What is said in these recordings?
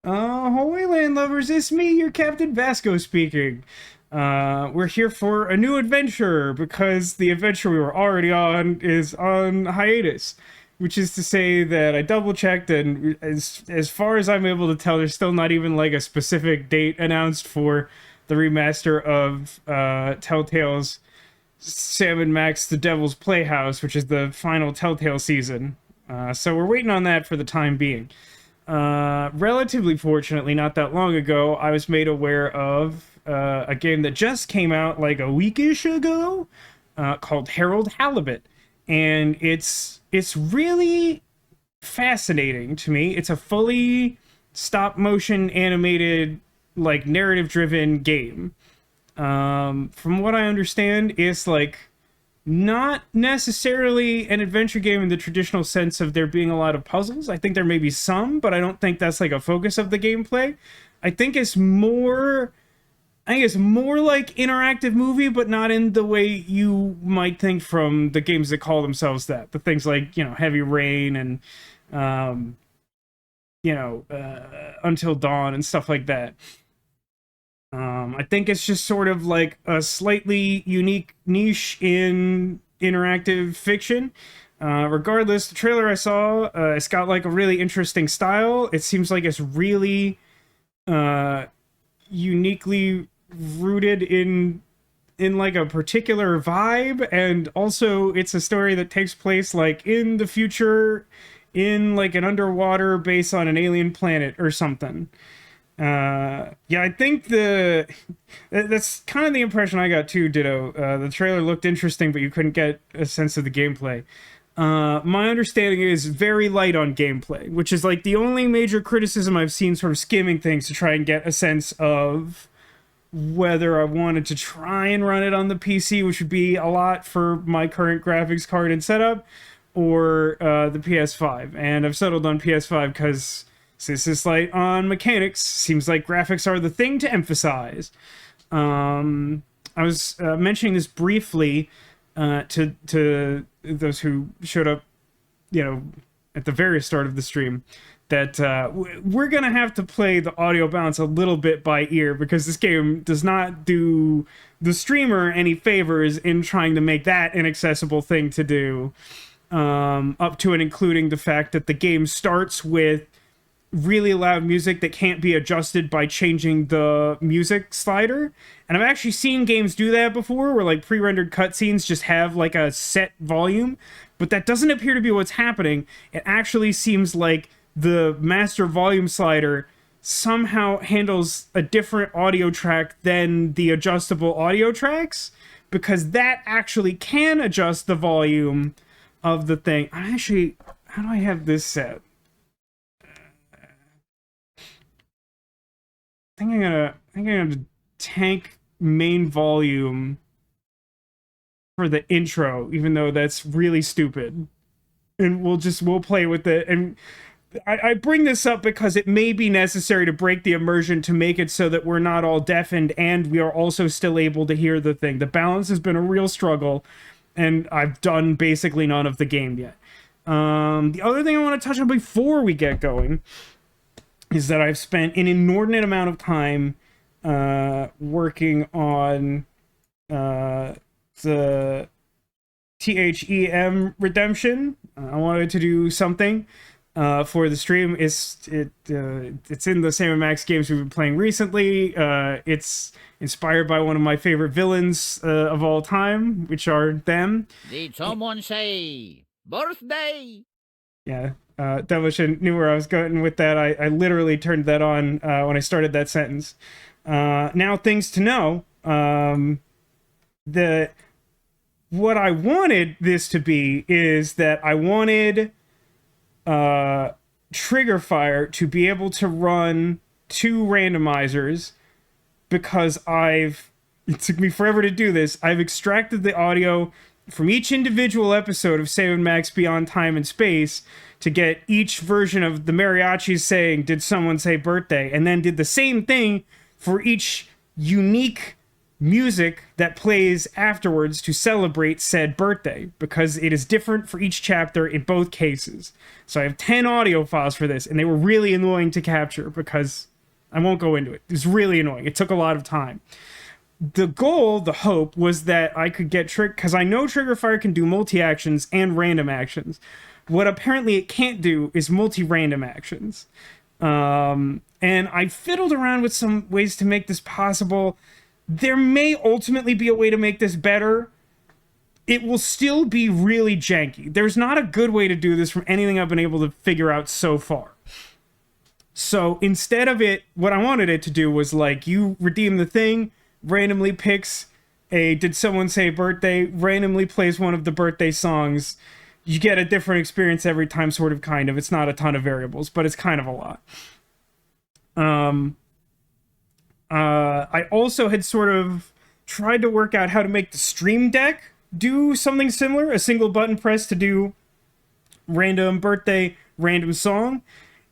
Ahoy, land lovers! It's me, your Captain Vasco speaking. We're here for a new adventure because the adventure we were already on is on hiatus, which is to say that I double checked, and as far as I'm able to tell, there's still not even like a specific date announced for the remaster of Telltale's Sam and Max: The Devil's Playhouse, which is the final Telltale season. So we're waiting on that for the time being. Relatively fortunately, not that long ago, I was made aware of a game that just came out like a weekish ago, called Halibut, and it's really fascinating to me. It's a fully stop motion animated, like narrative driven game. From what I understand, it's like not necessarily an adventure game in the traditional sense of there being a lot of puzzles. I think there may be some, but I don't think that's like a focus of the gameplay. I think it's more like interactive movie, but not in the way you might think from the games that call themselves that. The things like, Heavy Rain and Until Dawn and stuff like that. I think it's just sort of like a slightly unique niche in interactive fiction. Regardless, the trailer I saw, it's got like a really interesting style. It seems like it's really uniquely rooted in like a particular vibe, and also it's a story that takes place like in the future, in like an underwater base on an alien planet or something. Yeah, I think that's kind of the impression I got too, Ditto. The trailer looked interesting, but you couldn't get a sense of the gameplay. My understanding is very light on gameplay, which is like the only major criticism I've seen sort of skimming things to try and get a sense of whether I wanted to try and run it on the PC, which would be a lot for my current graphics card and setup, or the PS5. And I've settled on PS5 because since it's light on mechanics, seems like graphics are the thing to emphasize. I was mentioning this briefly to those who showed up, at the very start of the stream, that we're gonna have to play the audio balance a little bit by ear because this game does not do the streamer any favors in trying to make that an accessible thing to do. Up to and including the fact that the game starts with really loud music that can't be adjusted by changing the music slider. And I've actually seen games do that before, where like pre-rendered cutscenes just have like a set volume, but that doesn't appear to be what's happening. It actually seems like the master volume slider somehow handles a different audio track than the adjustable audio tracks, because that actually can adjust the volume of the thing. How do I have this set? I think I'm gonna tank main volume for the intro, even though that's really stupid. And we'll play with it. And I bring this up because it may be necessary to break the immersion to make it so that we're not all deafened and we are also still able to hear the thing. The balance has been a real struggle, and I've done basically none of the game yet. The other thing I want to touch on before we get going is that I've spent an inordinate amount of time working on the THEM redemption. I wanted to do something for the stream. It's in the Sam and Max games we've been playing recently. It's inspired by one of my favorite villains of all time, which are them. Did someone say birthday? Yeah. Demolition knew where I was going with that. I literally turned that on when I started that sentence. Now, things to know. What I wanted this to be is that I wanted Trigger Fire to be able to run two randomizers, because it took me forever to do this. I've extracted the audio from each individual episode of Sam and Max Beyond Time and Space to get each version of the mariachis saying, "Did someone say birthday?" And then did the same thing for each unique music that plays afterwards to celebrate said birthday, because it is different for each chapter in both cases. So I have 10 audio files for this, and they were really annoying to capture because I won't go into it. It was really annoying. It took a lot of time. The goal, the hope, was that I could get because I know Trigger Fire can do multi-actions and random actions. What apparently it can't do is multi-random actions. And I fiddled around with some ways to make this possible. There may ultimately be a way to make this better. It will still be really janky. There's not a good way to do this from anything I've been able to figure out so far. So instead of it, what I wanted it to do was like, you redeem the thing, randomly picks a did someone say birthday, randomly plays one of the birthday songs. You get a different experience every time, sort of, kind of. It's not a ton of variables, but it's kind of a lot. I also had sort of tried to work out how to make the Stream Deck do something similar, a single button press to do random birthday, random song.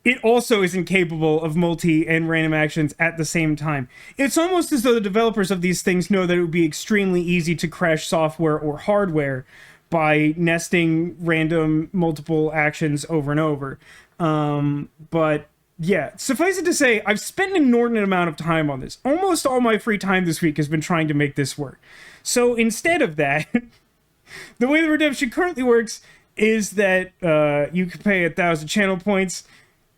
It also is incapable of multi and random actions at the same time. It's almost as though the developers of these things know that it would be extremely easy to crash software or hardware by nesting random multiple actions over and over. But yeah, suffice it to say, I've spent an inordinate amount of time on this. Almost all my free time this week has been trying to make this work. So instead of that, the way the redemption currently works is that you can pay 1,000 channel points.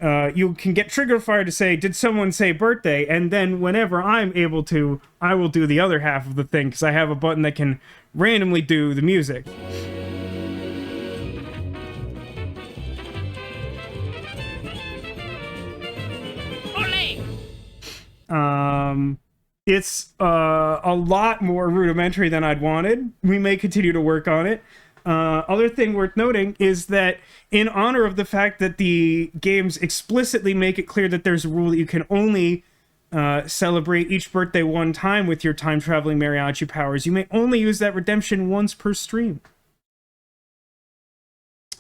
You can get Trigger Fire to say, did someone say birthday? And then whenever I'm able to, I will do the other half of the thing, because I have a button that can randomly do the music. It's a lot more rudimentary than I'd wanted. We may continue to work on it. Other thing worth noting is that in honor of the fact that the games explicitly make it clear that there's a rule that you can only celebrate each birthday one time with your time-traveling mariachi powers, you may only use that redemption once per stream.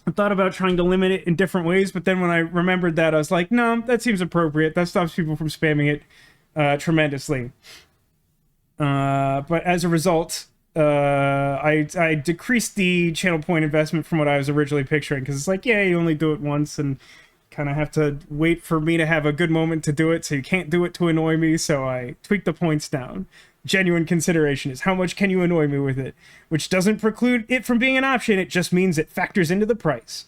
I thought about trying to limit it in different ways, but then when I remembered that, I was like, no, that seems appropriate. That stops people from spamming it tremendously. But as a result, I decreased the channel point investment from what I was originally picturing, because it's like, yeah, you only do it once, and kind of have to wait for me to have a good moment to do it, so you can't do it to annoy me, so I tweaked the points down. Genuine consideration is how much can you annoy me with it, which doesn't preclude it from being an option, it just means it factors into the price.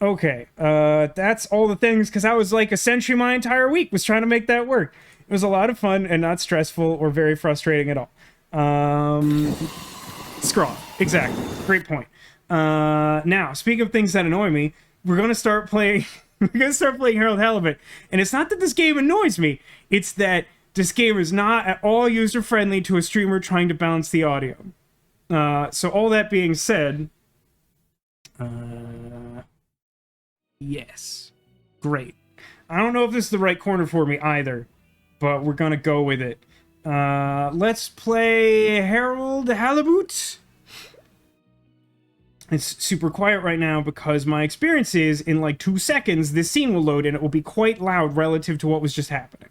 Okay, that's all the things, because I was like essentially my entire week was trying to make that work. It was a lot of fun and not stressful or very frustrating at all. Scrawl. Exactly. Great point. Now, speaking of things that annoy me, we're going to start playing... we're going to start playing Harold Halibut. And it's not that this game annoys me. It's that this game is not at all user-friendly to a streamer trying to balance the audio. So all that being said... yes. Great. I don't know if this is the right corner for me either, but we're going to go with it. Let's play Harold Halibut. It's super quiet right now because my experience is in like 2 seconds this scene will load and it will be quite loud relative to what was just happening.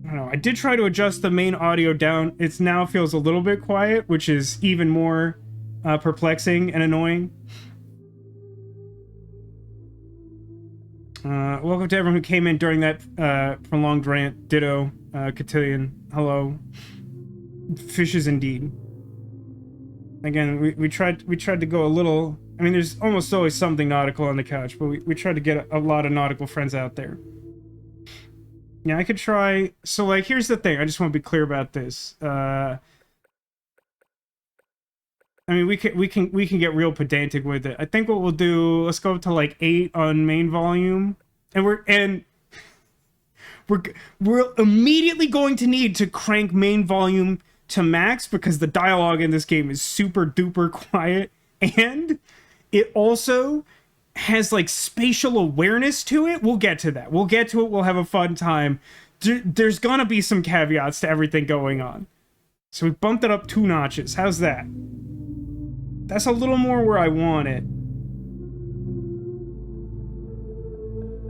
I don't know. I did try to adjust the main audio down. It now feels a little bit quiet, which is even more perplexing and annoying. Welcome to everyone who came in during that prolonged rant. Ditto, Cotillion. Hello. Fishes indeed. Again, we tried to go a little... I mean, there's almost always something nautical on the couch, but we tried to get a lot of nautical friends out there. Yeah, I could try... So, like, here's the thing. I just want to be clear about this. I mean, we can get real pedantic with it. I think what we'll do... Let's go up to, like, 8 on main volume. And we're immediately going to need to crank main volume to max because the dialogue in this game is super duper quiet. And it also... has like spatial awareness to it. We'll get to that. We'll get to it. We'll have a fun time. There's gonna be some caveats to everything going on. So we bumped it up 2 notches. How's that? That's a little more where I want it.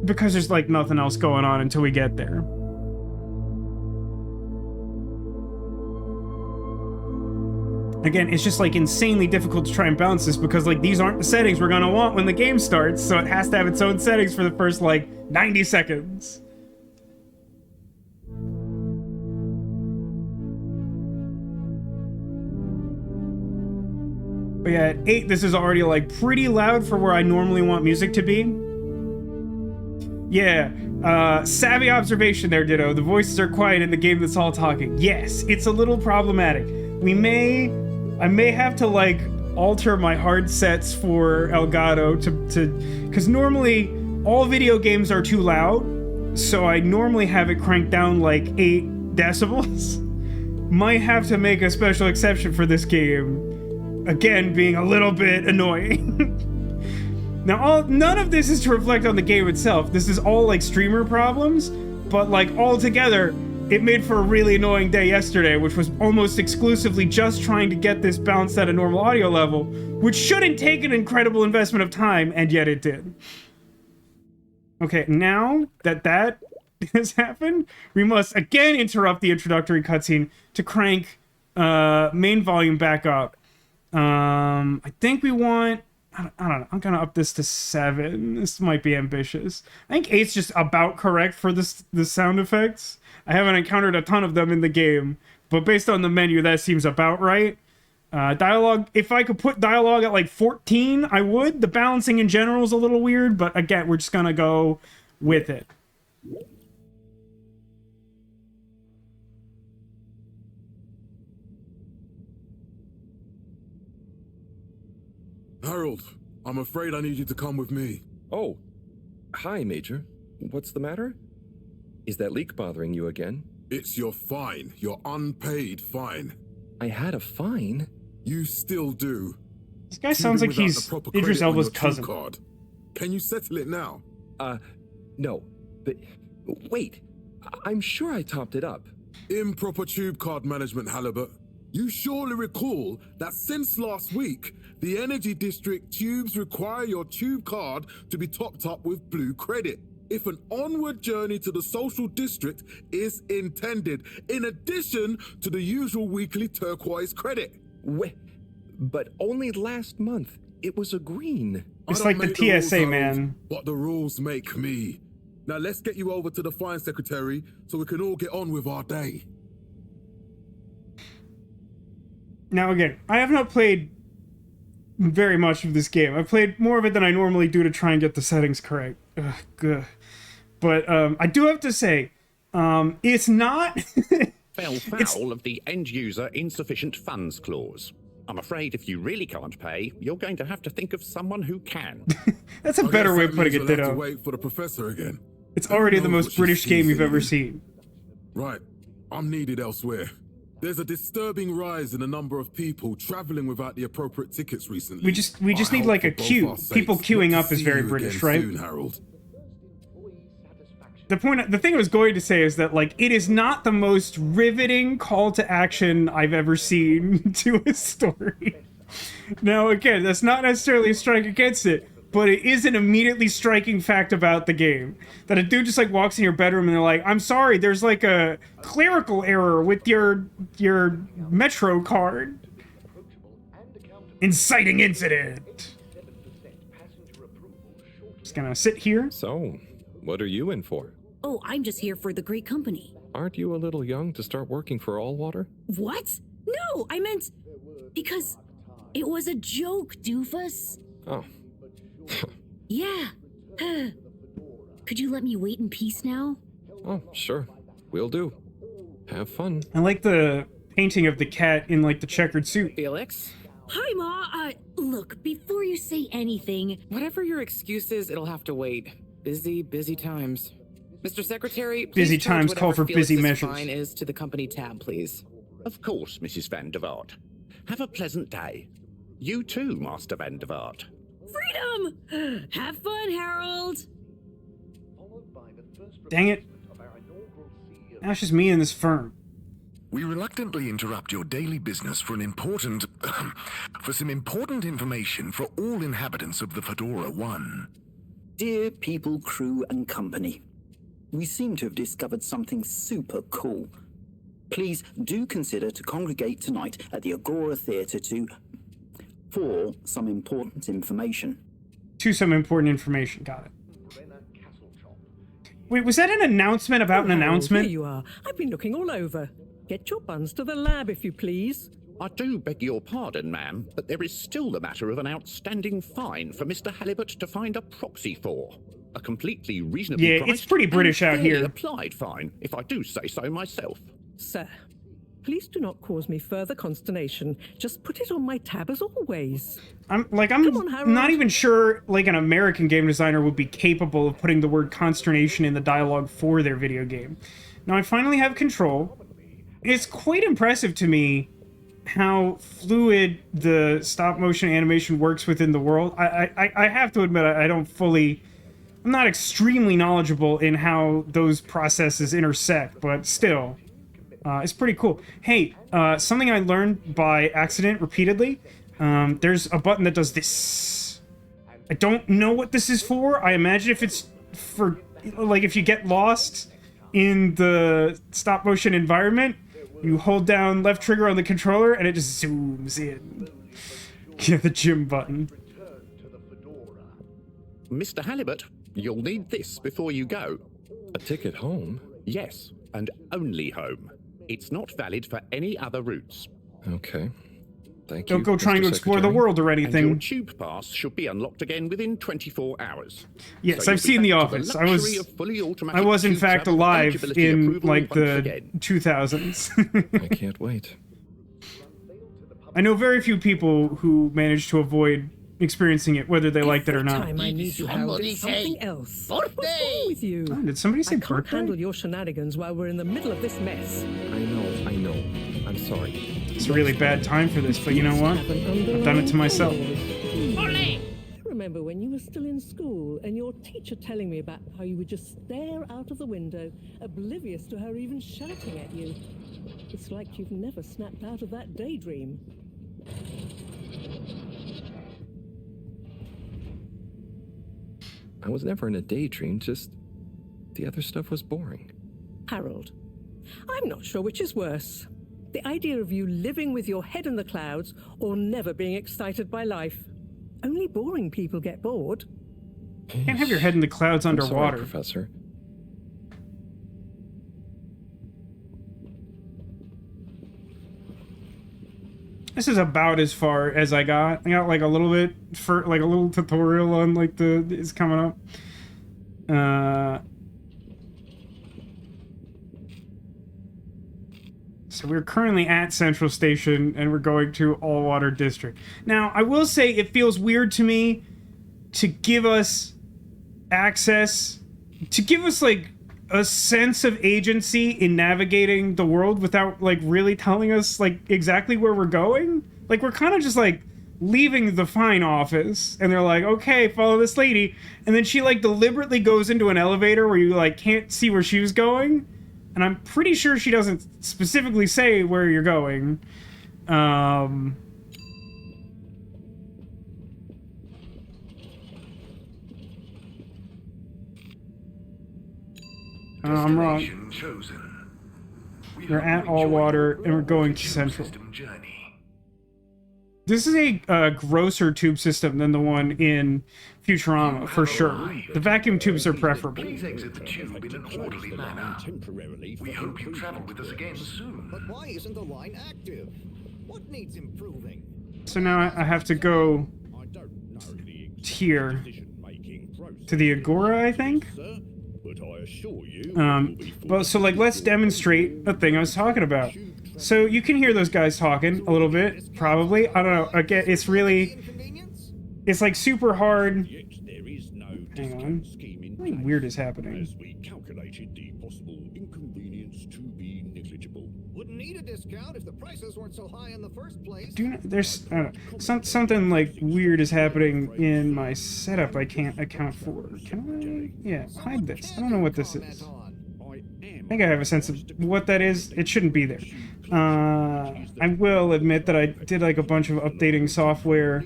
Because there's like nothing else going on until we get there. Again, it's just like insanely difficult to try and balance this because like these aren't the settings we're gonna want when the game starts, so it has to have its own settings for the first like 90 seconds. But yeah, at 8, this is already like pretty loud for where I normally want music to be. Yeah, savvy observation there, Ditto. The voices are quiet in the game that's all talking. Yes, it's a little problematic. I may have to like alter my hard sets for Elgato because normally all video games are too loud, so I normally have it cranked down like 8 decibels. Might have to make a special exception for this game. Again, being a little bit annoying. Now, none of this is to reflect on the game itself. This is all like streamer problems, but like all together, it made for a really annoying day yesterday, which was almost exclusively just trying to get this balanced at a normal audio level, which shouldn't take an incredible investment of time, and yet it did. Okay, now that that has happened, we must again interrupt the introductory cutscene to crank main volume back up. I think we want... I don't know. I'm gonna up this to 7. This might be ambitious. I think 8's just about correct for the sound effects. I haven't encountered a ton of them in the game, but based on the menu, that seems about right. Dialogue, if I could put dialogue at like 14, I would. The balancing in general is a little weird, but again, we're just gonna go with it. Harold, I'm afraid I need you to come with me. Oh, hi, Major. What's the matter? Is that leak bothering you again? It's your fine, your unpaid fine. I had a fine? You still do. This guy sounds like he's Idris Elba's cousin. Card. Can you settle it now? No. But wait, I'm sure I topped it up. Improper tube card management, Halibut. You surely recall that since last week, the Energy District tubes require your tube card to be topped up with blue credit if an onward journey to the social district is intended, in addition to the usual weekly turquoise credit. But only last month, it was a green. It's like the TSA, man. But the rules make me. Now let's get you over to the fine secretary so we can all get on with our day. Now again, I have not played very much of this game. I've played more of it than I normally do to try and get the settings correct. Ugh. But I do have to say, it's not... Fell foul of the end-user insufficient funds clause. I'm afraid if you really can't pay, you're going to have to think of someone who can. That's a better way of putting it, Ditto. Wait for the professor again. It's already the most British game you've ever seen. Right. I'm needed elsewhere. There's a disturbing rise in the number of people traveling without the appropriate tickets recently. We just need like a queue. People queuing up is very British, right? Soon, Harold. The thing I was going to say is that like it is not the most riveting call to action I've ever seen to a story. Now again, that's not necessarily a strike against it, but it is an immediately striking fact about the game. That a dude just like walks in your bedroom and they're like, I'm sorry, there's like a clerical error with your Metro card. Inciting incident. Just gonna sit here. So, what are you in for? Oh, I'm just here for the great company. Aren't you a little young to start working for Allwater? What? No, I meant... because it was a joke, doofus. Oh. Yeah. Could you let me wait in peace now? Oh, sure. Will do. Have fun. I like the painting of the cat in like the checkered suit. Felix? Hi, Ma. Look, before you say anything... Whatever your excuse is, it'll have to wait. Busy times. Mr. Secretary, Busy please charge times call for busy Felix's measures. fine is to the company tab, please. Of course, Mrs. Van der Vaart. Have a pleasant day. You too, Master Van der Vaart. Freedom! Have fun, Harold! Dang it. Now it's just me and this firm. We reluctantly interrupt your daily business for for some important information for all inhabitants of the Fedora 1. Dear people, crew, and company, we seem to have discovered something super cool. Please do consider to congregate tonight at the Agora Theatre for some important information. Got it. Wait, was that an announcement about an announcement? Here you are. I've been looking all over. Get your buns to the lab, if you please. I do beg your pardon, ma'am, but there is still the matter of an outstanding fine for Mr. Halibut to find a proxy for. A completely reasonably priced it's pretty British and out here. fairly applied fine, if I do say so myself. Sir, please do not cause me further consternation. Just put it on my tab as always. I'm on, Harold. not even sure like an American game designer would be capable of putting the word consternation in the dialogue for their video game. Now I finally have control. It's quite impressive to me how fluid the stop motion animation works within the world. I have to admit I'm not extremely knowledgeable in how those processes intersect, but still, it's pretty cool. Hey, something I learned by accident repeatedly, there's a button that does this. I don't know what this is for. I imagine if it's for, like, if you get lost in the stop motion environment, you hold down left trigger on the controller and it just zooms in. Yeah, the gym button. Mr. Halibut, you'll need this before you go. A ticket home? Yes, and only home. It's not valid for any other routes. Okay. Thank you. Don't go trying Mr. to explore the Secretary. world or And your anything. tube pass should be unlocked again within 24 hours. Yes, So I've you'll be seen The back to Office. luxury of fully automatic I was in tube fact travel alive eligibility in approval like once the again. 2000s. I can't wait. I know very few people who manage to avoid experiencing it, whether they liked it or not. Time I need you, Harold, it's something else. What's wrong with you? Oh, did somebody say I can't birthday? handle your shenanigans while we're in the middle of this mess. I know. I'm sorry. It's a really bad time for this, but you know what? I've done it to myself. I remember when you were still in school and your teacher telling me about how you would just stare out of the window, oblivious to her even shouting at you. It's like you've never snapped out of that daydream. I was never in a daydream, just the other stuff was boring. Harold, I'm not sure which is worse. The idea of you living with your head in the clouds or never being excited by life. Only boring people get bored. Can't have your head in the clouds I'm underwater. sorry, Professor. This is about as far as I got. I got like a little bit for like a little tutorial on like the is coming up. So we're currently at Central Station and we're going to All Water District. Now, I will say it feels weird to me to give us access, to give us like a sense of agency in navigating the world without like really telling us like exactly where we're going. Like we're kind of just like leaving the fine office and they're like, okay, follow this lady. And then she like deliberately goes into an elevator where you like can't see where she was going. And I'm pretty sure she doesn't specifically say where you're going. I'm wrong. We're at All Water and we're going to Central. This is a grosser tube system than the one in Futurama, for sure. The vacuum tubes are preferable. Please exit the tube in an orderly manner. We hope you travel with us again soon. But why isn't the line active? What needs improving? So now I have to go here to the Agora, I think. Well, so like let's demonstrate the thing I was talking about. So you can hear those guys talking a little bit, probably. I don't know. Again, it's like super hard. Hang on. Something weird is happening. Wouldn't need a discount if the prices weren't so high in the first place. There's I don't know, something like weird is happening in my setup I can't account for. Can I? Yeah, hide this. I don't know what this is. I am think I have a sense of what that is. It shouldn't be there. I will admit that I did like a bunch of updating software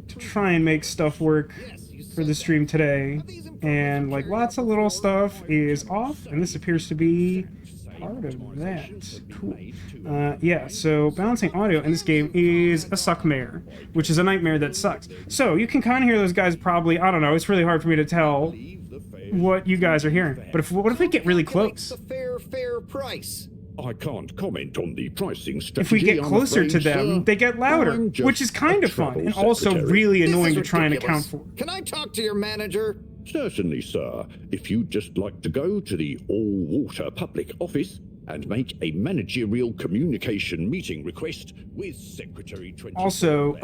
to try and make stuff work for the stream today, and like lots of little stuff is off, and this appears to be part of that. Cool. Yeah, so balancing audio in this game is a suckmare, which is a nightmare that sucks. So you can kind of hear those guys probably, I don't know, it's really hard for me to tell what you guys are hearing. But what if we get really close? Fair price. I can't comment on the pricing strategy. If we get I'm closer afraid, to them, sir. they get louder, I'm just which is kind a of fun, travel and also secretary. really This annoying is to try and account ridiculous. for. Can I talk to your manager? Certainly, sir. If you'd just like to go to the all-water public office and make a managerial communication meeting request with Secretary Trenton. Also,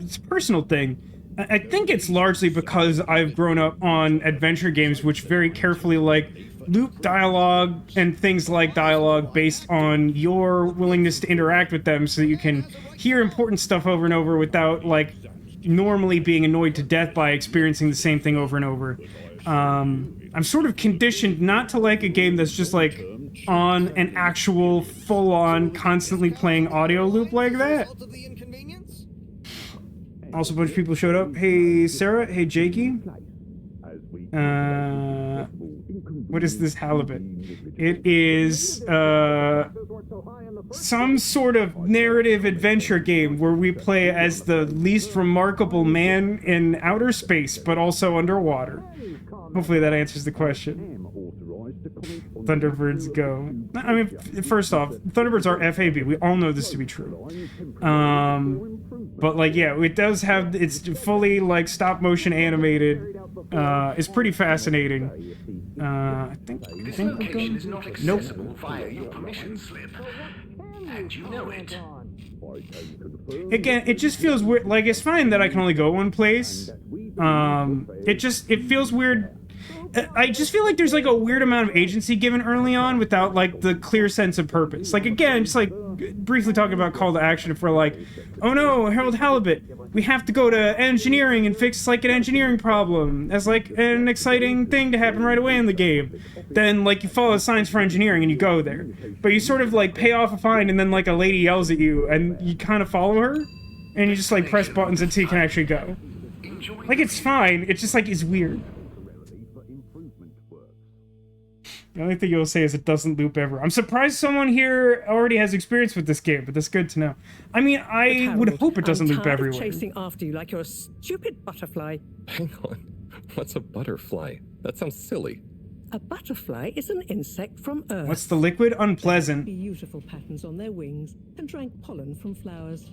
it's a personal thing. I think it's largely because I've grown up on adventure games which very carefully like loop dialogue and things like dialogue based on your willingness to interact with them so that you can hear important stuff over and over without like normally being annoyed to death by experiencing the same thing over and over. I'm sort of conditioned not to like a game that's just like on an actual full-on constantly playing audio loop like that. Also, a bunch of people showed up. Hey, Sarah. Hey, Jakey. What is this halibut? It is, some sort of narrative adventure game where we play as the least remarkable man in outer space, but also underwater. Hopefully that answers the question. Thunderbirds go. I mean, first off, Thunderbirds are FAB. We all know this to be true. But like, yeah, it does have, it's fully like stop motion animated. It's pretty fascinating. I think we're going. Nope. Via your permission slip, and you know it. Again, it just feels weird. Like, it's fine that I can only go one place. It feels weird. I just feel like there's like a weird amount of agency given early on without like the clear sense of purpose. Like, again, just like briefly talking about call to action, if we're like, oh no, Harold Halibut, we have to go to engineering and fix like an engineering problem as like an exciting thing to happen right away in the game. Then like you follow the signs for engineering and you go there. But you sort of like pay off a fine and then like a lady yells at you and you kind of follow her and you just like press buttons until you can actually go. Like, it's fine, it's just like, it's weird. The only thing you'll say is it doesn't loop ever. I'm surprised someone here already has experience with this game, but that's good to know. I mean, I would hope it doesn't loop everywhere. I'm chasing after you like you're a stupid butterfly. Hang on. What's a butterfly? That sounds silly. A butterfly is an insect from Earth. What's the liquid? Unpleasant. Beautiful patterns on their wings and drank pollen from flowers.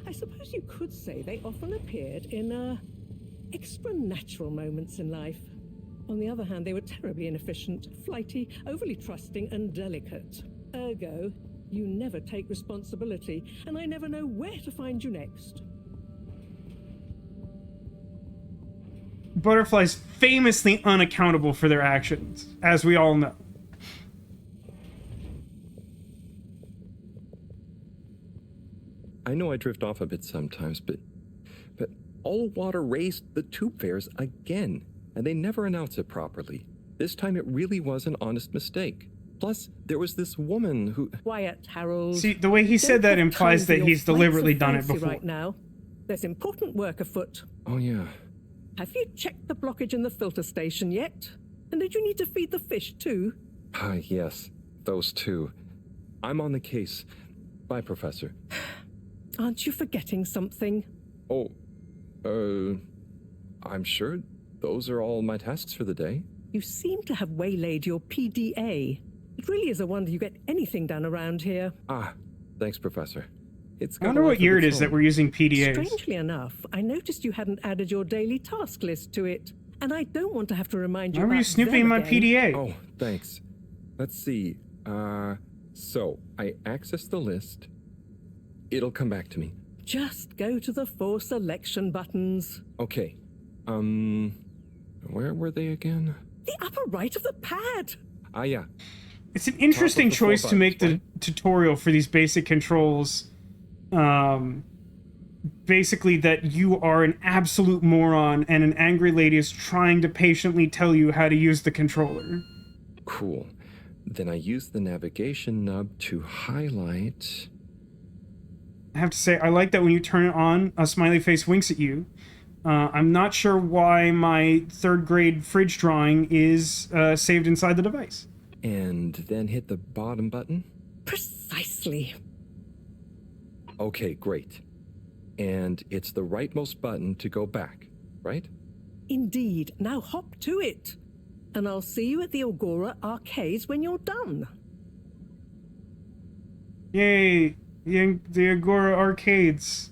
I suppose you could say they often appeared in extra natural moments in life. On the other hand, they were terribly inefficient, flighty, overly trusting, and delicate. Ergo, you never take responsibility, and I never know where to find you next. Butterflies famously unaccountable for their actions, as we all know. I know I drift off a bit sometimes, but all water raised the tube fares again. And they never announce it properly. This time it really was an honest mistake. Plus, there was this woman who... Quiet, Harold. See, the way he said that implies that he's deliberately done it before. Right now. There's important work afoot. Oh, yeah. Have you checked the blockage in the filter station yet? And did you need to feed the fish, too? Yes. Those two. I'm on the case. Bye, Professor. Aren't you forgetting something? Oh, I'm sure... Those are all my tasks for the day. You seem to have waylaid your PDA. It really is a wonder you get anything done around here. Thanks, Professor. I wonder what year it is that we're using PDAs. Strangely enough, I noticed you hadn't added your daily task list to it. And I don't want to have to remind you Why were you snooping in my PDA? Oh, thanks. Let's see. So, I access the list. It'll come back to me. Just go to the 4 selection buttons. Okay. Where were they again? The upper right of the pad. Yeah. It's an interesting choice to make the tutorial for these basic controls. Basically that you are an absolute moron and an angry lady is trying to patiently tell you how to use the controller. Cool. Then I use the navigation nub to highlight. I have to say, I like that when you turn it on, a smiley face winks at you. I'm not sure why my 3rd grade fridge drawing is saved inside the device. And then hit the bottom button? Precisely. Okay, great. And it's the rightmost button to go back, right? Indeed. Now hop to it. And I'll see you at the Agora arcades when you're done. Yay! The Agora arcades.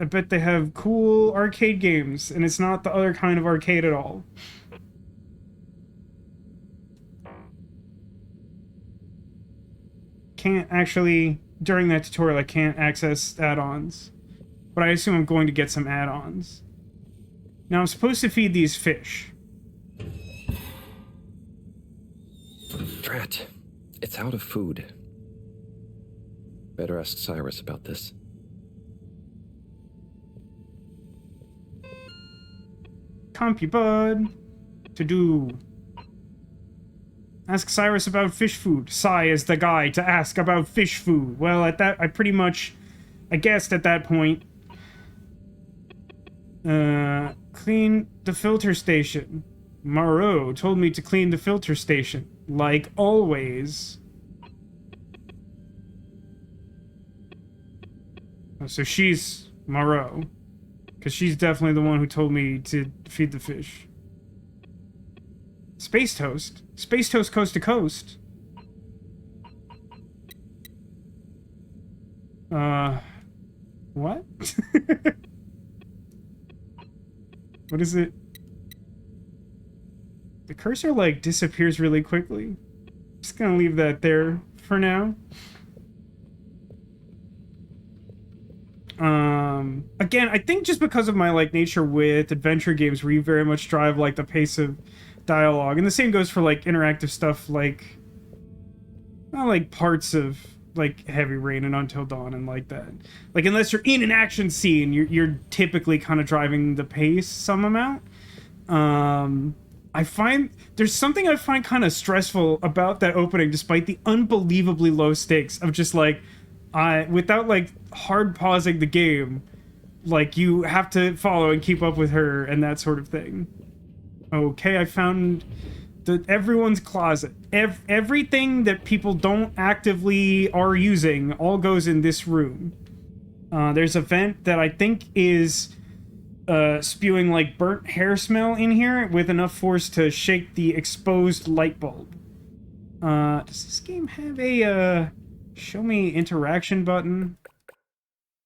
I bet they have cool arcade games, and it's not the other kind of arcade at all. Can't actually, during that tutorial, I can't access add-ons. But I assume I'm going to get some add-ons. Now I'm supposed to feed these fish. Drat. It's out of food. Better ask Cyrus about this. CompuBud. To do. Ask Cyrus about fish food. Cy is the guy to ask about fish food. Well, at that, I guessed at that point. Clean the filter station. Moreau told me to clean the filter station. Like always. Oh, so she's Moreau. Because she's definitely the one who told me to feed the fish. Space Toast? Space Toast coast to coast? What? What is it? The cursor, like, disappears really quickly. Just gonna leave that there for now. Again, I think just because of my, like, nature with adventure games where you very much drive, like, the pace of dialogue. And the same goes for, like, interactive stuff like... Not like parts of, like, Heavy Rain and Until Dawn and like that. Like, unless you're in an action scene, you're typically kind of driving the pace some amount. I find... There's something I find kind of stressful about that opening, despite the unbelievably low stakes of just, like... without, like, hard pausing the game, like, you have to follow and keep up with her and that sort of thing. Okay, I found everyone's closet. Everything that people don't actively are using all goes in this room. There's a vent that I think is spewing, like, burnt hair smell in here with enough force to shake the exposed light bulb. Does this game have a, show me interaction button?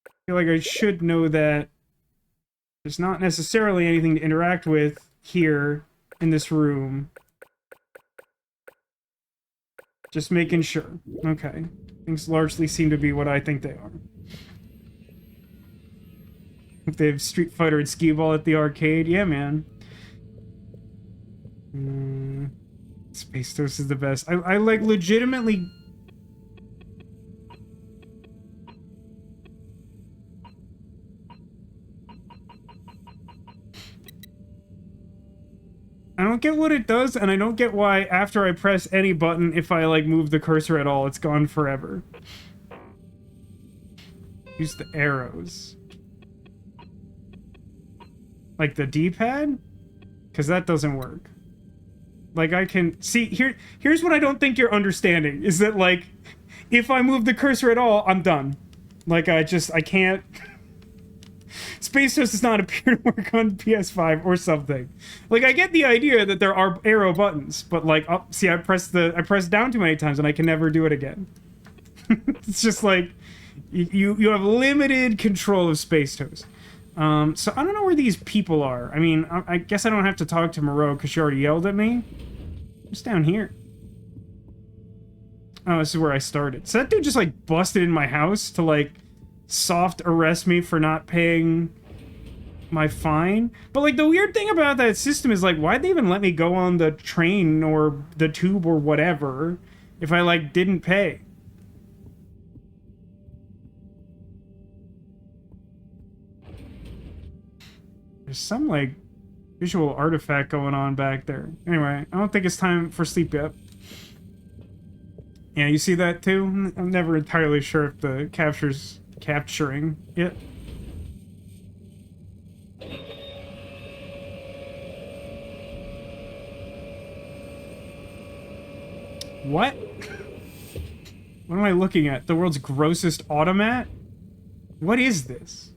I feel like I should know that there's not necessarily anything to interact with here in this room. Just making sure. Okay. Things largely seem to be what I think they are. If they have Street Fighter and Skee-Ball at the arcade, yeah, man. Space Toast is the best. I like legitimately... I don't get what it does, and I don't get why after I press any button, if I, like, move the cursor at all, it's gone forever. Use the arrows. Like the D-pad? Because that doesn't work. Like, I can... See, here's what I don't think you're understanding, is that, like, if I move the cursor at all, I'm done. Like, I can't... Space Toast does not appear to work on PS5 or something. Like, I get the idea that there are arrow buttons, but, like, oh, see, I pressed down too many times and I can never do it again. It's just like, you have limited control of Space Toast. So I don't know where these people are. I mean, I guess I don't have to talk to Moreau because she already yelled at me. It's down here. Oh, this is where I started. So that dude just, like, busted in my house to, like, soft arrest me for not paying my fine. But, like, the weird thing about that system is, like, why'd they even let me go on the train or the tube or whatever if I, like, didn't pay? There's some, like, visual artifact going on back there. Anyway, I don't think it's time for sleep yet. Yeah, you see that too? I'm never entirely sure if the capture's capturing it. What? What am I looking at? The world's grossest automat? What is this?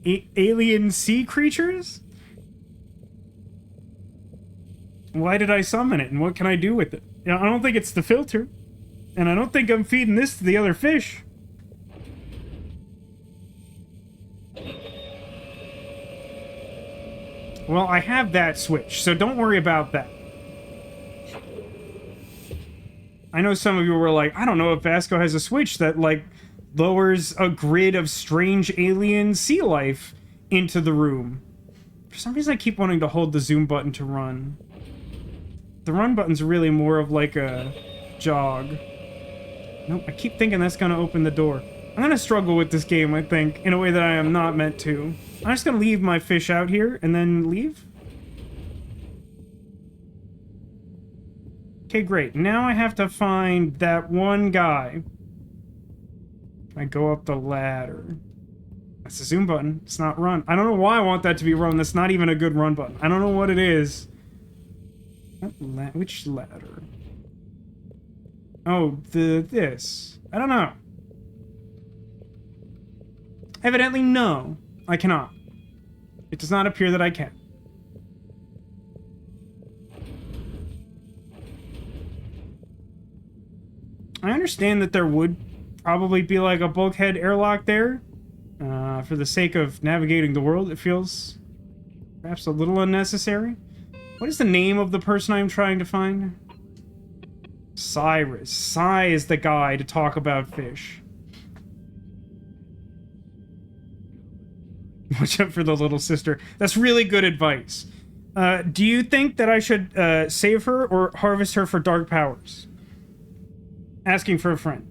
Alien sea creatures? Why did I summon it, and what can I do with it? I don't think it's the filter. And I don't think I'm feeding this to the other fish. Well, I have that switch, so don't worry about that. I know some of you were like, I don't know if Vasco has a switch that, like, lowers a grid of strange alien sea life into the room. For some reason, I keep wanting to hold the zoom button to run. The run button's really more of like a jog. Nope, I keep thinking that's gonna open the door. I'm gonna struggle with this game, I think, in a way that I am not meant to. I'm just gonna leave my fish out here and then leave. Okay, great. Now I have to find that one guy. I go up the ladder. That's the zoom button. It's not run. I don't know why I want that to be run. That's not even a good run button. I don't know what it is. Which ladder? Oh, this. I don't know. Evidently, no. I cannot. It does not appear that I can. I understand that there would probably be like a bulkhead airlock there. For the sake of navigating the world, it feels perhaps a little unnecessary. What is the name of the person I'm trying to find? Cyrus. Cy is the guy to talk about fish. Watch out for the little sister. That's really good advice. Do you think that I should save her or harvest her for dark powers? Asking for a friend.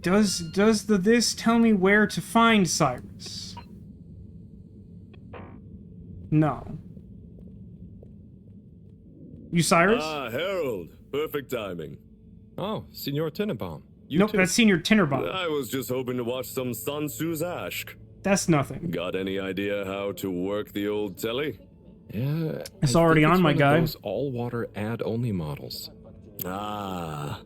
Does this tell me where to find Cyrus? No. You Cyrus? Ah, Harold. Perfect timing. Oh, Senor Tenenbaum. Nope, that's Senior Tinnerbomb. I was just hoping to watch some Sun Tzu's Ash. That's nothing. Got any idea how to work the old telly? Yeah, it's already on, my guy. Those all-water ad-only models. Ah.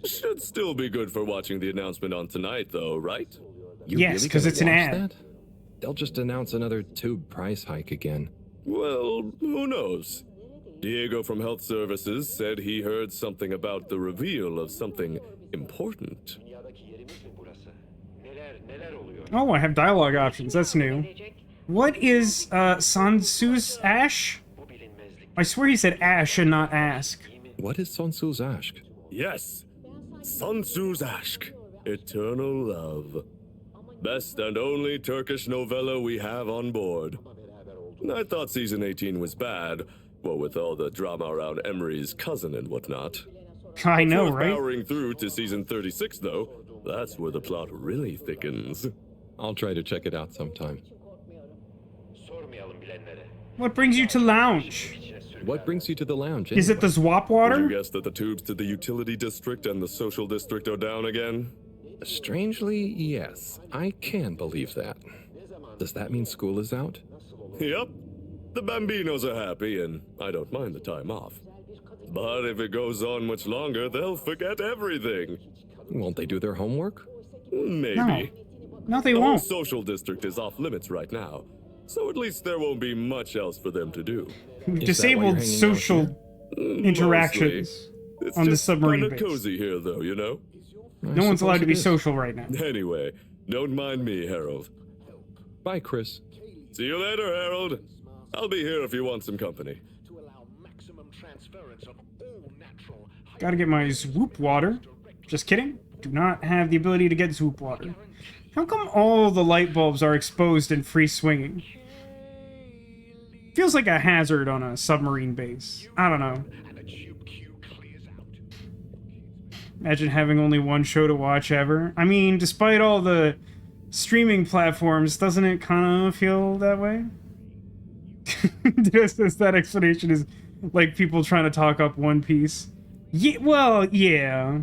Should still be good for watching the announcement on tonight, though, right? You yes, because really it's an ad. That? They'll just announce another tube price hike again. Well, who knows? Diego from Health Services said he heard something about the reveal of something important. Oh, I have dialogue options. That's new. What is Sun Tzu's Ash? I swear he said Ash and not ask. What is Sun Tzu's Ash? Yes, Sun Tzu's Ash. Eternal love. Best and only Turkish novella we have on board. I thought season 18 was bad, what with all the drama around Emery's cousin and whatnot. I know, right? Powering through to season 36, though, that's where the plot really thickens. I'll try to check it out sometime. What brings you to lounge? What brings you to the lounge? Is it the Zwap water? Would you guess that the tubes to the utility district and the social district are down again? Strangely, yes. I can believe that. Does that mean school is out? Yep. The Bambinos are happy, and I don't mind the time off. But if it goes on much longer, they'll forget everything. Won't they do their homework? Maybe. No, they the won't. Whole social district is off limits right now, so at least there won't be much else for them to do. We've disabled social interactions it's on the just submarine kinda base. Cozy here, though, you know? No one's allowed to be social right now. Anyway, don't mind me, Harold. Bye, Chris. See you later, Harold. I'll be here if you want some company. Gotta get my Swoop water. Just kidding. Do not have the ability to get Swoop water. How come all the light bulbs are exposed and free swinging? Feels like a hazard on a submarine base. I don't know. Imagine having only one show to watch ever. I mean, despite all the streaming platforms, doesn't it kind of feel that way? That explanation is like people trying to talk up One Piece. Yeah, well, yeah.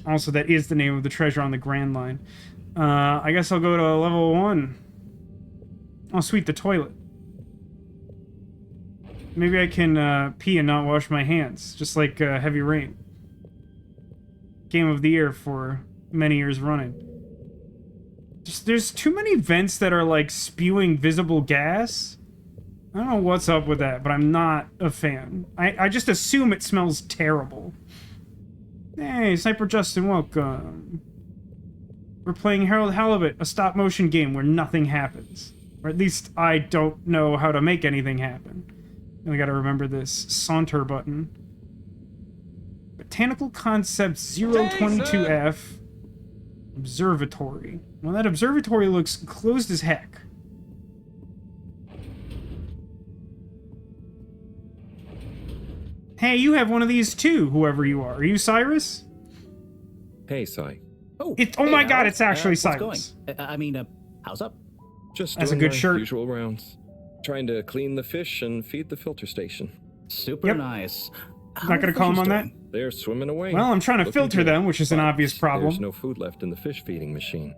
Also, that is the name of the treasure on the Grand Line. I guess I'll go to level 1. Oh, sweet, the toilet. Maybe I can pee and not wash my hands, just like Heavy Rain. Game of the year for many years running. There's too many vents that are like spewing visible gas. I don't know what's up with that, but I'm not a fan. I just assume it smells terrible. Hey, Sniper Justin, welcome. We're playing Harold Halibut, a stop-motion game where nothing happens. Or at least I don't know how to make anything happen. I gotta remember this saunter button. Botanical Concept 022F. Observatory. Well, that observatory looks closed as heck. Hey, you have one of these too, whoever you are. Are you Cyrus? Hey, Cy. Oh, oh my god, it's actually Cyrus. I mean, how's up? Just That's a doing good our shirt. usual rounds. Trying to clean the fish and feed the filter station. Super nice. Not gonna call him on that? They're swimming away. Well, I'm trying to Looking filter good, them, which is an but obvious problem. There's no food left in the fish feeding machine.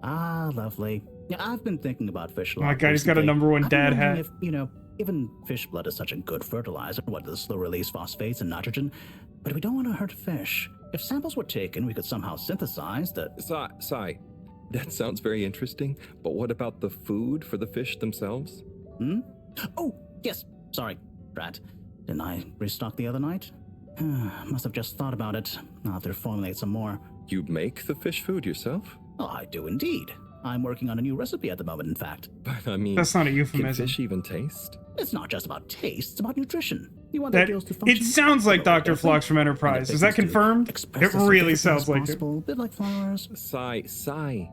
Ah, lovely. Yeah, I've been thinking about fish. Oh my god, he's got a number one dad hat. If, you know, even fish blood is such a good fertilizer, what the slow release phosphates and nitrogen, but we don't want to hurt fish. If samples were taken, we could somehow synthesize the... Cy, that sounds very interesting, but what about the food for the fish themselves? Oh, yes, sorry, Brad. Didn't I restock the other night? Must have just thought about it. I'll have to formulate some more. You make the fish food yourself? Oh, I do indeed. I'm working on a new recipe at the moment, in fact. But I mean, that's not a can euphemism. fish even taste? It's not just about taste, it's about nutrition. You want their gills to function. It sounds like Dr. Flox from Enterprise. Is that confirmed? It really sounds like it. A bit like flowers. Cy.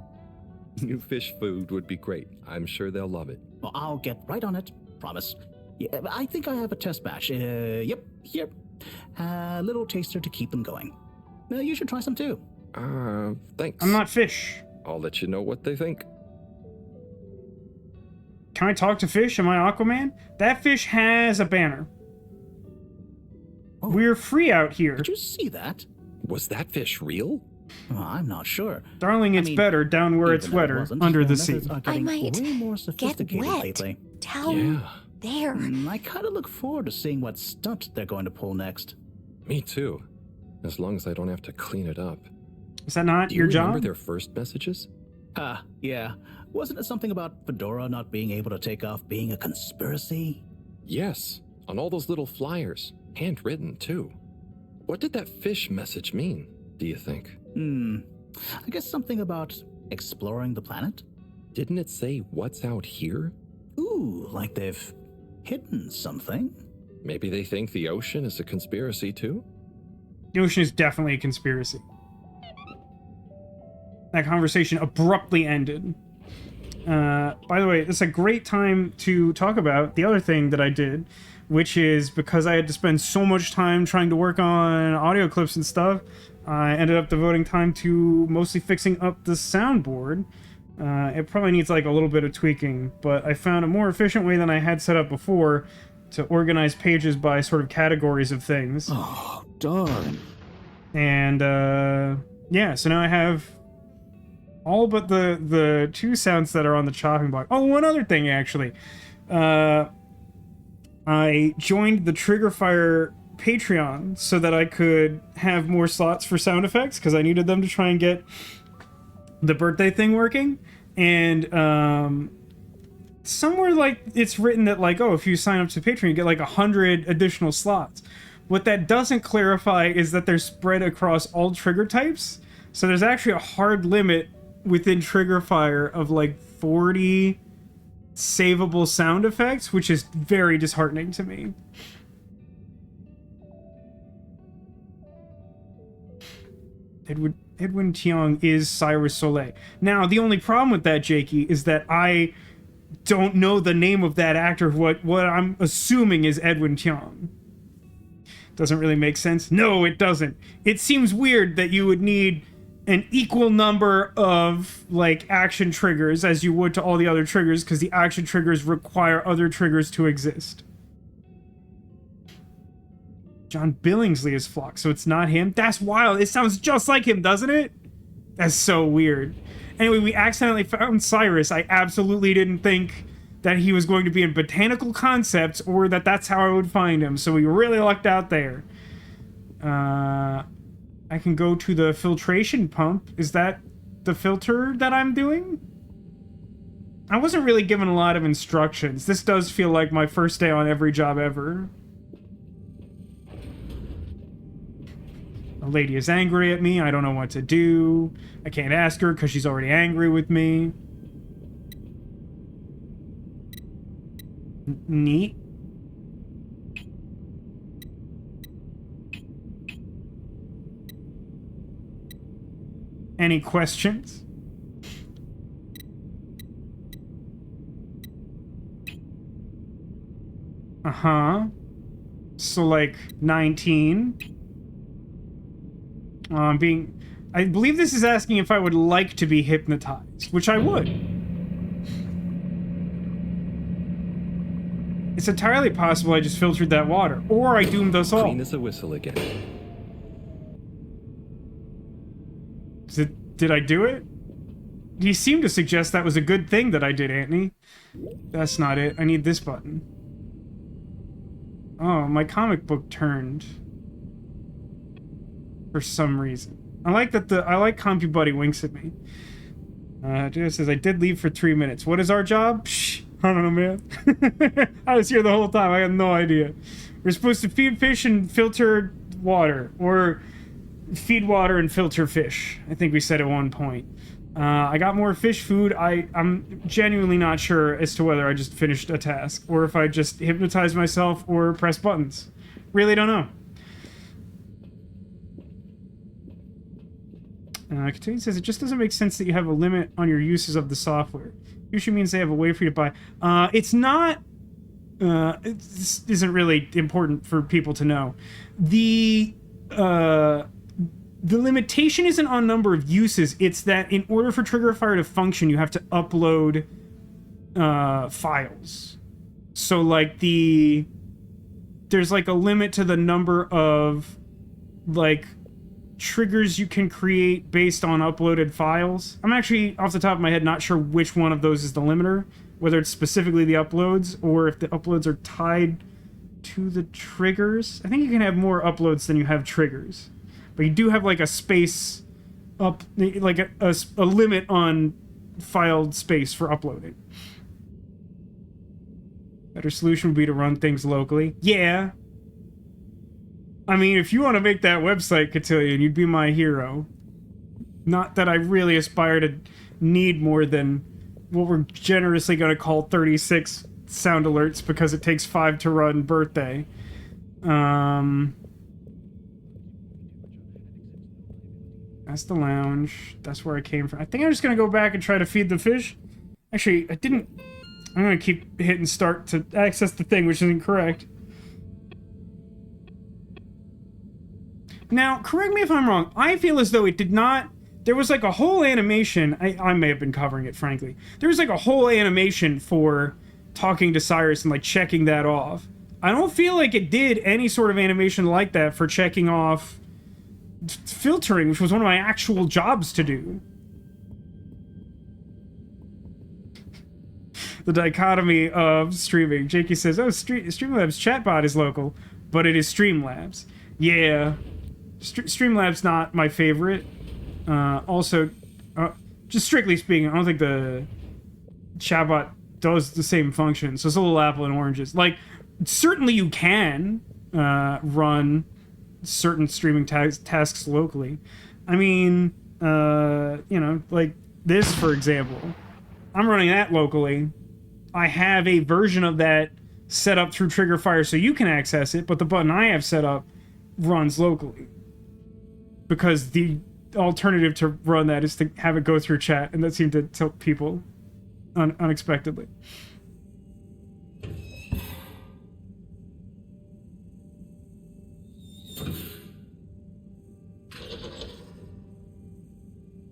New fish food would be great. I'm sure they'll love it. Well, I'll get right on it. Promise. Yeah, I think I have a test batch. Yep, here. A little taster to keep them going. You should try some too. Thanks. I'm not fish. I'll let you know what they think. Can I talk to fish? Am I Aquaman? That fish has a banner. Oh. We're free out here. Did you see that? Was that fish real? Well, I'm not sure. Darling, it's better down where it's wetter, under the sea. I might way more sophisticated get wet. lately. Down there. I kind of look forward to seeing what stunt they're going to pull next. Me too. As long as I don't have to clean it up. Is that not your job? Do you remember their first messages? Yeah. Wasn't it something about Fedora not being able to take off being a conspiracy? Yes, on all those little flyers. Handwritten, too. What did that fish message mean, do you think? I guess something about exploring the planet? Didn't it say what's out here? Ooh, like they've hidden something? Maybe they think the ocean is a conspiracy, too? The ocean is definitely a conspiracy. That conversation abruptly ended. By the way, this is a great time to talk about the other thing that I did, which is because I had to spend so much time trying to work on audio clips and stuff, I ended up devoting time to mostly fixing up the soundboard. It probably needs like a little bit of tweaking, but I found a more efficient way than I had set up before to organize pages by sort of categories of things. Oh, darn. And yeah, so now I have all but the two sounds that are on the chopping block. Oh, one other thing, actually. I joined the Triggerfire Patreon so that I could have more slots for sound effects, because I needed them to try and get the birthday thing working. And somewhere like it's written that like, oh, if you sign up to Patreon, you get like 100 additional slots. What that doesn't clarify is that they're spread across all trigger types. So there's actually a hard limit within Triggerfire of like 40 savable sound effects, which is very disheartening to me. Edwin Tiong is Cyrus Soleil. Now, the only problem with that, Jakey, is that I don't know the name of that actor. What I'm assuming is Edwin Tiong. Doesn't really make sense. No, it doesn't. It seems weird that you would need an equal number of like action triggers as you would to all the other triggers, because the action triggers require other triggers to exist. John Billingsley is Flock, so it's not him? That's wild. It sounds just like him, doesn't it? That's so weird. Anyway, we accidentally found Cyrus. I absolutely didn't think that he was going to be in Botanical Concepts, or that that's how I would find him, so we really lucked out there. I can go to the filtration pump. Is that the filter that I'm doing? I wasn't really given a lot of instructions. This does feel like my first day on every job ever. A lady is angry at me. I don't know what to do. I can't ask her because she's already angry with me. Neat. Any questions? Uh-huh. So, like, 19. I believe this is asking if I would like to be hypnotized, which I would. It's entirely possible I just filtered that water, or I doomed us all. Clean as a whistle again. Did I do it? He seemed to suggest that was a good thing that I did, Anthony. That's not it. I need this button. Oh, my comic book turned. For some reason. I like that CompuBuddy winks at me. Judah says, I did leave for 3 minutes. What is our job? Psh, I don't know, man. I was here the whole time. I have no idea. We're supposed to feed fish and filter water. Or feed water and filter fish. I think we said at one point. I got more fish food. I'm genuinely not sure as to whether I just finished a task. Or if I just hypnotized myself or pressed buttons. Really don't know. Continue says, it just doesn't make sense that you have a limit on your uses of the software. Usually means they have a way for you to buy. It's not... this isn't really important for people to know. The limitation isn't on number of uses. It's that in order for Triggerfire to function, you have to upload files. So, like, there's, like, a limit to the number of, like... triggers you can create based on uploaded files. I'm actually, off the top of my head, not sure which one of those is the limiter, whether it's specifically the uploads or if the uploads are tied to the triggers. I think you can have more uploads than you have triggers, but you do have like a space up, like a limit on filed space for uploading. Better solution would be to run things locally. Yeah. I mean, if you want to make that website, Cotillion, you'd be my hero. Not that I really aspire to need more than what we're generously going to call 36 sound alerts because it takes 5 to run birthday. That's the lounge. That's where I came from. I think I'm just going to go back and try to feed the fish. Actually, I didn't... I'm going to keep hitting start to access the thing, which isn't correct. Now, correct me if I'm wrong. I feel as though it did not... There was like a whole animation... I may have been covering it, frankly. There was like a whole animation for talking to Cyrus and like checking that off. I don't feel like it did any sort of animation like that for checking off filtering, which was one of my actual jobs to do. The dichotomy of streaming. Jakey says, oh, Streamlabs chatbot is local, but it is Streamlabs. Yeah. Streamlabs not my favorite. Also, just strictly speaking, I don't think the chatbot does the same function, so it's a little apple and oranges. Like, certainly you can run certain streaming tasks locally. I mean, you know, like this, for example. I'm running that locally. I have a version of that set up through Triggerfire so you can access it, but the button I have set up runs locally. Because the alternative to run that is to have it go through chat, and that seemed to tilt people unexpectedly.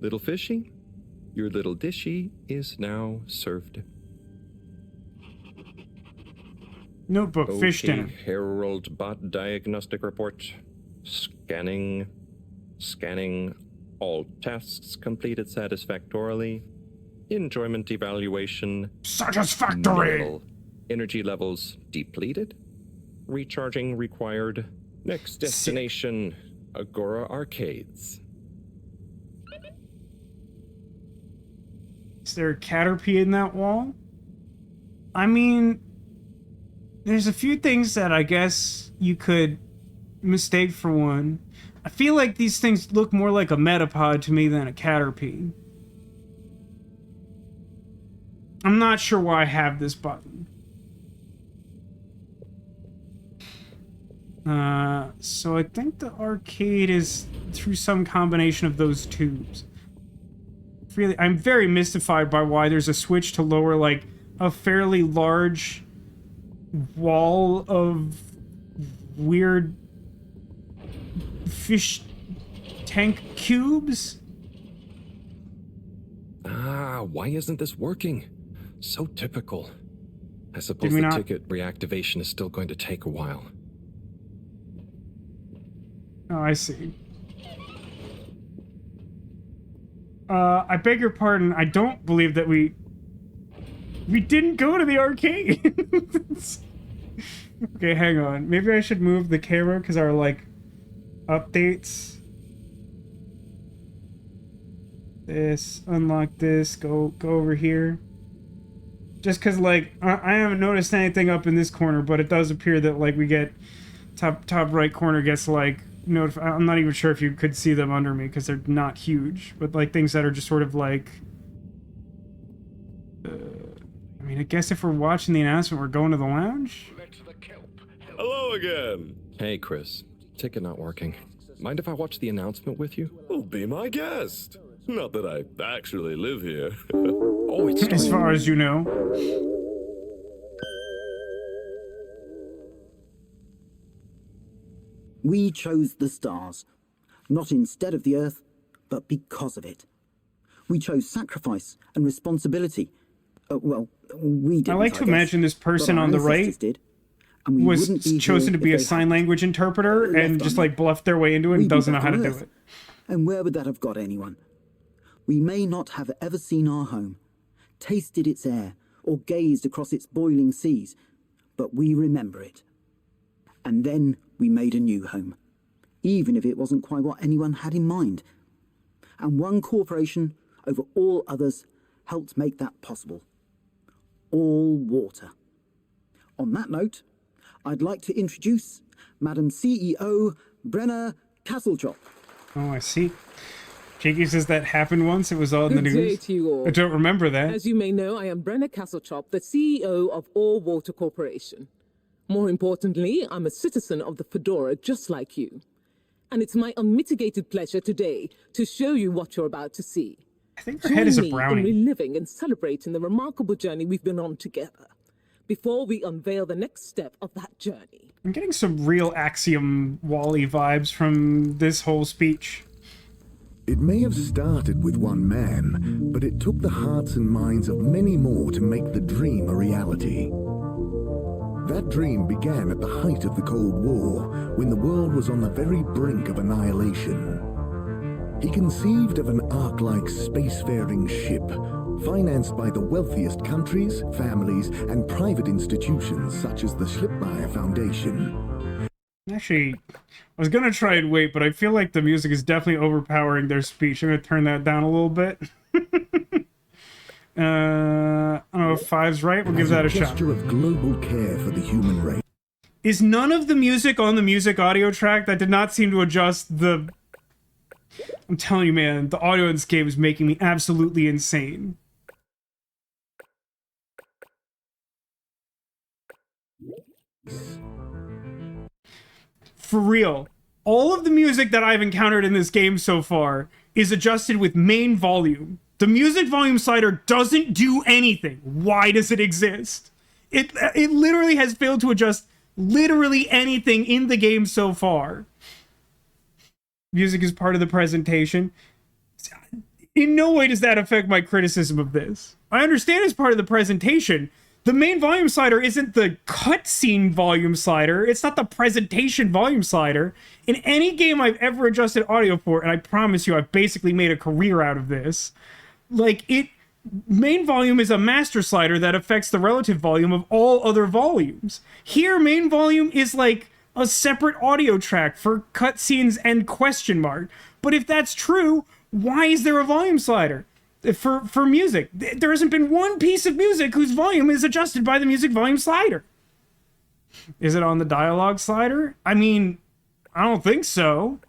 Little fishy, your little dishy is now served. Notebook, fish Okay, dinner. Herald bot diagnostic report. Scanning. All tasks completed satisfactorily. Enjoyment evaluation. Satisfactory! Minimal. Energy levels depleted. Recharging required. Next destination, Agora Arcades. Is there a Caterpie in that wall? I mean, there's a few things that I guess you could mistake for one. I feel like these things look more like a Metapod to me than a Caterpie. I'm not sure why I have this button. So I think the arcade is through some combination of those tubes. Really, I'm very mystified by why there's a switch to lower, like, a fairly large wall of weird fish tank cubes. Why isn't this working? So typical. I suppose we the not- ticket reactivation is still going to take a while. Oh, I see. I beg your pardon, I don't believe that we didn't go to the arcade. Okay, hang on. Maybe I should move the camera because our, like, updates. This, unlock this, go over here. Just because, like, I haven't noticed anything up in this corner, but it does appear that, like, we get top right corner gets, like, notified. I'm not even sure if you could see them under me because they're not huge, but, like, things that are just sort of like, I mean, I guess if we're watching the announcement, we're going to the lounge. Hello again. Hey, Chris. Ticket not working. Mind if I watch the announcement with you? Oh, be my guest. Not that I actually live here. Oh, it's As far as you know. We chose the stars, not instead of the Earth, but because of it. We chose sacrifice and responsibility. Well, we didn't. I like to guess, imagine this person but our on the right ancestors did, and we was wouldn't be chosen to here be a if they sign hadn't. language interpreter and Left just on like bluffed their way into it and We'd be doesn't know back how to on do Earth. it. And where would that have got anyone? We may not have ever seen our home, tasted its air, or gazed across its boiling seas, but we remember it. And then we made a new home, even if it wasn't quite what anyone had in mind. And one corporation over all others helped make that possible. All water. On that note, I'd like to introduce Madam CEO Brenna Castletrop. Oh, I see. Jakey says that happened once. It was all in the Good day news. to you all. I don't remember that. As you may know, I am Brenna Castletrop, the CEO of All Water Corporation. More importantly, I'm a citizen of the Fedora just like you. And it's my unmitigated pleasure today to show you what you're about to see. I think her head is a brownie. Join me in reliving and celebrating the remarkable journey we've been on together before we unveil the next step of that journey. I'm getting some real Axiom Wall-E vibes from this whole speech. It may have started with one man, but it took the hearts and minds of many more to make the dream a reality. That dream began at the height of the Cold War, when the world was on the very brink of annihilation. He conceived of an Ark-like spacefaring ship, financed by the wealthiest countries, families, and private institutions such as the Schlipmeyer Foundation. Actually, I was gonna try and wait, but I feel like the music is definitely overpowering their speech. I'm gonna turn that down a little bit. I don't know if 5's right. We'll give that a shot. Gesture of global care for the human race. Is none of the music on the music audio track? That did not seem to adjust the... I'm telling you, man, the audio in this game is making me absolutely insane. For real. All of the music that I've encountered in this game so far is adjusted with main volume. The music volume slider doesn't do anything. Why does it exist? It literally has failed to adjust literally anything in the game so far. Music is part of the presentation. in no way does that affect my criticism of this. I understand as part of the presentation, the main volume slider isn't the cutscene volume slider. It's not the presentation volume slider. In any game I've ever adjusted audio for, and I promise you I've basically made a career out of this, like, main volume is a master slider that affects the relative volume of all other volumes. Here, main volume is like a separate audio track for cutscenes and question mark. But if that's true, why is there a volume slider for music? There hasn't been one piece of music whose volume is adjusted by the music volume slider. Is it on the dialogue slider? I mean, I don't think so.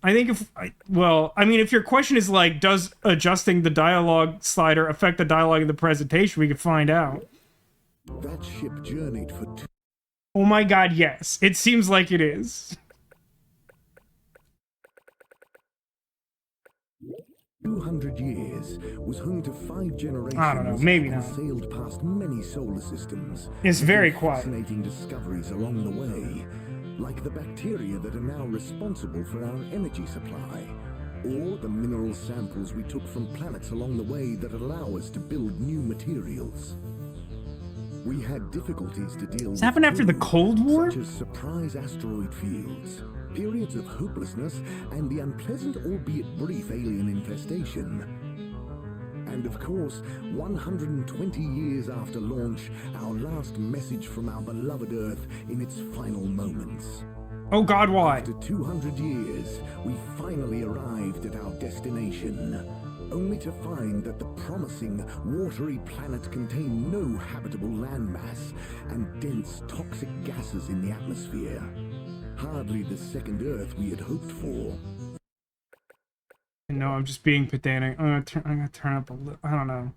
I think if your question is like, does adjusting the dialogue slider affect the dialogue in the presentation, we could find out. That ship journeyed for Oh my god, yes. It seems like it is. 200 years, was home to 5 generations. I don't know, maybe and not. sailed past many solar systems. It's very making quiet. Fascinating discoveries along the way, like the bacteria that are now responsible for our energy supply, or the mineral samples we took from planets along the way that allow us to build new materials. We had difficulties to deal with. This happened after the Cold War? Such as surprise asteroid fields, periods of hopelessness, and the unpleasant, albeit brief, alien infestation. And of course, 120 years after launch, our last message from our beloved Earth in its final moments. Oh god, why? After 200 years, we finally arrived at our destination, only to find that the promising, watery planet contained no habitable landmass and dense, toxic gases in the atmosphere. Hardly the second Earth we had hoped for. No, I'm just being pedantic. I'm gonna turn up a little. I don't know.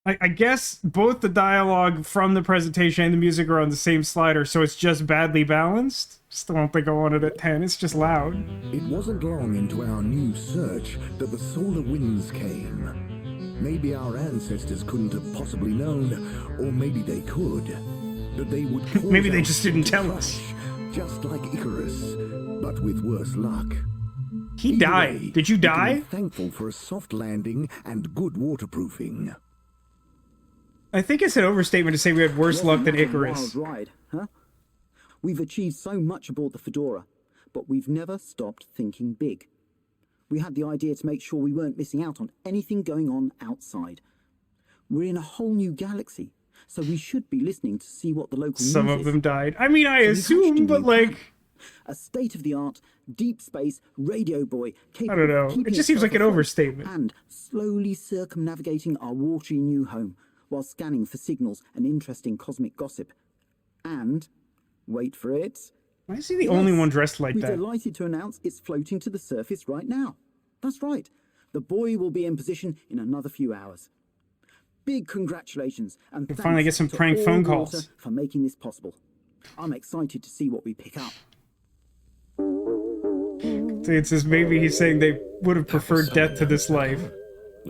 I guess both the dialogue from the presentation and the music are on the same slider, so it's just badly balanced. Still don't think I want it at 10. It's just loud. It wasn't long into our new search that the solar winds came. Maybe our ancestors couldn't have possibly known, or maybe they could, that they would cause maybe they our just didn't ship to tell us. crash, just like Icarus, but with worse luck. He Either died. way, Did you we can die? be thankful for a soft landing and good waterproofing. I think it's an overstatement to say we had worse luck than Icarus. Wild ride, huh? We've achieved so much aboard the Fedora, but we've never stopped thinking big. We had the idea to make sure we weren't missing out on anything going on outside. We're in a whole new galaxy, so we should be listening to see what the local Some news of is. them died. I mean, I So we assume, hatched a but new like, plan. A state-of-the-art, deep space radio buoy capable I don't know. of keeping It just seems itself like an afloat overstatement. and slowly circumnavigating our watery new home while scanning for signals and interesting cosmic gossip. And, wait for it. Why is he the only one dressed like We're that? delighted to announce it's floating to the surface right now. That's right. The buoy will be in position in another few hours. Big congratulations and We'll thanks finally get some to prank All phone Water calls. for making this possible. I'm excited to see what we pick up. It says maybe he's saying they would have preferred death to this life.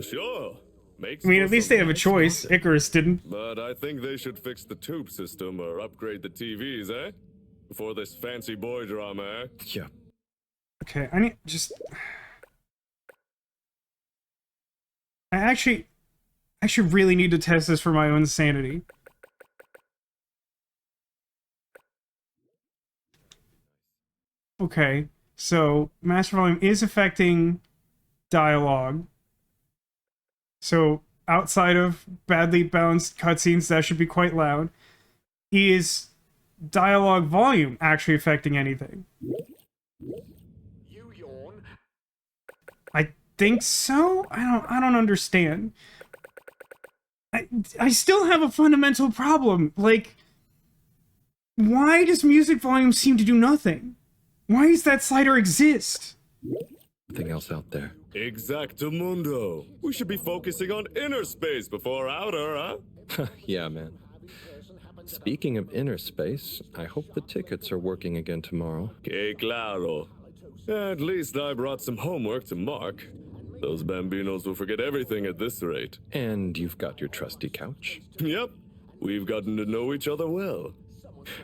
Sure. Makes I mean, for at least some they have a nice choice. gossip. Icarus didn't. But I think they should fix the tube system or upgrade the TVs, eh? Before this fancy boy drama, eh? Yeah. Okay, I need just... I actually really need to test this for my own sanity. Okay, so master volume is affecting dialogue. So outside of badly balanced cutscenes, that should be quite loud. Is dialogue volume actually affecting anything? I think so. I don't understand. I still have a fundamental problem. Like, why does music volume seem to do nothing? Why does that slider exist? Nothing else out there. Exactamundo. We should be focusing on inner space before outer, huh? Yeah, man. Speaking of inner space, I hope the tickets are working again tomorrow. Que claro. At least I brought some homework to mark. Those bambinos will forget everything at this rate. And you've got your trusty couch. Yep. We've gotten to know each other well.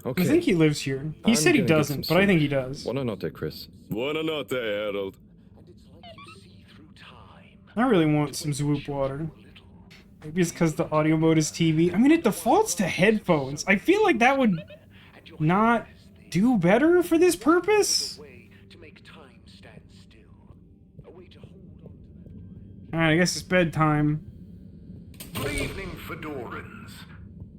Okay. I think he lives here. He said he doesn't, but I think he does. Buona notte, Chris. Buona notte, Harold. I really want some Swoop water. Maybe it's because the audio mode is TV. I mean, it defaults to headphones. I feel like that would not do better for this purpose. Alright, I guess it's bedtime. Good evening, Fedorans.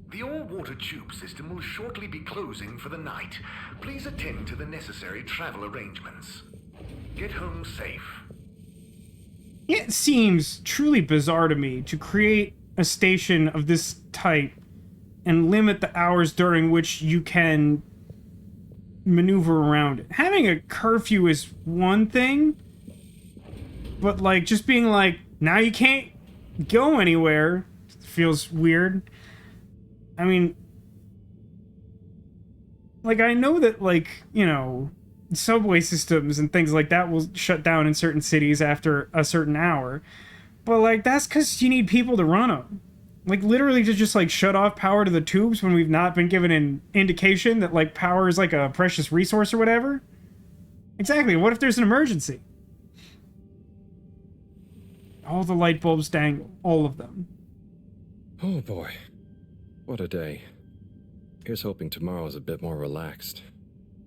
The all-water tube system will shortly be closing for the night. Please attend to the necessary travel arrangements. Get home safe. It seems truly bizarre to me to create a station of this type and limit the hours during which you can maneuver around it. Having a curfew is one thing, but like just being like, now you can't go anywhere feels weird. I mean, like, I know that, like, you know, subway systems and things like that will shut down in certain cities after a certain hour, but like that's because you need people to run them. Like literally to just like shut off power to the tubes when we've not been given an indication that like power is like a precious resource or whatever. Exactly. What if there's an emergency? All the light bulbs dangle, all of them. Oh boy, what a day. Here's hoping tomorrow's a bit more relaxed.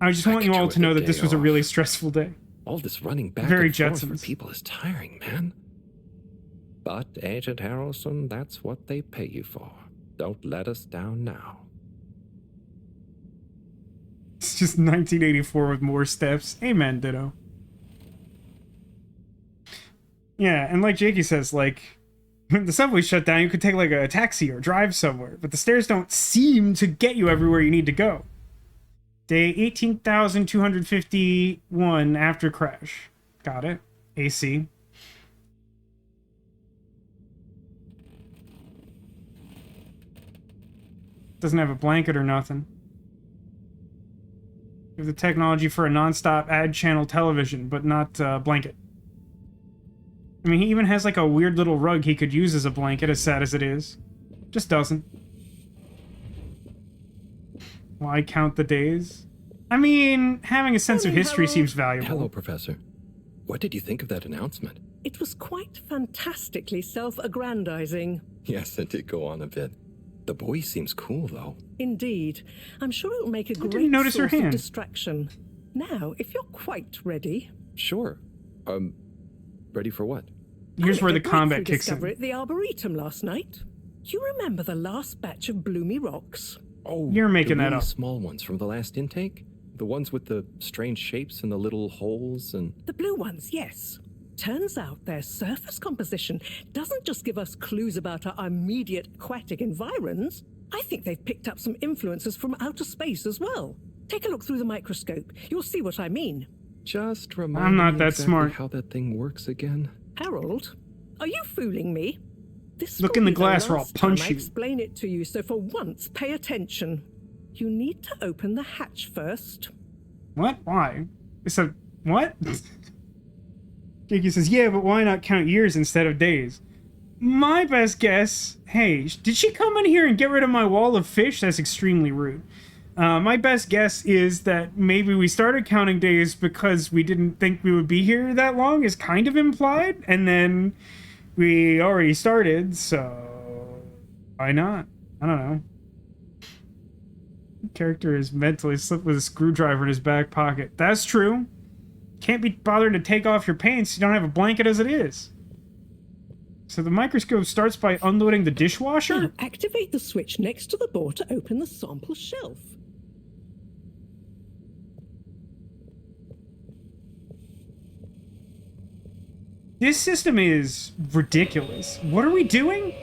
I just want you all to know that this was a really stressful day. All this running back Very and forth Jetsons. for people is tiring, man. But, Agent Harrelson, that's what they pay you for. Don't let us down now. It's just 1984 with more steps. Amen, ditto. Yeah, and like Jakey says, like, when the subway's shut down, you could take like a taxi or drive somewhere, but the stairs don't seem to get you everywhere you need to go. Day 18,251 after crash. Got it. AC. Doesn't have a blanket or nothing. You have the technology for a non-stop ad channel television, but not a blanket. I mean, he even has like a weird little rug he could use as a blanket, as sad as it is. Just doesn't. Why count the days? I mean, having a sense of history seems valuable. Hello, Professor. What did you think of that announcement? It was quite fantastically self-aggrandizing. Yes, it did go on a bit. The boy seems cool, though. Indeed. I'm sure it'll make a didn't great notice her source of hand. distraction. Now, if you're quite ready... Sure. Ready for what? Here's where the combat breakthrough kicks in. discovery at the Arboretum last night. You remember the last batch of bloomy rocks? Oh, You're making the that really up. small ones from the last intake? The ones with the strange shapes and the little holes and... The blue ones, yes. Turns out their surface composition doesn't just give us clues about our immediate aquatic environs. I think they've picked up some influences from outer space as well. Take a look through the microscope. You'll see what I mean. Just remind I'm not me that exactly smart. how that thing works again. Harold, are you fooling me? This Look will in the be glass or I'll last time punch I you. explain it to you, so for once, pay attention. You need to open the hatch first. What? Why? It's a... What? Jakey says, yeah, but why not count years instead of days? My best guess... Hey, did she come in here and get rid of my wall of fish? That's extremely rude. My best guess is that maybe we started counting days because we didn't think we would be here that long, is kind of implied, and then we already started, so why not? I don't know. Character is mentally slipped with a screwdriver in his back pocket. That's true. Can't be bothered to take off your pants. You don't have a blanket as it is. So the microscope starts by unloading the dishwasher? Now, activate the switch next to the board to open the sample shelf. This system is ridiculous. What are we doing?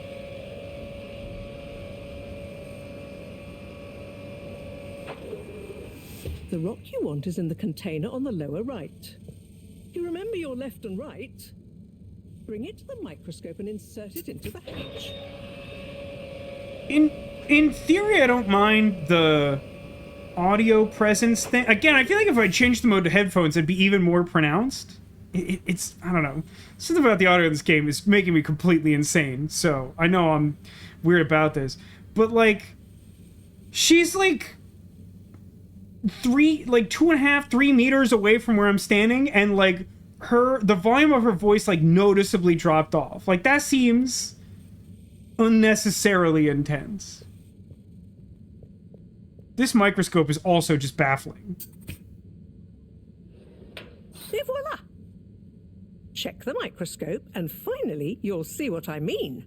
The rock you want is in the container on the lower right. You remember your left and right? Bring it to the microscope and insert it into the hatch. In theory, I don't mind the audio presence thing. Again, I feel like if I changed the mode to headphones, it'd be even more pronounced. It's, I don't know. Something about the audio in this game is making me completely insane, so I know I'm weird about this. But, like, she's, like, 2.5, 3 meters away from where I'm standing, and, like, the volume of her voice like noticeably dropped off. Like that seems unnecessarily intense. This microscope is also just baffling. Et voila! Check the microscope, and finally you'll see what I mean.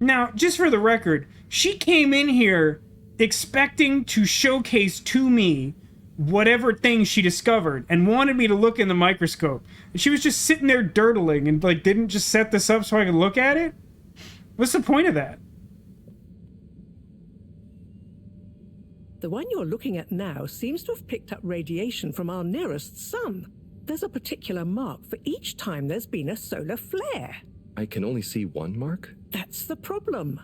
Now, just for the record, she came in here expecting to showcase to me whatever thing she discovered and wanted me to look in the microscope. And she was just sitting there dirtling and like didn't just set this up so I could look at it? What's the point of that? The one you're looking at now seems to have picked up radiation from our nearest sun. There's a particular mark for each time there's been a solar flare. I can only see one mark? That's the problem.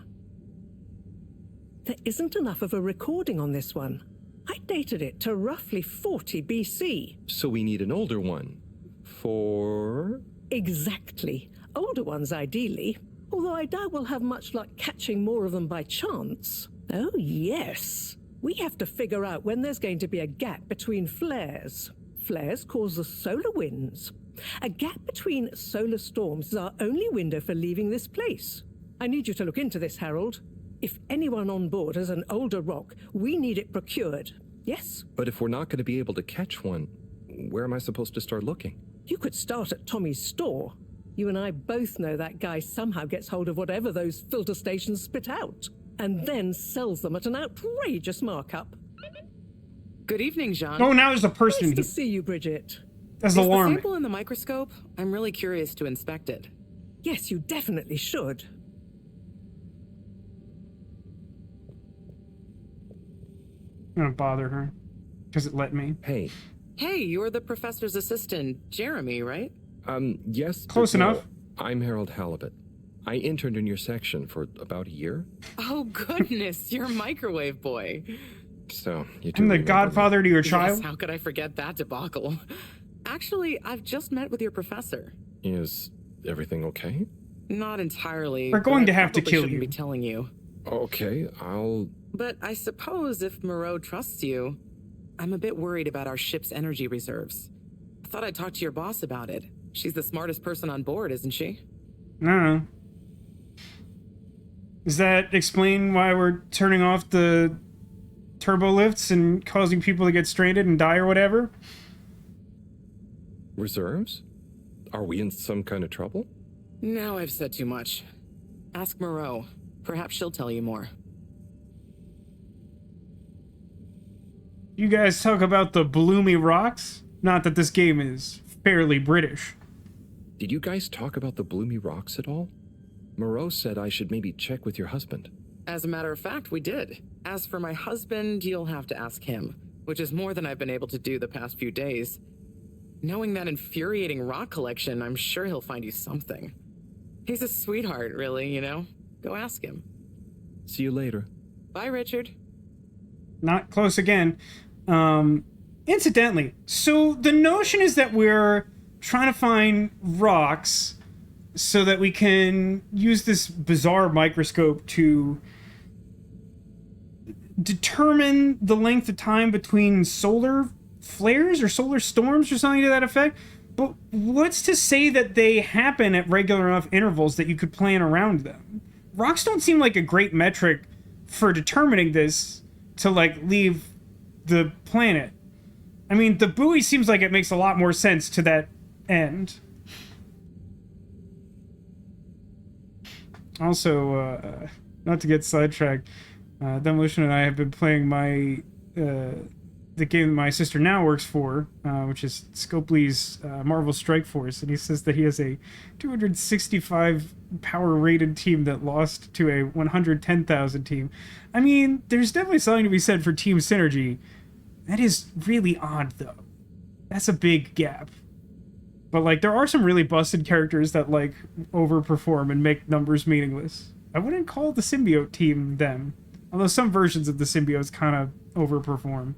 There isn't enough of a recording on this one. I dated it to roughly 40 BC. So we need an older one. For? Exactly. Older ones, ideally. Although I doubt we'll have much luck catching more of them by chance. Oh, yes. We have to figure out when there's going to be a gap between flares. Flares cause the solar winds. A gap between solar storms is our only window for leaving this place. I need you to look into this, Harold. If anyone on board has an older rock, we need it procured. Yes? But if we're not going to be able to catch one, where am I supposed to start looking? You could start at Tommy's store. You and I both know that guy somehow gets hold of whatever those filter stations spit out, and then sells them at an outrageous markup. Good evening, Jean. Oh, now there's a person Nice to here. see you, Bridget. That's Is the alarming. sample in the microscope? I'm really curious to inspect it. Yes, you definitely should. I'm gonna bother her because it let me. Hey. Hey, you're the professor's assistant, Jeremy, right? Yes. Close but no. enough. I'm Harold Halibut. I interned in your section for about a year. Oh, goodness, you're a microwave boy. So, you do I'm the remember godfather to your child. Yes, how could I forget that debacle? Actually, I've just met with your professor. me. Is everything okay? Not entirely. We're going but to I have to probably kill shouldn't you. be telling you. Okay, I'll... But I suppose if Moreau trusts you, I'm a bit worried about our ship's energy reserves. I thought I'd talk to your boss about it. She's the smartest person on board, isn't she? No. Does that explain why we're turning off the turbo lifts and causing people to get stranded and die or whatever? Reserves? Are we in some kind of trouble? Now I've said too much. Ask Moreau. Perhaps she'll tell you more. You guys talk about the bloomy rocks? Not that this game is fairly British. Did you guys talk about the bloomy rocks at all? Moreau said I should maybe check with your husband. As a matter of fact, we did. As for my husband, you'll have to ask him, which is more than I've been able to do the past few days. Knowing that infuriating rock collection, I'm sure he'll find you something. He's a sweetheart, really, you know? Go ask him. See you later. Bye, Richard. Not close again. Incidentally, so the notion is that we're trying to find rocks so that we can use this bizarre microscope to determine the length of time between solar flares or solar storms or something to that effect. But what's to say that they happen at regular enough intervals that you could plan around them? Rocks don't seem like a great metric for determining this to, like, leave the planet. I mean, the buoy seems like it makes a lot more sense to that end. Also, not to get sidetracked, Demolition and I have been playing my the game my sister now works for, which is Scopely's Marvel Strike Force, and he says that he has a 265 power rated team that lost to a 110,000 team. I mean, there's definitely something to be said for team synergy. That is really odd, though. That's a big gap. But, like, there are some really busted characters that, like, overperform and make numbers meaningless. I wouldn't call the symbiote team them, although some versions of the symbiotes kind of overperform.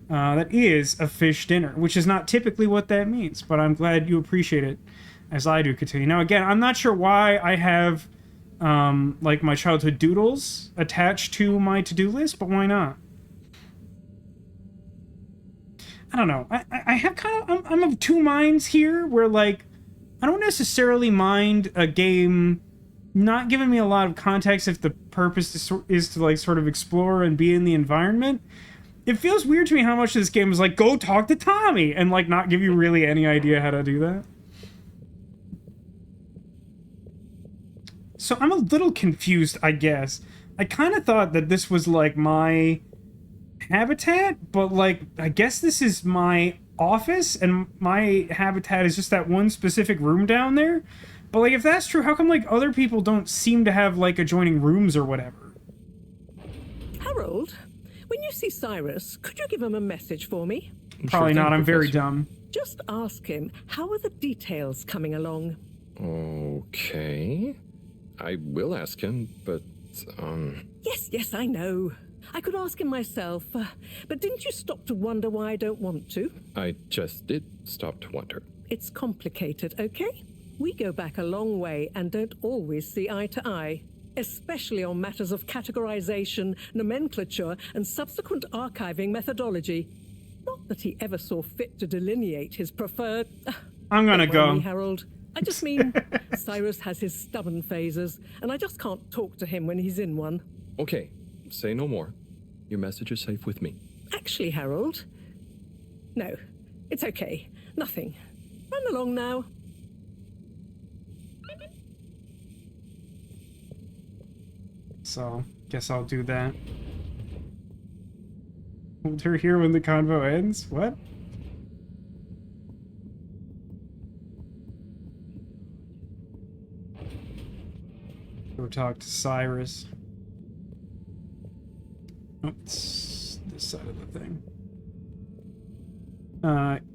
That is a fish dinner, which is not typically what that means, but I'm glad you appreciate it, as I do continue. Now, again, I'm not sure why I have, like, my childhood doodles attached to my to-do list, but why not? I don't know. I have kind of... I'm of two minds here, where, like, I don't necessarily mind a game not giving me a lot of context if the purpose is to, like, sort of explore and be in the environment. It feels weird to me how much this game is like, go talk to Tommy, and, like, not give you really any idea how to do that. So I'm a little confused, I guess. I kind of thought that this was, like, my habitat, but, like, I guess this is my office, and my habitat is just that one specific room down there. But, like, if that's true, how come, like, other people don't seem to have, like, adjoining rooms or whatever? Harold, when you see Cyrus, could you give him a message for me? Probably not. I'm very dumb. Just ask him, how are the details coming along? Okay. I will ask him, but, Yes, I know. I could ask him myself, but didn't you stop to wonder why I don't want to? I just did stop to wonder. It's complicated, okay? We go back a long way and don't always see eye to eye, especially on matters of categorization, nomenclature, and subsequent archiving methodology. Not that he ever saw fit to delineate his preferred... I'm gonna Don't worry, go. Harold. I just mean, Cyrus has his stubborn phases, and I just can't talk to him when he's in one. Okay, say no more. Your message is safe with me. Actually, Harold... No, it's okay. Nothing. Run along now. So, guess I'll do that. Hold her here when the convo ends? What? Go talk to Cyrus. Oh, it's this side of the thing.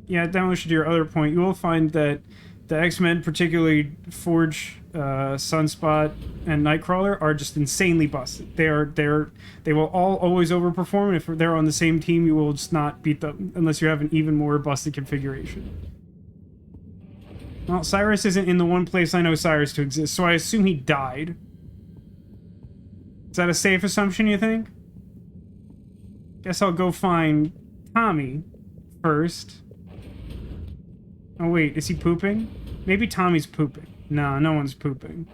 Yeah, Demolition, to your other point, you will find that the X-Men, particularly Forge, Sunspot, and Nightcrawler, are just insanely busted. They will all always overperform, and if they're on the same team, you will just not beat them unless you have an even more busted configuration. Well, Cyrus isn't in the one place I know Cyrus to exist, so I assume he died. Is that a safe assumption, you think? Guess I'll go find Tommy first. Oh wait, is he pooping? Maybe Tommy's pooping. No, no one's pooping.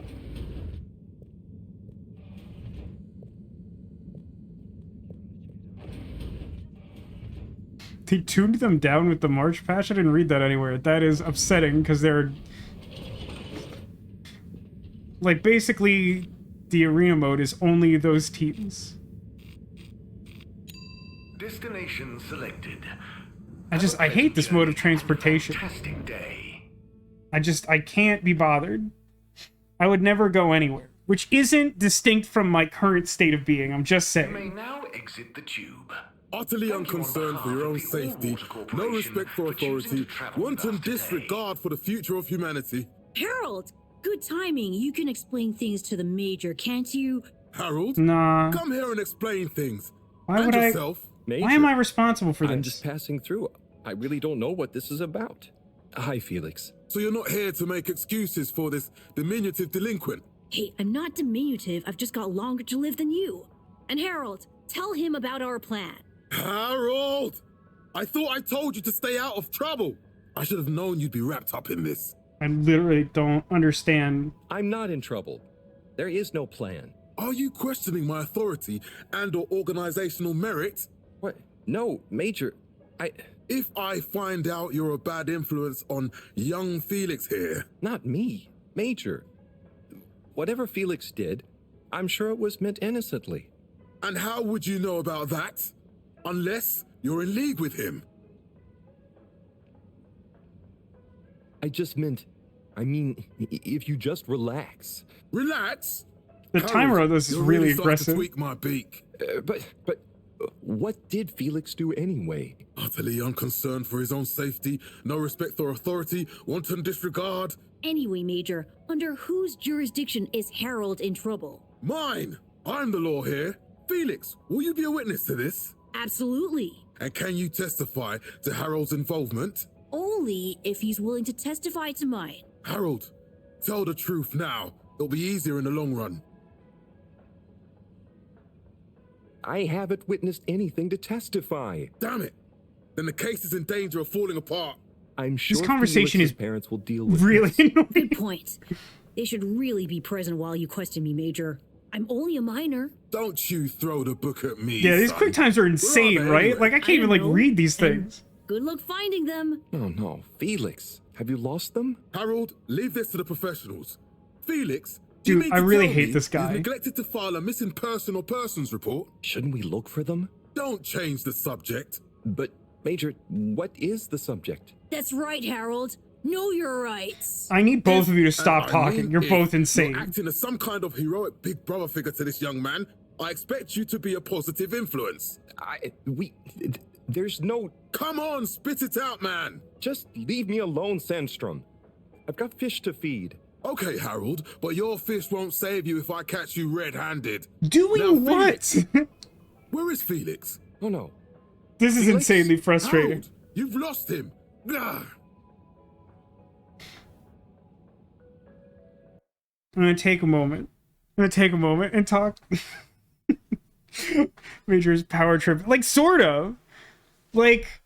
They tuned them down with the March patch? I didn't read that anywhere. That is upsetting, because they're... like, basically, the arena mode is only those teams. Destination selected. I hate this mode of transportation. Testing day. I can't be bothered. I would never go anywhere. Which isn't distinct from my current state of being, I'm just You may saying. now exit the tube. Utterly unconcerned for your own safety, no respect for authority, wanton disregard for the future of humanity. Harold, good timing. You can explain things to the Major, can't you? Harold? Nah. Come here and explain things. Why and would yourself. Why am I responsible for this? I'm just passing through. I really don't know what this is about. Hi, Felix. So you're not here to make excuses for this diminutive delinquent? Hey, I'm not diminutive. I've just got longer to live than you. And Harold, tell him about our plan. Harold! I thought I told you to stay out of trouble. I should have known you'd be wrapped up in this. I literally don't understand. I'm not in trouble. There is no plan. Are you questioning my authority and/or organizational merit? What? No, Major. If I find out you're a bad influence on young Felix here... Not me. Major. Whatever Felix did, I'm sure it was meant innocently. And how would you know about that? Unless you're in league with him. I mean, if you just relax. Relax? The timer of this is really aggressive. To tweak my beak. But what did Felix do anyway? Utterly unconcerned for his own safety, no respect for authority, wanton disregard. Anyway, Major, under whose jurisdiction is Harold in trouble? Mine! I'm the law here. Felix, will you be a witness to this? Absolutely. And can you testify to Harold's involvement? Only if he's willing to testify to mine. Harold, tell the truth now. It'll be easier in the long run. I haven't witnessed anything to testify. Damn it! then the case is in danger of falling apart. I'm sure This conversation Felix's is parents will deal with really this. annoying. Good point. They should really be present while you question me, Major. I'm only a minor. Don't you throw the book at me, Yeah, these son. quick times are insane, Where are they right? anyway? Like, I can't even, like, know. read these And things. good luck finding them. Oh no, Felix. Have you lost them? Harold, leave this to the professionals. Felix, do you Dude, mean I to really tell hate me this guy. You've neglected to file a missing person or persons report? Shouldn't we look for them? Don't change the subject. But, Major, what is the subject? That's right, Harold. Know your rights. I need both of you to And stop I talking. mean, You're if both insane. You're acting as some kind of heroic big brother figure to this young man. I expect you to be a positive influence. There's no... Come on, spit it out, man. Just leave me alone, Sandstrom. I've got fish to feed. Okay, Harold, but your fish won't save you if I catch you red-handed. Doing Now, what? Felix, where is Felix? Oh no. This is Felix? insanely frustrating. Harold, you've lost him. Ugh. I'm gonna take a moment. And talk. Major's power trip. Like, sort of. Like,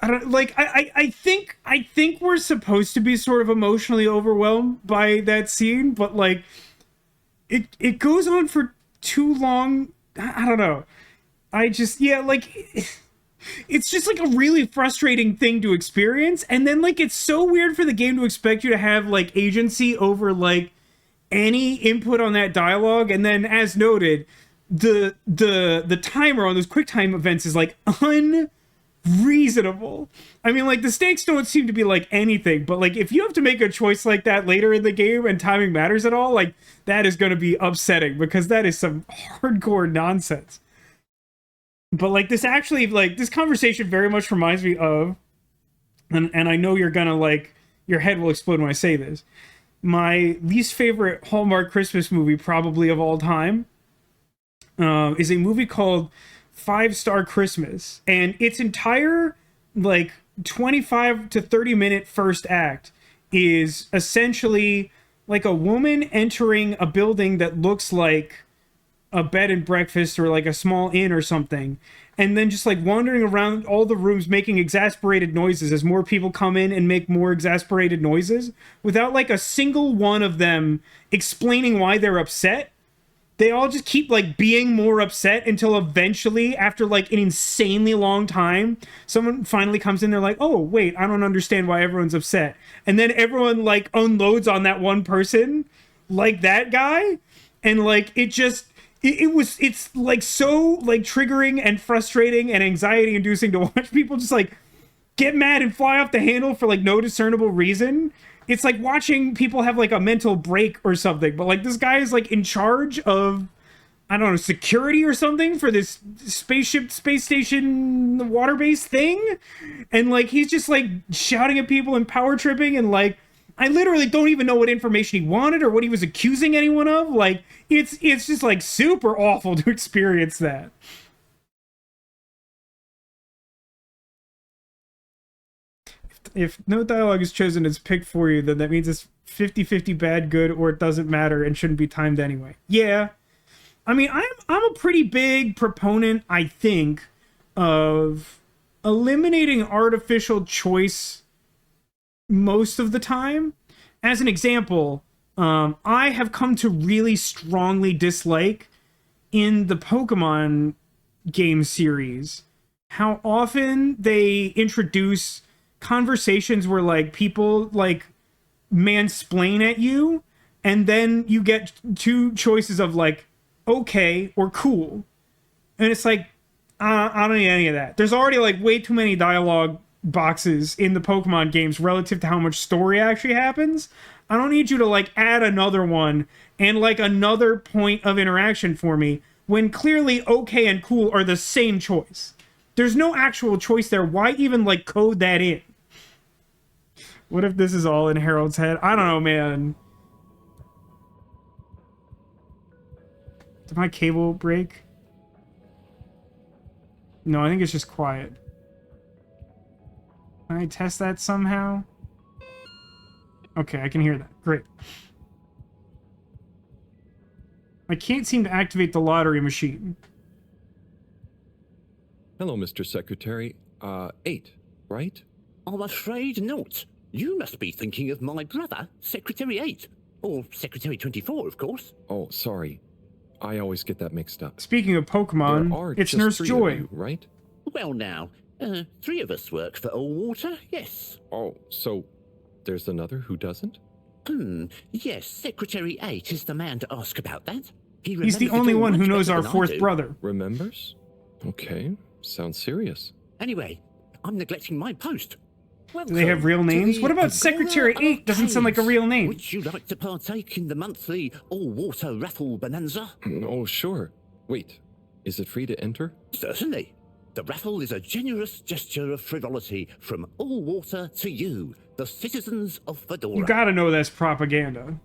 I don't like I think we're supposed to be sort of emotionally overwhelmed by that scene, but like it goes on for too long. I don't know. I just it's just like a really frustrating thing to experience, and then like it's so weird for the game to expect you to have like agency over like any input on that dialogue, and then as noted, the timer on those quick time events is like unreasonable. I mean, like, the stakes don't seem to be like anything, but like if you have to make a choice like that later in the game and timing matters at all, like that is going to be upsetting, because that is some hardcore nonsense. But like this actually, like this conversation very much reminds me of, and I know you're gonna like, your head will explode when I say this, my least favorite Hallmark Christmas movie probably of all time is a movie called 5 Star Christmas, and its entire like 25 to 30 minute first act is essentially like a woman entering a building that looks like a bed and breakfast or like a small inn or something, and then just like wandering around all the rooms making exasperated noises as more people come in and make more exasperated noises without like a single one of them explaining why they're upset. They all just keep like being more upset until eventually, after like an insanely long time, someone finally comes in. They're like, oh wait, I don't understand why everyone's upset. And then everyone like unloads on that one person, like that guy. And like, it's like so like triggering and frustrating and anxiety inducing to watch people just like get mad and fly off the handle for like no discernible reason. It's like watching people have like a mental break or something, but like this guy is like in charge of, I don't know, security or something for this spaceship, space station, water-based thing. And like, he's just like shouting at people and power tripping, and like, I literally don't even know what information he wanted or what he was accusing anyone of. Like, it's just like super awful to experience that. If no dialogue is chosen as picked for you, then that means it's 50-50 bad, good, or it doesn't matter and shouldn't be timed anyway. Yeah. I mean, I'm a pretty big proponent, I think, of eliminating artificial choice most of the time. As an example, I have come to really strongly dislike in the Pokemon game series how often they introduce conversations where like people like mansplain at you, and then you get two choices of like okay or cool, and it's like I don't need any of that. There's already like way too many dialogue boxes in the Pokemon games relative to how much story actually happens. I don't need you to like add another one and like another point of interaction for me when clearly okay and cool are the same choice. There's no actual choice there. Why even like code that in? What if this is all in Harold's head? I don't know, man. Did my cable break? No, I think it's just quiet. Can I test that somehow? Okay, I can hear that. Great. I can't seem to activate the lottery machine. Hello, Mr. Secretary. 8, right? I'm afraid not. You must be thinking of my brother, Secretary 8. Or Secretary 24, of course. Oh, sorry. I always get that mixed up. Speaking of Pokemon, it's Nurse Joy. You, right? Well now, 3 of us work for Allwater, yes. Oh, so there's another who doesn't? Yes, Secretary 8 is the man to ask about that. He's the only one who knows our fourth brother. Remembers? Okay, sounds serious. Anyway, I'm neglecting my post. Do they have real names? What about Secretary 8? Doesn't sound like a real name. Would you like to partake in the monthly all-water raffle bonanza? Oh, sure. Wait, is it free to enter? Certainly. The raffle is a generous gesture of frivolity from Allwater to you, the citizens of Fedora. You gotta know that's propaganda.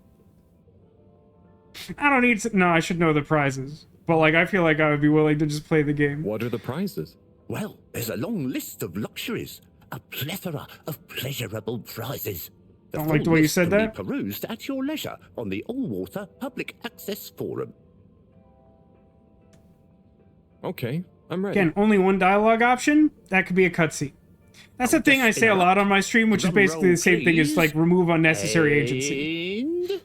I don't need to... No, I should know the prizes. But, like, I feel like I would be willing to just play the game. What are the prizes? Well, there's a long list of luxuries. A plethora of pleasurable prizes. I don't like the way you said that. Can be perused at your leisure on the Allwater Public Access Forum. Okay, I'm ready. Again, only one dialogue option? That could be a cutscene. That's the thing I say a lot on my stream, which is basically the same thing as, like, remove unnecessary agency. And...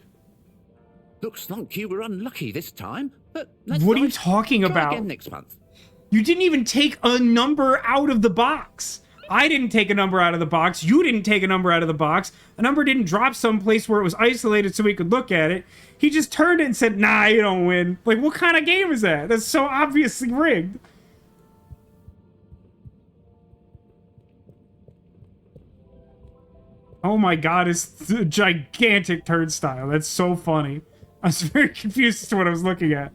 looks like you were unlucky this time, but what are you talking about? Again next month. You didn't even take a number out of the box. I didn't take a number out of the box. You didn't take a number out of the box. A number didn't drop someplace where it was isolated so we could look at it. He just turned it and said, nah, you don't win. Like, what kind of game is that? That's so obviously rigged. Oh my god, it's a gigantic turnstile. That's so funny. I was very confused as to what I was looking at.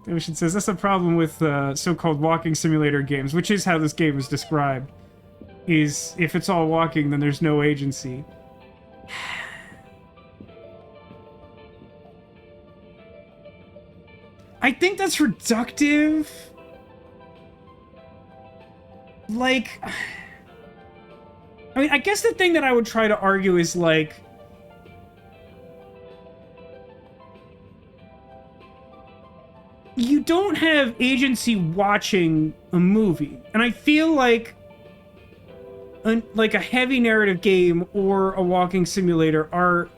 Ocean says, that's a problem with so-called walking simulator games, which is how this game is described. Is, if it's all walking, then there's no agency. I think that's reductive. Like... I mean, I guess the thing that I would try to argue is, like... you don't have agency watching a movie. And I feel like a heavy narrative game or a walking simulator are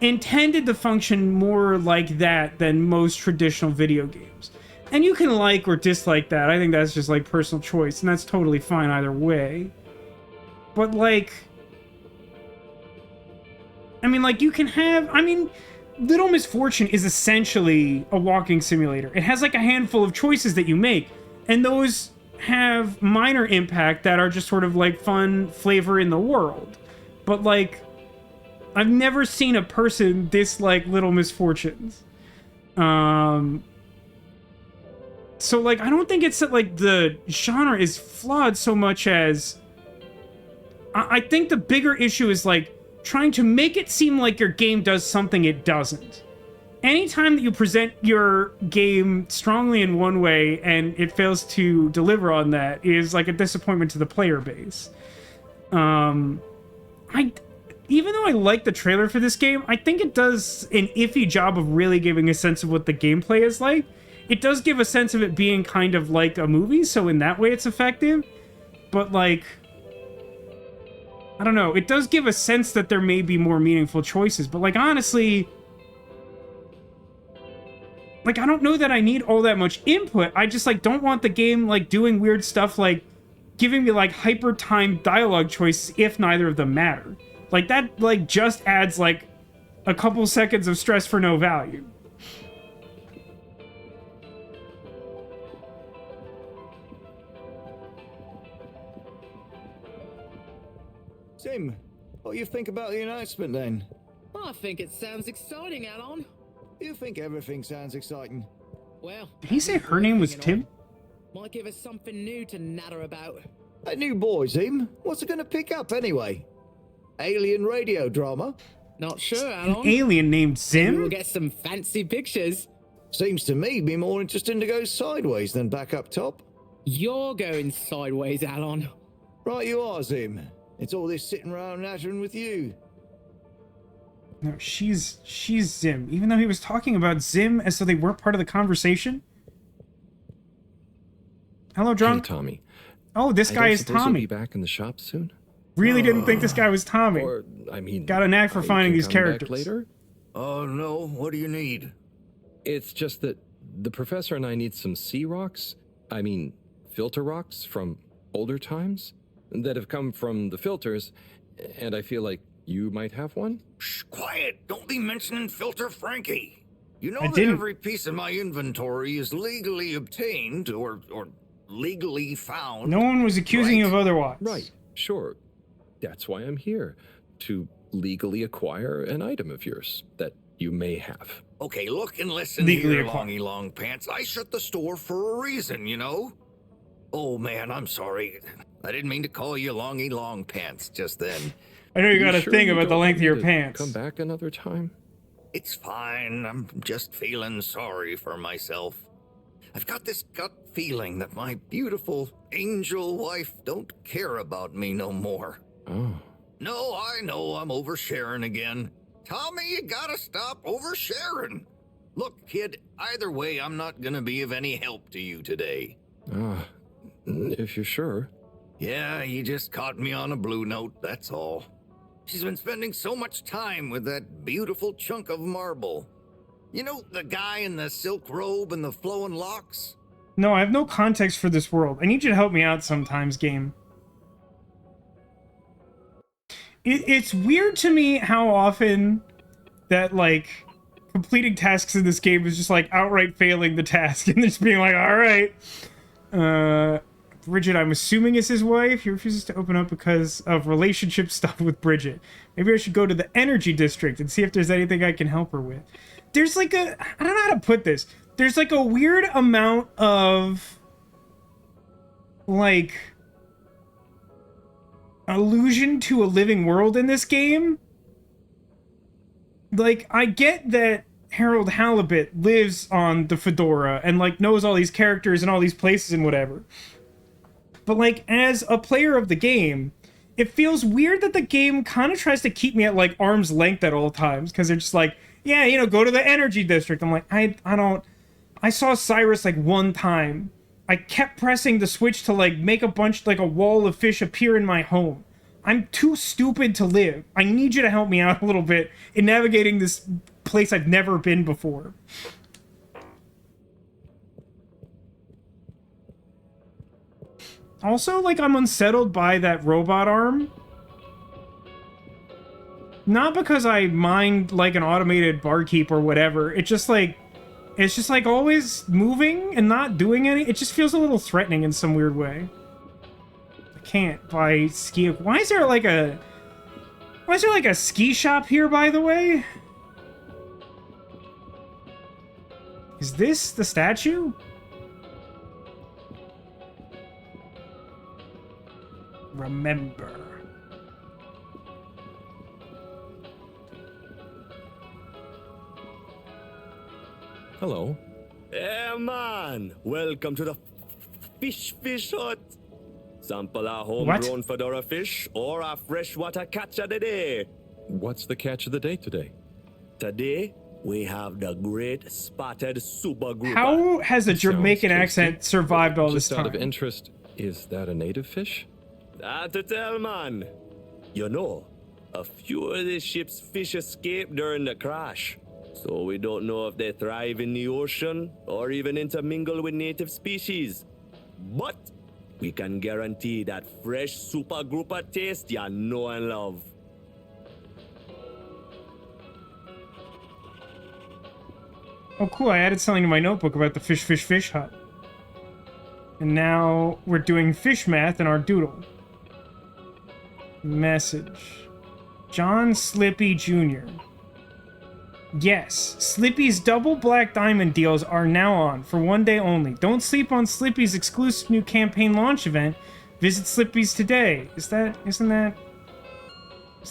intended to function more like that than most traditional video games. And you can like or dislike that. I think that's just like personal choice, and that's totally fine either way. But like... I mean, like, you can have... I mean... Little Misfortune is essentially a walking simulator. It has like a handful of choices that you make, and those have minor impact that are just sort of like fun flavor in the world. But like, I've never seen a person dislike Little Misfortunes. So like, I don't think it's that like the genre is flawed so much as I think the bigger issue is like trying to make it seem like your game does something it doesn't. Anytime that you present your game strongly in one way and it fails to deliver on that is like a disappointment to the player base. Even though I like the trailer for this game, I think it does an iffy job of really giving a sense of what the gameplay is like. It does give a sense of it being kind of like a movie, so in that way it's effective. But like... I don't know, it does give a sense that there may be more meaningful choices, but like, honestly, like, I don't know that I need all that much input. I just like don't want the game like doing weird stuff like giving me like hyper-timed dialogue choices if neither of them matter. Like that like just adds like a couple seconds of stress for no value. Tim, what do you think about the announcement then? I think it sounds exciting, Alon. You think everything sounds exciting? Well, did he say her name was Tim? Might give us something new to natter about. A new boy, Tim. What's it gonna pick up anyway? Alien radio drama? Not sure, Alon. An alien named Zim? We'll get some fancy pictures. Seems to me be more interesting to go sideways than back up top. You're going sideways, Alon. Right you are, Zim. It's all this sitting around nattering with you. No, she's Zim. Even though he was talking about Zim as though they weren't part of the conversation. Hello, drunk. Hey, Tommy. Oh, this guy is Tommy. Be back in the shop soon. Really didn't think this guy was Tommy. Or, I mean, got a knack for finding these characters. Later? Oh no, what do you need? It's just that the professor and I need some sea rocks. I mean, filter rocks from older times that have come from the filters, and I feel like you might have one. Shh, quiet! Don't be mentioning Filter Frankie. You know I that didn't. every piece of my inventory is legally obtained or legally found. No one was accusing you of otherwise. Right, sure. That's why I'm here, to legally acquire an item of yours that you may have. Okay, look and listen Legally here, acquired. Longy Long Pants. I shut the store for a reason, you know? Oh man, I'm sorry. I didn't mean to call you Longy Long Pants just then. I know you got a sure thing you about the don't length want of your me to pants. Come back another time? It's fine. I'm just feeling sorry for myself. I've got this gut feeling that my beautiful angel wife don't care about me no more. Oh. No, I know I'm oversharing again. Tommy, you gotta stop oversharing. Look, kid, either way, I'm not gonna be of any help to you today. If you're sure. Yeah, you just caught me on a blue note, that's all. She's been spending so much time with that beautiful chunk of marble. You know, the guy in the silk robe and the flowing locks? No, I have no context for this world. I need you to help me out sometimes, game. It's weird to me how often that, like, completing tasks in this game is just, like, outright failing the task and just being like, alright. Bridget, I'm assuming is his wife. He refuses to open up because of relationship stuff with Bridget. Maybe I should go to the energy district and see if there's anything I can help her with. There's like I don't know how to put this. There's like a weird amount of like allusion to a living world in this game. Like, I get that Harold Halibut lives on the Fedora and like knows all these characters and all these places and whatever. But like, as a player of the game, it feels weird that the game kind of tries to keep me at like arm's length at all times, because they're just like, yeah, you know, go to the energy district. I'm like, I saw Cyrus like one time. I kept pressing the switch to like make a bunch, like a wall of fish appear in my home. I'm too stupid to live. I need you to help me out a little bit in navigating this place I've never been before. Also, like, I'm unsettled by that robot arm. Not because I mind, like, an automated barkeep or whatever. It's just like always moving and not doing any. It just feels a little threatening in some weird way. I can't buy ski. Why is there like a ski shop here, by the way? Is this the statue? Remember. Hello. Hey man, welcome to the fish hut. Sample a homegrown Fedora fish or a freshwater catch of the day. What's the catch of the day today? Today, we have the great spotted super grouper. How has a Jamaican accent survived all this Just out time? of interest, is that a native fish? Hard to tell, man. You know, a few of the ship's fish escaped during the crash. So we don't know if they thrive in the ocean or even intermingle with native species. But we can guarantee that fresh super grouper taste you know and love. Oh, cool. I added something to my notebook about the fish hut. And now we're doing fish math in our doodle. Message. John Slippy Jr. Yes, Slippy's double black diamond deals are now on for one day only. Don't sleep on Slippy's exclusive new campaign launch event. Visit Slippy's today. Isn't that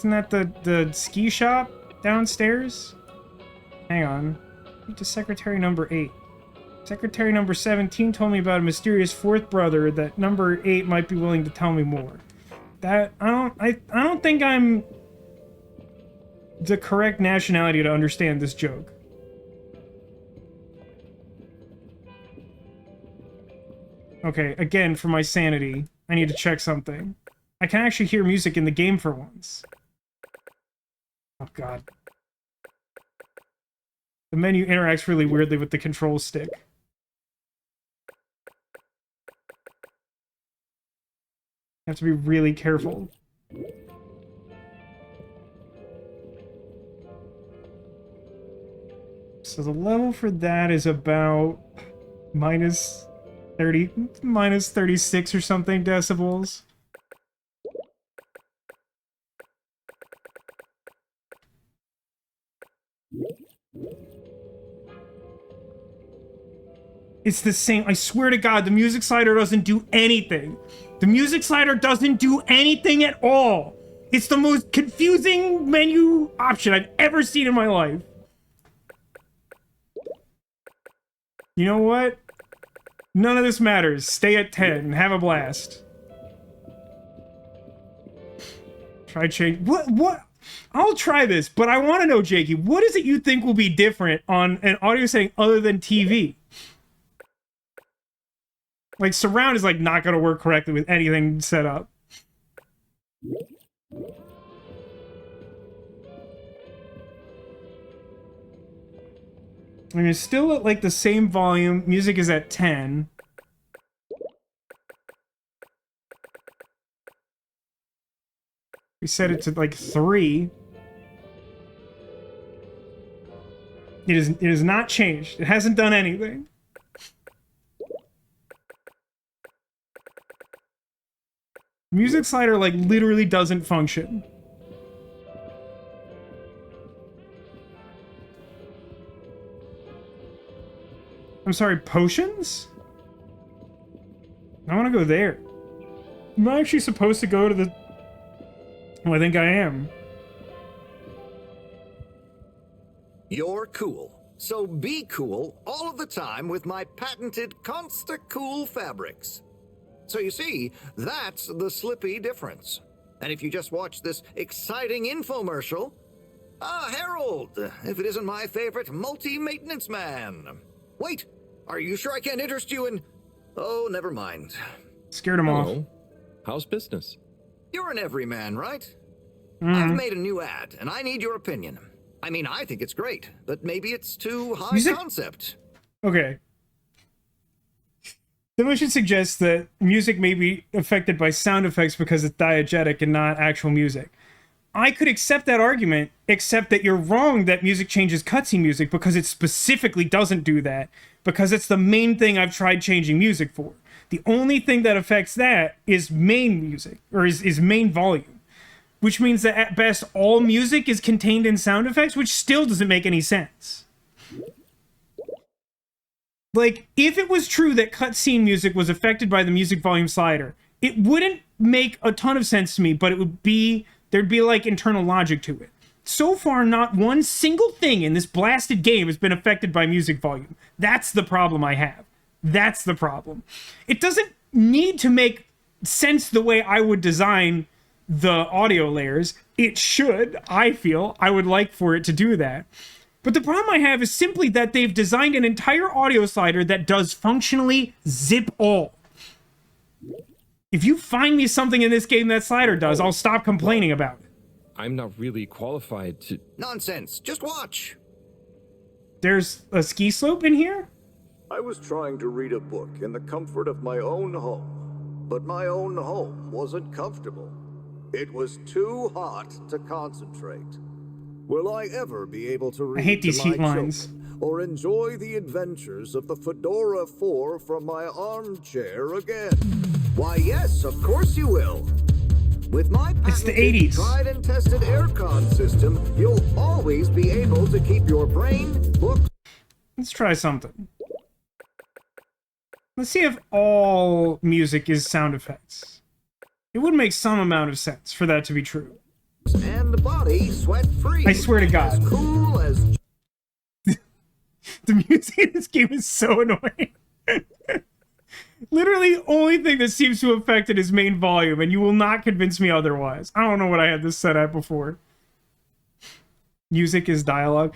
the ski shop downstairs? Hang on. To Secretary number 8. Secretary number 17 told me about a mysterious fourth brother that number 8 might be willing to tell me more. That I don't think I'm the correct nationality to understand this joke. Okay, again, for my sanity, I need to check something. I can actually hear music in the game for once. Oh, God. The menu interacts really weirdly with the control stick. I have to be really careful. So the level for that is about minus 36 or something decibels. It's the same. I swear to God, the music slider doesn't do anything. The music slider doesn't do anything at all. It's the most confusing menu option I've ever seen in my life. You know what? None of this matters. Stay at 10. Have a blast. Try change. What? I'll try this, but I want to know, Jakey, what is it you think will be different on an audio setting other than TV? Like, surround is, like, not gonna work correctly with anything set up. I mean, it's still at, like, the same volume. Music is at 10. We set it to, like, 3. It is not changed. It hasn't done anything. Music slider, like, literally doesn't function. I'm sorry, potions? I want to go there. Am I actually supposed to go to the... Oh, I think I am. You're cool. So be cool all of the time with my patented Consta-Cool fabrics. So you see, that's the Slippy difference. And if you just watch this exciting infomercial... Ah, Harold, if it isn't my favorite multi-maintenance man. Wait, are you sure I can't interest you in... Oh, never mind. Scared him off. How's business? You're an everyman, right? I've made a new ad, and I need your opinion. I mean, I think it's great, but maybe it's too high concept. Okay. Then we should suggest that music may be affected by sound effects because it's diegetic and not actual music. I could accept that argument, except that you're wrong that music changes cutscene music because it specifically doesn't do that, because it's the main thing I've tried changing music for. The only thing that affects that is main music, or is main volume, which means that at best all music is contained in sound effects, which still doesn't make any sense. Like, if it was true that cutscene music was affected by the music volume slider, it wouldn't make a ton of sense to me, but it would be, there'd be like internal logic to it. So far, not one single thing in this blasted game has been affected by music volume. That's the problem I have. That's the problem. It doesn't need to make sense the way I would design the audio layers. It should, I feel. I would like for it to do that. But the problem I have is simply that they've designed an entire audio slider that does functionally zip all. If you find me something in this game that slider does, I'll stop complaining about it. I'm not really qualified to... Nonsense. Just watch. There's a ski slope in here? I was trying to read a book in the comfort of my own home, but my own home wasn't comfortable. It was too hot to concentrate. Will I ever be able to read I hate these to my heat lines. children, or enjoy the adventures of the Fedora 4 from my armchair again? Why, yes, of course you will. With my It's the patented, 80s. tried and tested aircon system, you'll always be able to keep your brain booked. Let's try something. Let's see if all music is sound effects. It would make some amount of sense for that to be true. And the body sweat-free. I swear to God. As cool as... The music in this game is so annoying. Literally, the only thing that seems to affect it is main volume, and you will not convince me otherwise. I don't know what I had this set at before. Music is dialogue.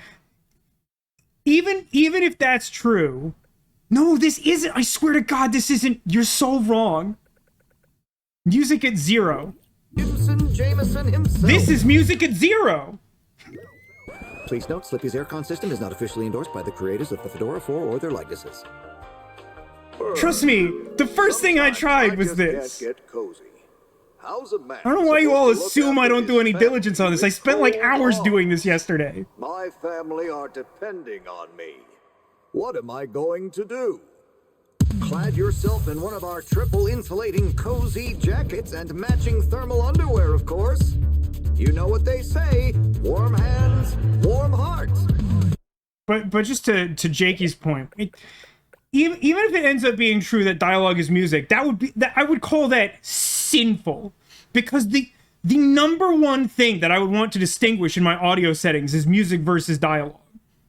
Even if that's true, no, this isn't. I swear to God, this isn't. You're so wrong. Music at 0. Jameson himself. This is music at 0. Please note, Slippy's aircon system is not officially endorsed by the creators of the Fedora 4 or their likenesses. Trust me, the first thing I tried was this. Can't get cozy. How's a man I don't know why you all supposed to look assume I after don't do his any family diligence on this. I with spent like cold hours arms? doing this yesterday. My family are depending on me. What am I going to do? Clad yourself in one of our triple insulating cozy jackets and matching thermal underwear, of course. You know what they say, warm hands, warm hearts. But just to Jakey's point, even if it ends up being true that dialogue is music, I would call that sinful, because the number one thing that I would want to distinguish in my audio settings is music versus dialogue.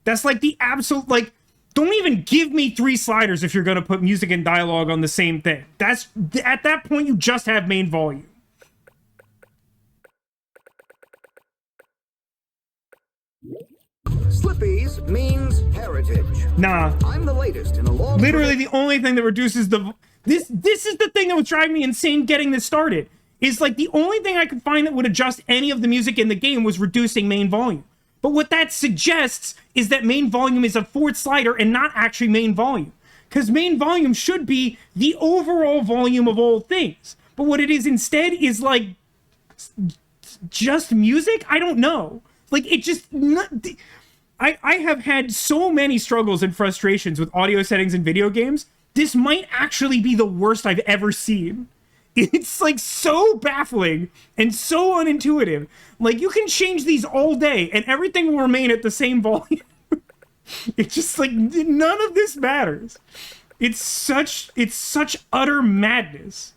That's like the absolute, like, don't even give me 3 sliders if you're going to put music and dialogue on the same thing. That's, at that point, you just have main volume. Slippy's means heritage. Nah. I'm the latest in a long... Literally the only thing that reduces the... This is the thing that was driving me insane getting this started. Is like the only thing I could find that would adjust any of the music in the game was reducing main volume. But what that suggests is that main volume is a 4th slider and not actually main volume. Because main volume should be the overall volume of all things. But what it is instead is like... just music? I don't know. Like, it just... I have had so many struggles and frustrations with audio settings in video games. This might actually be the worst I've ever seen. It's like so baffling and so unintuitive. Like, you can change these all day and everything will remain at the same volume. It's just like, none of this matters. It's such utter madness.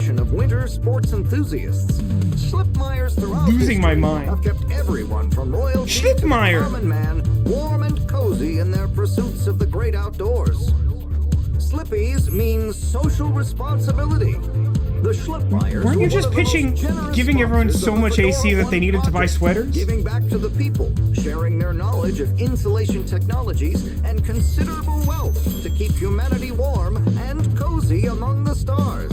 Of winter sports enthusiasts. Schlipmeyers throughout Losing my mind. have kept everyone from royalty to the common man warm and cozy in their pursuits of the great outdoors. Slippy's means social responsibility. The Schlipmeyers weren't you just pitching giving everyone so much AC that they needed to buy sweaters? Giving back to the people, sharing their knowledge of insulation technologies and considerable wealth to keep humanity warm and cozy among the stars.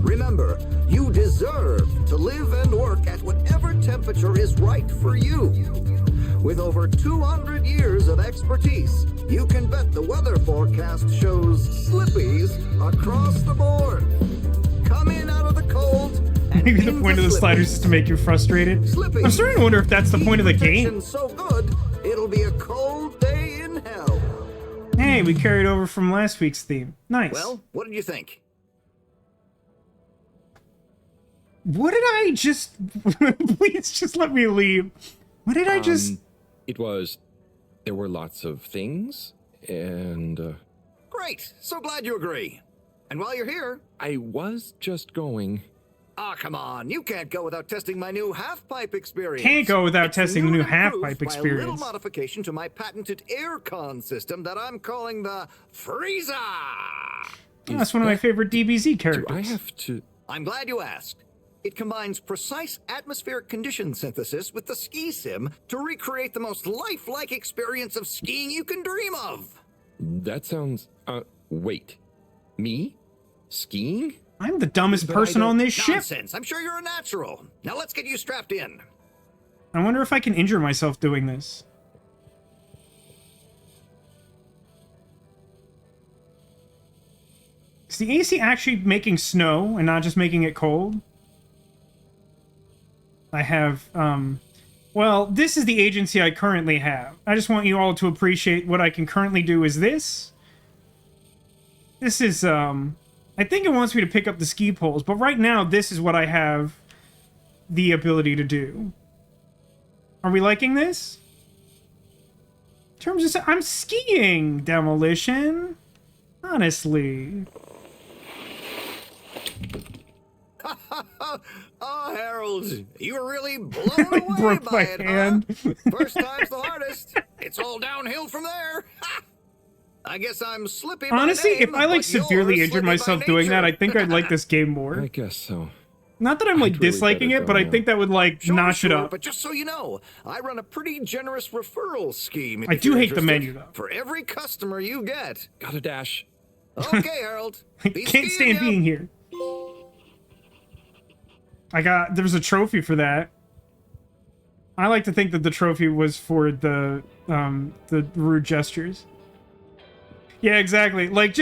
Remember, you deserve to live and work at whatever temperature is right for you. With over 200 years of expertise, you can bet the weather forecast shows Slippies across the board. Come in out of the cold. And maybe the point of the sliders is to make you frustrated. Slippies. I'm starting to wonder if that's the point of the game. So good, it'll be a cold day in hell. Hey, we carried over from last week's theme. Nice. Well, what did you think? What did I just... Please just let me leave. What did I just... It was... There were lots of things, and... Great! So glad you agree. And while you're here... I was just going... Ah, come on. You can't go without testing my new half-pipe experience. Can't go without testing the new and improved half-pipe by a little experience. modification to my patented aircon system that I'm calling the Freezer. That's one of my favorite DBZ characters. Do I have to... I'm glad you asked. It combines precise atmospheric condition synthesis with the ski sim to recreate the most lifelike experience of skiing you can dream of. That sounds... wait. Me? Skiing? I'm the dumbest person on this ship. Nonsense. I'm sure you're a natural. Now let's get you strapped in. I wonder if I can injure myself doing this. Is the AC actually making snow and not just making it cold? I have, well, this is the agency I currently have. I just want you all to appreciate what I can currently do is this. This is, I think it wants me to pick up the ski poles, but right now this is what I have the ability to do. Are we liking this? In terms of, I'm skiing, Demolition. Honestly. Oh, Harold, you were really blown away broke by my it, hand. huh? First time's the hardest. It's all downhill from there. I guess I'm Slippy by Honestly, name, if I like but you're severely Slippy injured by myself doing that, I nature. think I'd like this game more. I guess so. Not that I'm like I'd really disliking better it, but go I now. think that would like notch it up. But just so you know, I run a pretty generous referral scheme. I if do you're hate the interested. menu, though. For every customer you get. Gotta dash. Okay, Harold. I Be can't seeing stand ya. being here. There's a trophy for that. I like to think that the trophy was for the rude gestures. Yeah, exactly. Like,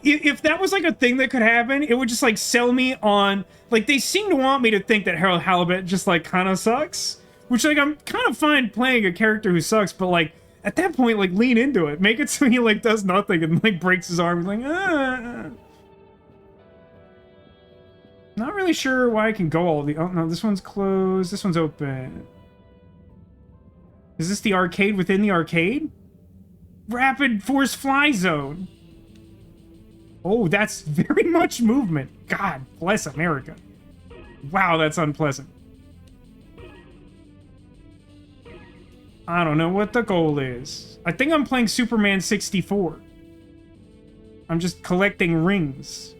if that was like a thing that could happen, it would just like sell me on, like, they seem to want me to think that Harold Halibut just like kind of sucks, which like I'm kind of fine playing a character who sucks, but like at that point, like, lean into it, make it so he like does nothing and like breaks his arm. He's like, ah. Not really sure why I can go all the. Oh no, this one's closed. This one's open. Is this the arcade within the arcade? Rapid Force Fly Zone. Oh, that's very much movement. God bless America. Wow, that's unpleasant. I don't know what the goal is. I think I'm playing Superman 64. I'm just collecting rings.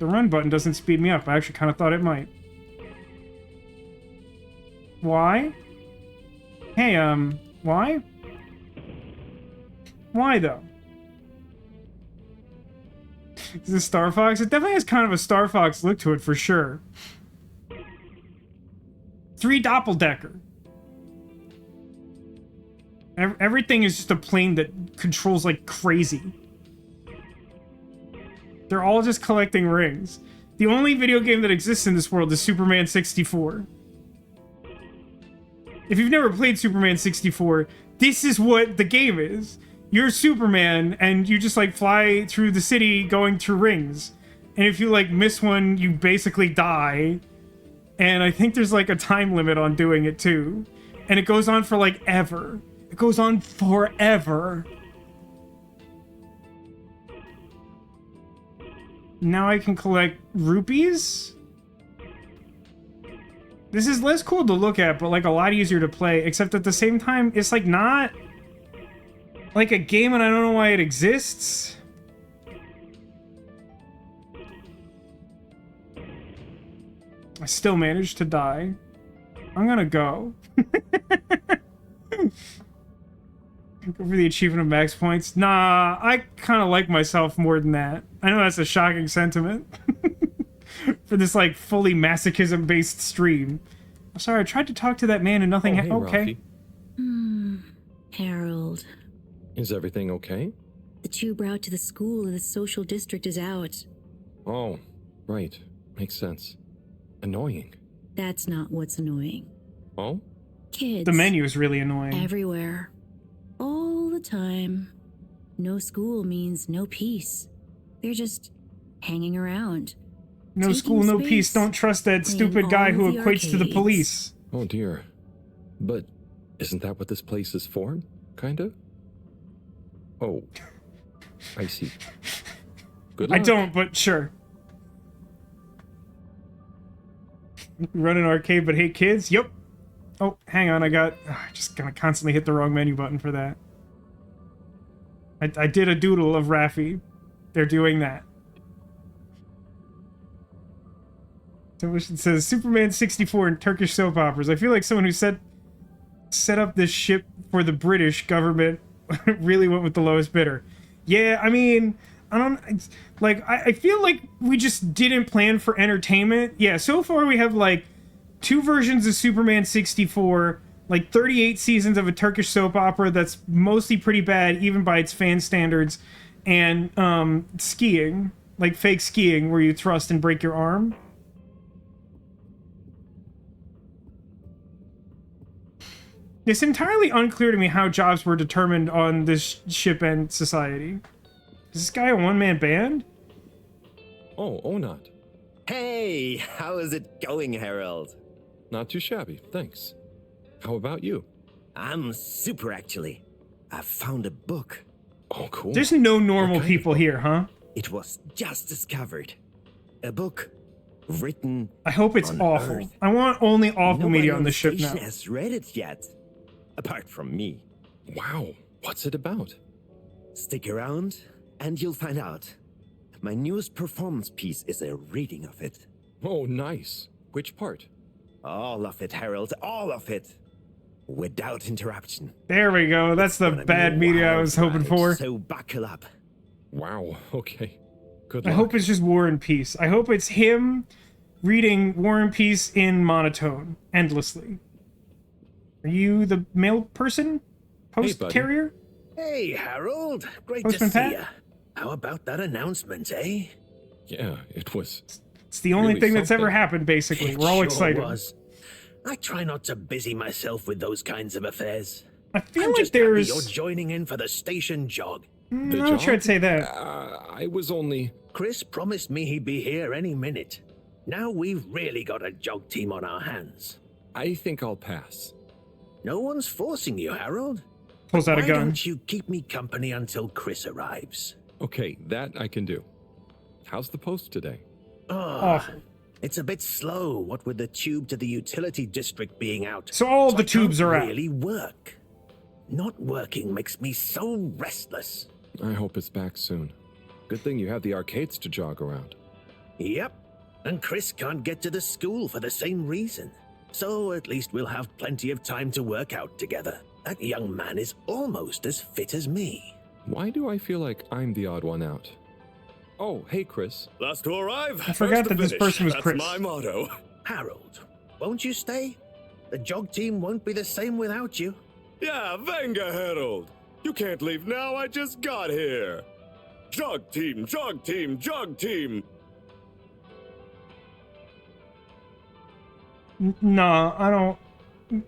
The run button doesn't speed me up. I actually kind of thought it might. Why? Hey, why? Why, though? Is this Star Fox? It definitely has kind of a Star Fox look to it, for sure. 3 doppeldecker. Everything is just a plane that controls like crazy. They're all just collecting rings. The only video game that exists in this world is Superman 64. If you've never played Superman 64, this is what the game is. You're Superman, and you just, like, fly through the city going through rings. And if you, like, miss one, you basically die. And I think there's, like, a time limit on doing it, too. And it goes on for, like, ever. It goes on forever. Now I can collect rupees? This is less cool to look at, but like a lot easier to play, except at the same time, it's like not like a game and I don't know why it exists. I still managed to die. I'm gonna go. Go for the achievement of max points. Nah, I kind of like myself more than that. I know that's a shocking sentiment. For this, like, fully masochism-based stream. I'm sorry, I tried to talk to that man and nothing hey, okay. Harold. Is everything okay? The tube route to the school in the social district is out. Oh, right. Makes sense. Annoying. That's not what's annoying. Oh? Kids. The menu is really annoying. Everywhere. All the time. No school means no peace. They're just hanging around. No school, no peace. Don't trust that stupid guy who equates to the police. Oh dear. But isn't that what this place is for? Kinda? Oh. I see. Good luck. I don't, but sure. Run an arcade but hate kids? Yep. Oh, hang on, I just gonna constantly hit the wrong menu button for that. I did a doodle of Raffi. They're doing that. So it says Superman 64 in Turkish soap operas. I feel like someone who set up this ship for the British government really went with the lowest bidder. Yeah, I mean, I feel like we just didn't plan for entertainment. Yeah, so far we have like 2 versions of Superman 64, like 38 seasons of a Turkish soap opera that's mostly pretty bad, even by its fan standards, and skiing, like fake skiing where you thrust and break your arm. It's entirely unclear to me how jobs were determined on this ship and society. Is this guy a one-man band? Oh not. Hey, how is it going, Harold? Not too shabby, thanks. How about you? I'm super, actually. I found a book. Oh, cool. There's no normal people here, huh? It was just discovered. A book written I hope it's on awful. Earth. I want only awful Nobody media on on the ship station now. has read it yet, apart from me. Wow, what's it about? Stick around, and you'll find out. My newest performance piece is a reading of it. Oh, nice. Which part? All of it, Harold, all of it. Without interruption. There we go. That's the bad media I was hoping for. So buckle up. Wow, okay. Good I luck. hope it's just War and Peace. I hope it's him reading War and Peace in monotone, endlessly. Are you the mail person? Post carrier? Hey, Harold. Great Postman to see Pat? ya. How about that announcement, eh? Yeah, it was. It's the only really thing that's ever something. happened, basically. It We're all sure excited. was. I try not to busy myself with those kinds of affairs. I feel I'm like just happy there's... you're joining in for the station jog. I'm not sure I'd say that. I was only... Chris promised me he'd be here any minute. Now we've really got a jog team on our hands. I think I'll pass. No one's forcing you, Harold. Pulls out a Why gun. don't you keep me company until Chris arrives? Okay, that I can do. How's the post today? Awful. It's a bit slow, what with the tube to the utility district being out. So all the I tubes can't are out. really work. Not working makes me so restless. I hope it's back soon. Good thing you have the arcades to jog around. Yep. And Chris can't get to the school for the same reason. So at least we'll have plenty of time to work out together. That young man is almost as fit as me. Why do I feel like I'm the odd one out? Oh, hey, Chris. Last to arrive. I forgot first to that this finish. person was That's Chris. my motto. Harold, won't you stay? The jog team won't be the same without you. Yeah, venga, Harold. You can't leave now, I just got here. Jog team, jog team, jog team. Nah, I don't...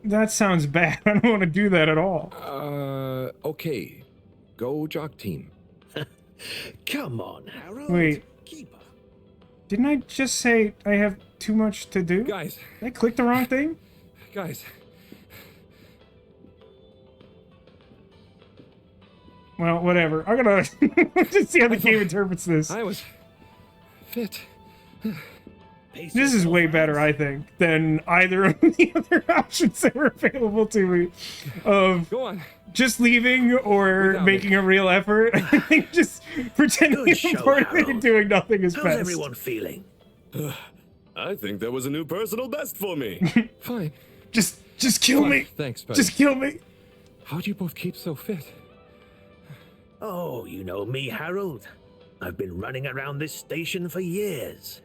That sounds bad. I don't want to do that at all. Okay. Go jog team. Come on, Harold. Wait. Didn't I just say I have too much to do? Guys. Did I click the wrong thing? Guys. Well, whatever. I'm gonna just see how the game interprets this. I was fit. This is way better, I think, than either of the other options that were available to me. Of Go on. Just leaving or Without making a real effort. I think just pretending Good I'm show, part of it Harold. and doing nothing is How's best. everyone feeling? I think there was a new personal best for me. Fine. Just kill Fine. me. Thanks, buddy. Just kill me. How'd you both keep so fit? Oh, you know me, Harold. I've been running around this station for years.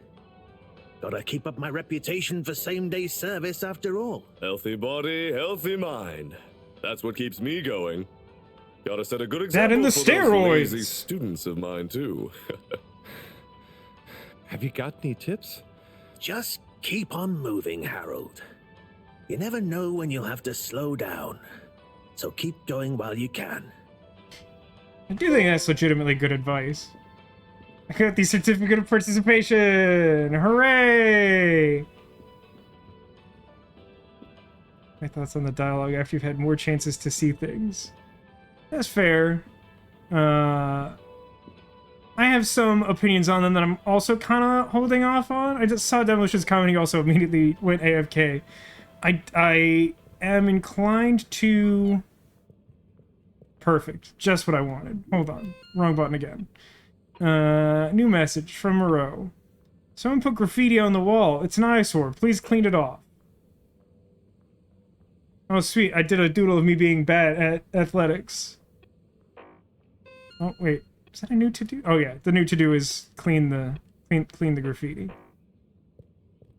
Gotta keep up my reputation for same-day service after all. Healthy body, healthy mind. That's what keeps me going. Gotta set a good That example and the for steroids. those lazy students of mine, too. Have you got any tips? Just keep on moving, Harold. You never know when you'll have to slow down. So keep going while you can. I do think that's legitimately good advice. I got the certificate of participation! Hooray! My thoughts on the dialogue after you've had more chances to see things. That's fair. I have some opinions on them that I'm also kind of holding off on. I just saw Demolition's comment, he also immediately went AFK. I am inclined to... Perfect. Just what I wanted. Hold on. Wrong button again. New message from Moreau. Someone put graffiti on the wall. It's an eyesore. Please clean it off. Oh, sweet. I did a doodle of me being bad at athletics. Oh, wait. Is that a new to-do? Oh, yeah. The new to-do is clean the graffiti.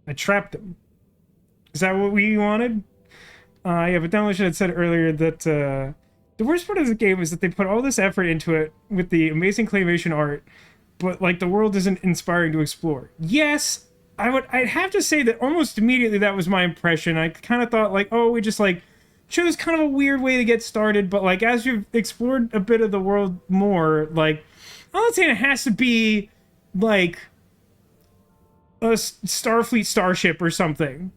I trapped him. Is that what we wanted? Yeah, but Demolition had said earlier that, the worst part of the game is that they put all this effort into it with the amazing claymation art, but, like, the world isn't inspiring to explore. Yes, I'd have to say that almost immediately that was my impression. I kind of thought, like, oh, we just, like, chose kind of a weird way to get started, but, like, as you've explored a bit of the world more, like, I'm not saying it has to be, like, a Starfleet starship or something,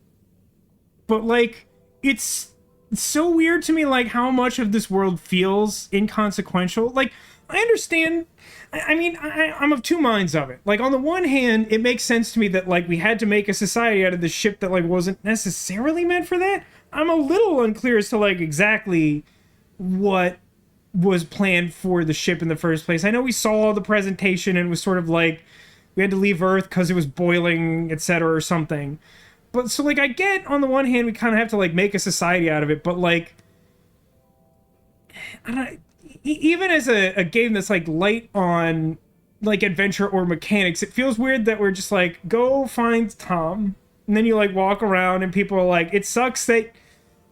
but, like, it's so weird to me, like, how much of this world feels inconsequential. Like, I understand. I mean, I'm of two minds of it. Like, on the one hand, it makes sense to me that, like, we had to make a society out of this ship that, like, wasn't necessarily meant for that. I'm a little unclear as to, like, exactly what was planned for the ship in the first place. I know we saw the presentation and it was sort of like we had to leave Earth because it was boiling, etc. or something. But so like I get on the one hand we kind of have to like make a society out of it, but like I don't, even as a game that's like light on like adventure or mechanics, it feels weird that we're just like, go find Tom, and then you like walk around and people are like, it sucks that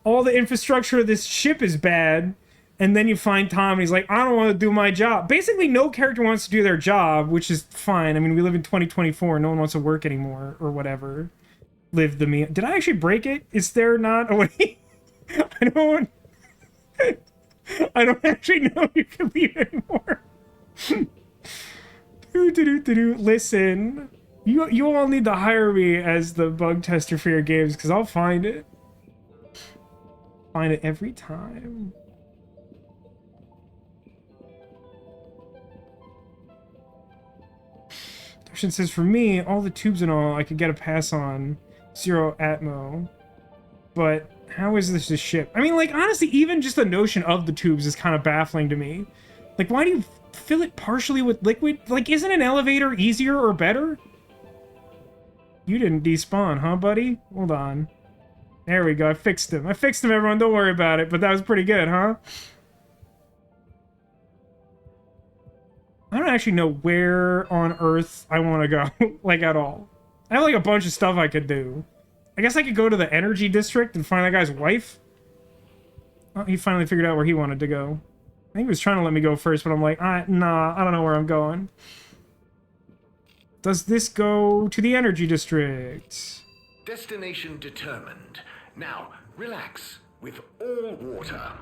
all the infrastructure of this ship is bad, and then you find Tom and he's like, I don't want to do my job. Basically no character wants to do their job, which is fine. I mean, we live in 2024, no one wants to work anymore or whatever. Live the me. Did I actually break it? Is there not a way? I don't actually know you can leave anymore. Listen, you all need to hire me as the bug tester for your games, because I'll find it. Find it every time. Darshan says, for me, all the tubes and all, I could get a pass on. Zero Atmo. But how is this a ship? I mean, like, honestly, even just the notion of the tubes is kind of baffling to me. Like, why do you fill it partially with liquid? Like, isn't an elevator easier or better? You didn't despawn, huh, buddy? Hold on. There we go. I fixed him. I fixed him, everyone. Don't worry about it. But that was pretty good, huh? I don't actually know where on Earth I want to go, like, at all. I have, like, a bunch of stuff I could do. I guess I could go to the energy district and find that guy's wife. Oh, he finally figured out where he wanted to go. I think he was trying to let me go first, but I'm like, nah, I don't know where I'm going. Does this go to the energy district? Destination determined. Now, relax with all water.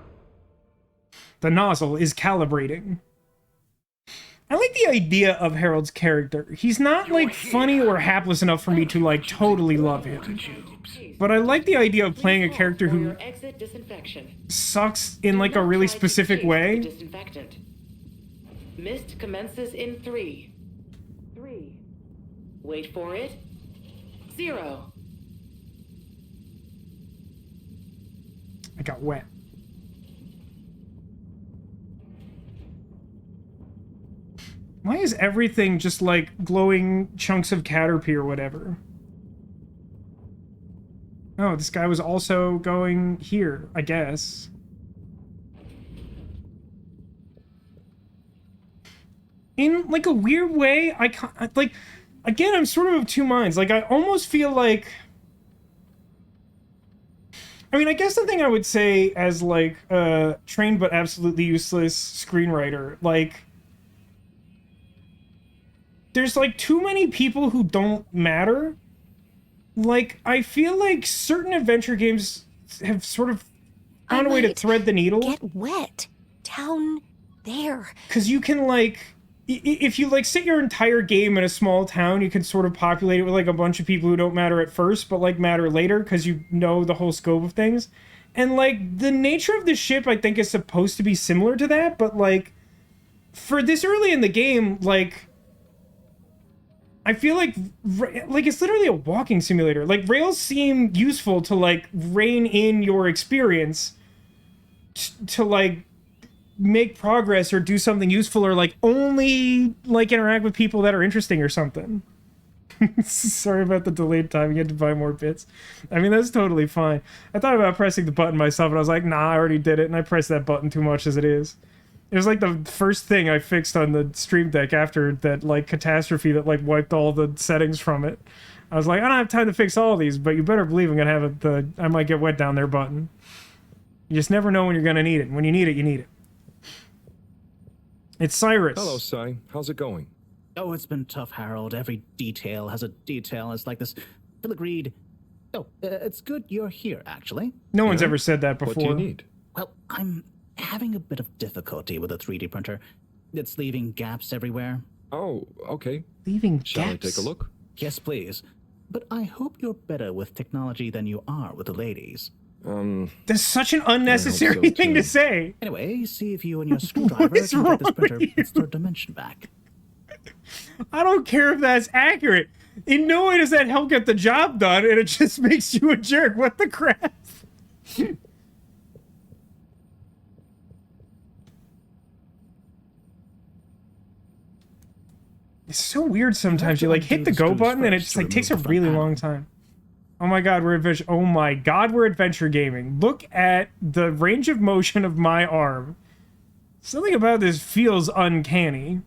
The nozzle is calibrating. I like the idea of Harold's character. He's not, like, funny or hapless enough for me to, like, totally love him. But I like the idea of playing a character who sucks in, like, a really specific way. Mist commences in 3. Wait for it. 0. I got wet. Why is everything just, like, glowing chunks of Caterpie or whatever? Oh, this guy was also going here, I guess. In, like, a weird way, like, again, I'm sort of two minds. Like, I almost feel like... I mean, I guess the thing I would say as, like, a trained but absolutely useless screenwriter, like... There's, like, too many people who don't matter. Like, I feel like certain adventure games have sort of found a way to thread the needle. Get wet. Down there. Because you can, like... If you, like, sit your entire game in a small town, you can sort of populate it with, like, a bunch of people who don't matter at first, but, like, matter later, because you know the whole scope of things. And, like, the nature of the ship, I think, is supposed to be similar to that, but, like, for this early in the game, like... I feel like it's literally a walking simulator. Like, rails seem useful to, like, rein in your experience to, like, make progress or do something useful or, like, only, like, interact with people that are interesting or something. Sorry about the delayed time. You had to buy more bits. I mean, that's totally fine. I thought about pressing the button myself, and I was like, nah, I already did it, and I pressed that button too much as it is. It was like the first thing I fixed on the Stream Deck after that, like, catastrophe that, like, wiped all the settings from it. I was like, I don't have time to fix all these, but you better believe I'm gonna have the I might get wet down there button. You just never know when you're gonna need it. When you need it, you need it. It's Cyrus. Hello, Cy. How's it going? Oh, it's been tough, Harold. Every detail has a detail. It's like this filigreed. Oh, it's good you're here, actually. No one's ever said that before. What do you need? Well, I'm having a bit of difficulty with a 3D printer. It's leaving gaps everywhere. Oh, okay. Leaving gaps? Shall I take a look? Yes, please. But I hope you're better with technology than you are with the ladies. That's such an unnecessary thing to say. Anyway, see if you and your screwdriver can get this printer its third dimension back. I don't care if that's accurate. In no way does that help get the job done, and it just makes you a jerk. What the crap? It's so weird sometimes. You like hit the go button and it just like takes a really long time. Oh my god, we're adventure. Oh my god, we're adventure gaming. Look at the range of motion of my arm. Something about this feels uncanny.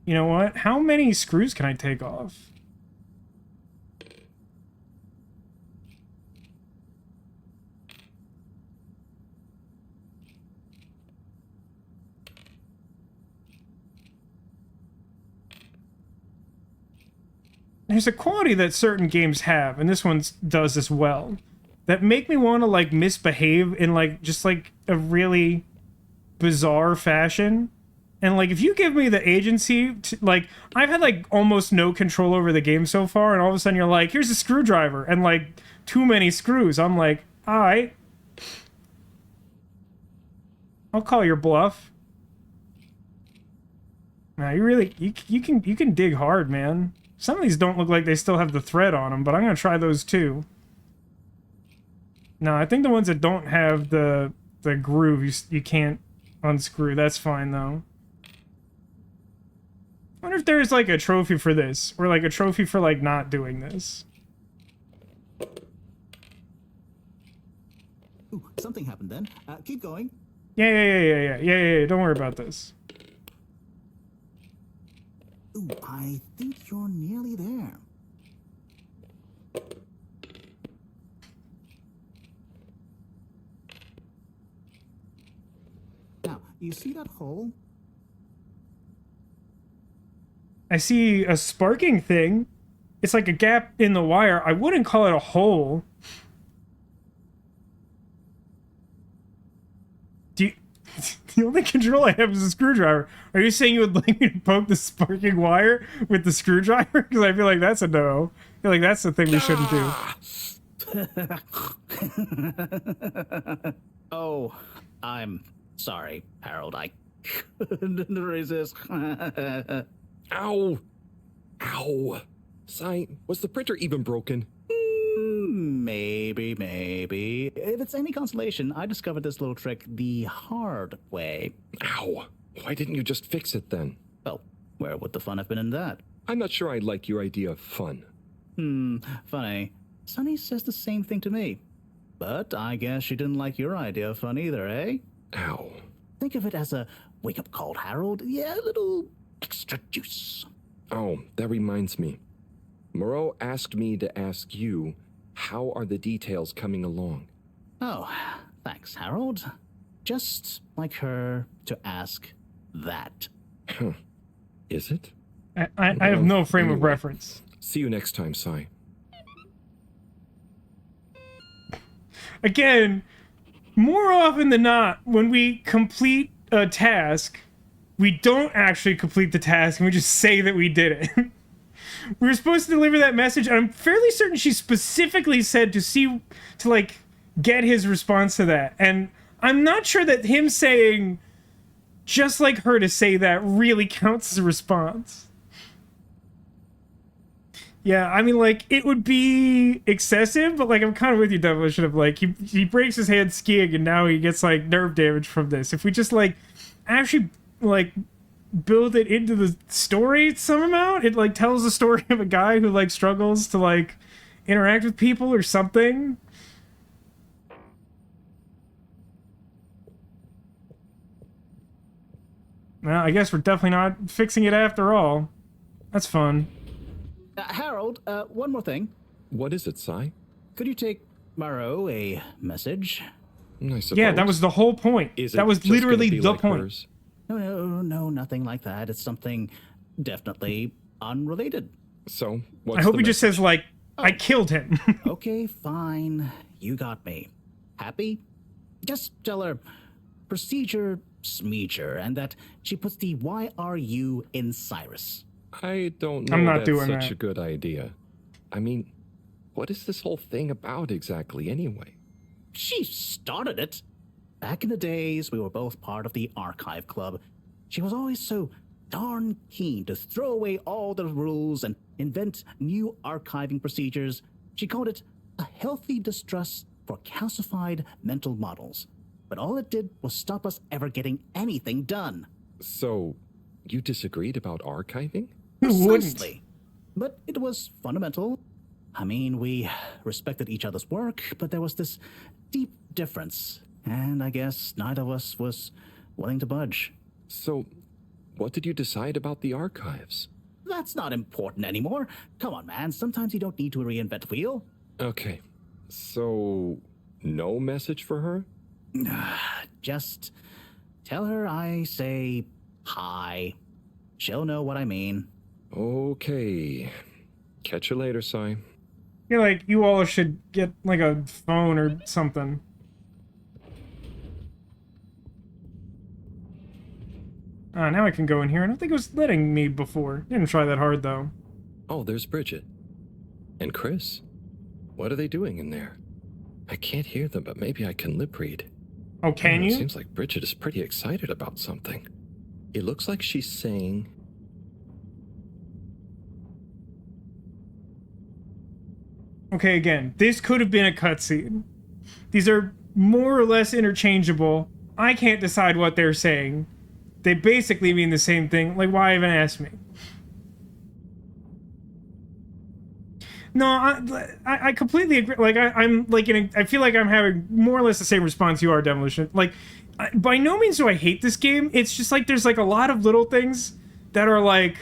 You know what? How many screws can I take off? There's a quality that certain games have, and this one does as well, that make me want to, like, misbehave in, like, just, like, a really bizarre fashion. And, like, if you give me the agency to, like, I've had, like, almost no control over the game so far, and all of a sudden you're like, here's a screwdriver, and, like, too many screws. I'm like, alright. I'll call your bluff. Nah, you really, you can dig hard, man. Some of these don't look like they still have the thread on them, but I'm gonna try those too. No, I think the ones that don't have the groove, you can't unscrew. That's fine, though. I wonder if there's, like, a trophy for this, or, like, a trophy for, like, not doing this. Ooh, something happened then. Keep going. Yeah, don't worry about this. Ooh, I think you're nearly there. Now, you see that hole? I see a sparking thing. It's like a gap in the wire. I wouldn't call it a hole. The only control I have is a screwdriver. Are you saying you would like me to poke the sparking wire with the screwdriver? Because I feel like that's a no. I feel like that's the thing we shouldn't do. Oh, I'm sorry, Harold. I couldn't resist. Ow! Ow! Sai, was the printer even broken? Maybe. If it's any consolation, I discovered this little trick the hard way. Ow! Why didn't you just fix it then? Well, where would the fun have been in that? I'm not sure I like your idea of fun. Funny. Sunny says the same thing to me. But I guess she didn't like your idea of fun either, eh? Ow. Think of it as a wake-up call, Harold. Yeah, a little extra juice. Oh, that reminds me. Moreau asked me to ask you, how are the details coming along? Oh, thanks, Harold. Just like her to ask that. Huh. Is it? I have no frame of reference. See you next time, Sai. Again, more often than not, when we complete a task, we don't actually complete the task, and we just say that we did it. We were supposed to deliver that message, and I'm fairly certain she specifically said to like, get his response to that. And I'm not sure that him saying, just like her to say that, really counts as a response. Yeah, I mean, like, it would be excessive, but, like, I'm kind of with you, Demolition, of, like, he breaks his hand skiing, and now he gets, like, nerve damage from this. If we just, like, actually, like, build it into the story some amount, it, like, tells the story of a guy who, like, struggles to, like, interact with people or something. Well, I guess we're definitely not fixing it after all. That's fun. Harold, one more thing. What is it, Sai? Could you take Moreau a message? I suppose. Yeah, that was the whole point. That was literally the point. Hers? No, nothing like that. It's something definitely unrelated. So, I hope he just says, like, I killed him. Okay, fine. You got me. Happy? Just tell her procedure smeecher and that she puts the YRU in Cyrus. I don't know I'm not that's doing such that. a good idea. I mean, what is this whole thing about exactly anyway? She started it. Back in the days, we were both part of the archive club. She was always so darn keen to throw away all the rules and invent new archiving procedures. She called it a healthy distrust for calcified mental models. But all it did was stop us ever getting anything done. So, you disagreed about archiving? Precisely. But it was fundamental. I mean, we respected each other's work, but there was this deep difference. And I guess neither of us was willing to budge. So, what did you decide about the archives? That's not important anymore. Come on, man. Sometimes you don't need to reinvent the wheel. Okay. So, no message for her? Just tell her I say hi. She'll know what I mean. Okay. Catch you later, Sai. feel like you all should get like a phone or something. Now I can go in here. I don't think it was letting me before. Didn't try that hard, though. Oh, there's Bridget. And Chris. What are they doing in there? I can't hear them, but maybe I can lip read. Oh, can you? It seems like Bridget is pretty excited about something. It looks like she's saying... Okay, again, this could have been a cutscene. These are more or less interchangeable. I can't decide what they're saying. They basically mean the same thing. Like, why even ask me? No, I completely agree. Like, I'm like I feel like I'm having more or less the same response you are, Demolition. Like, by no means do I hate this game. It's just like there's like a lot of little things that are like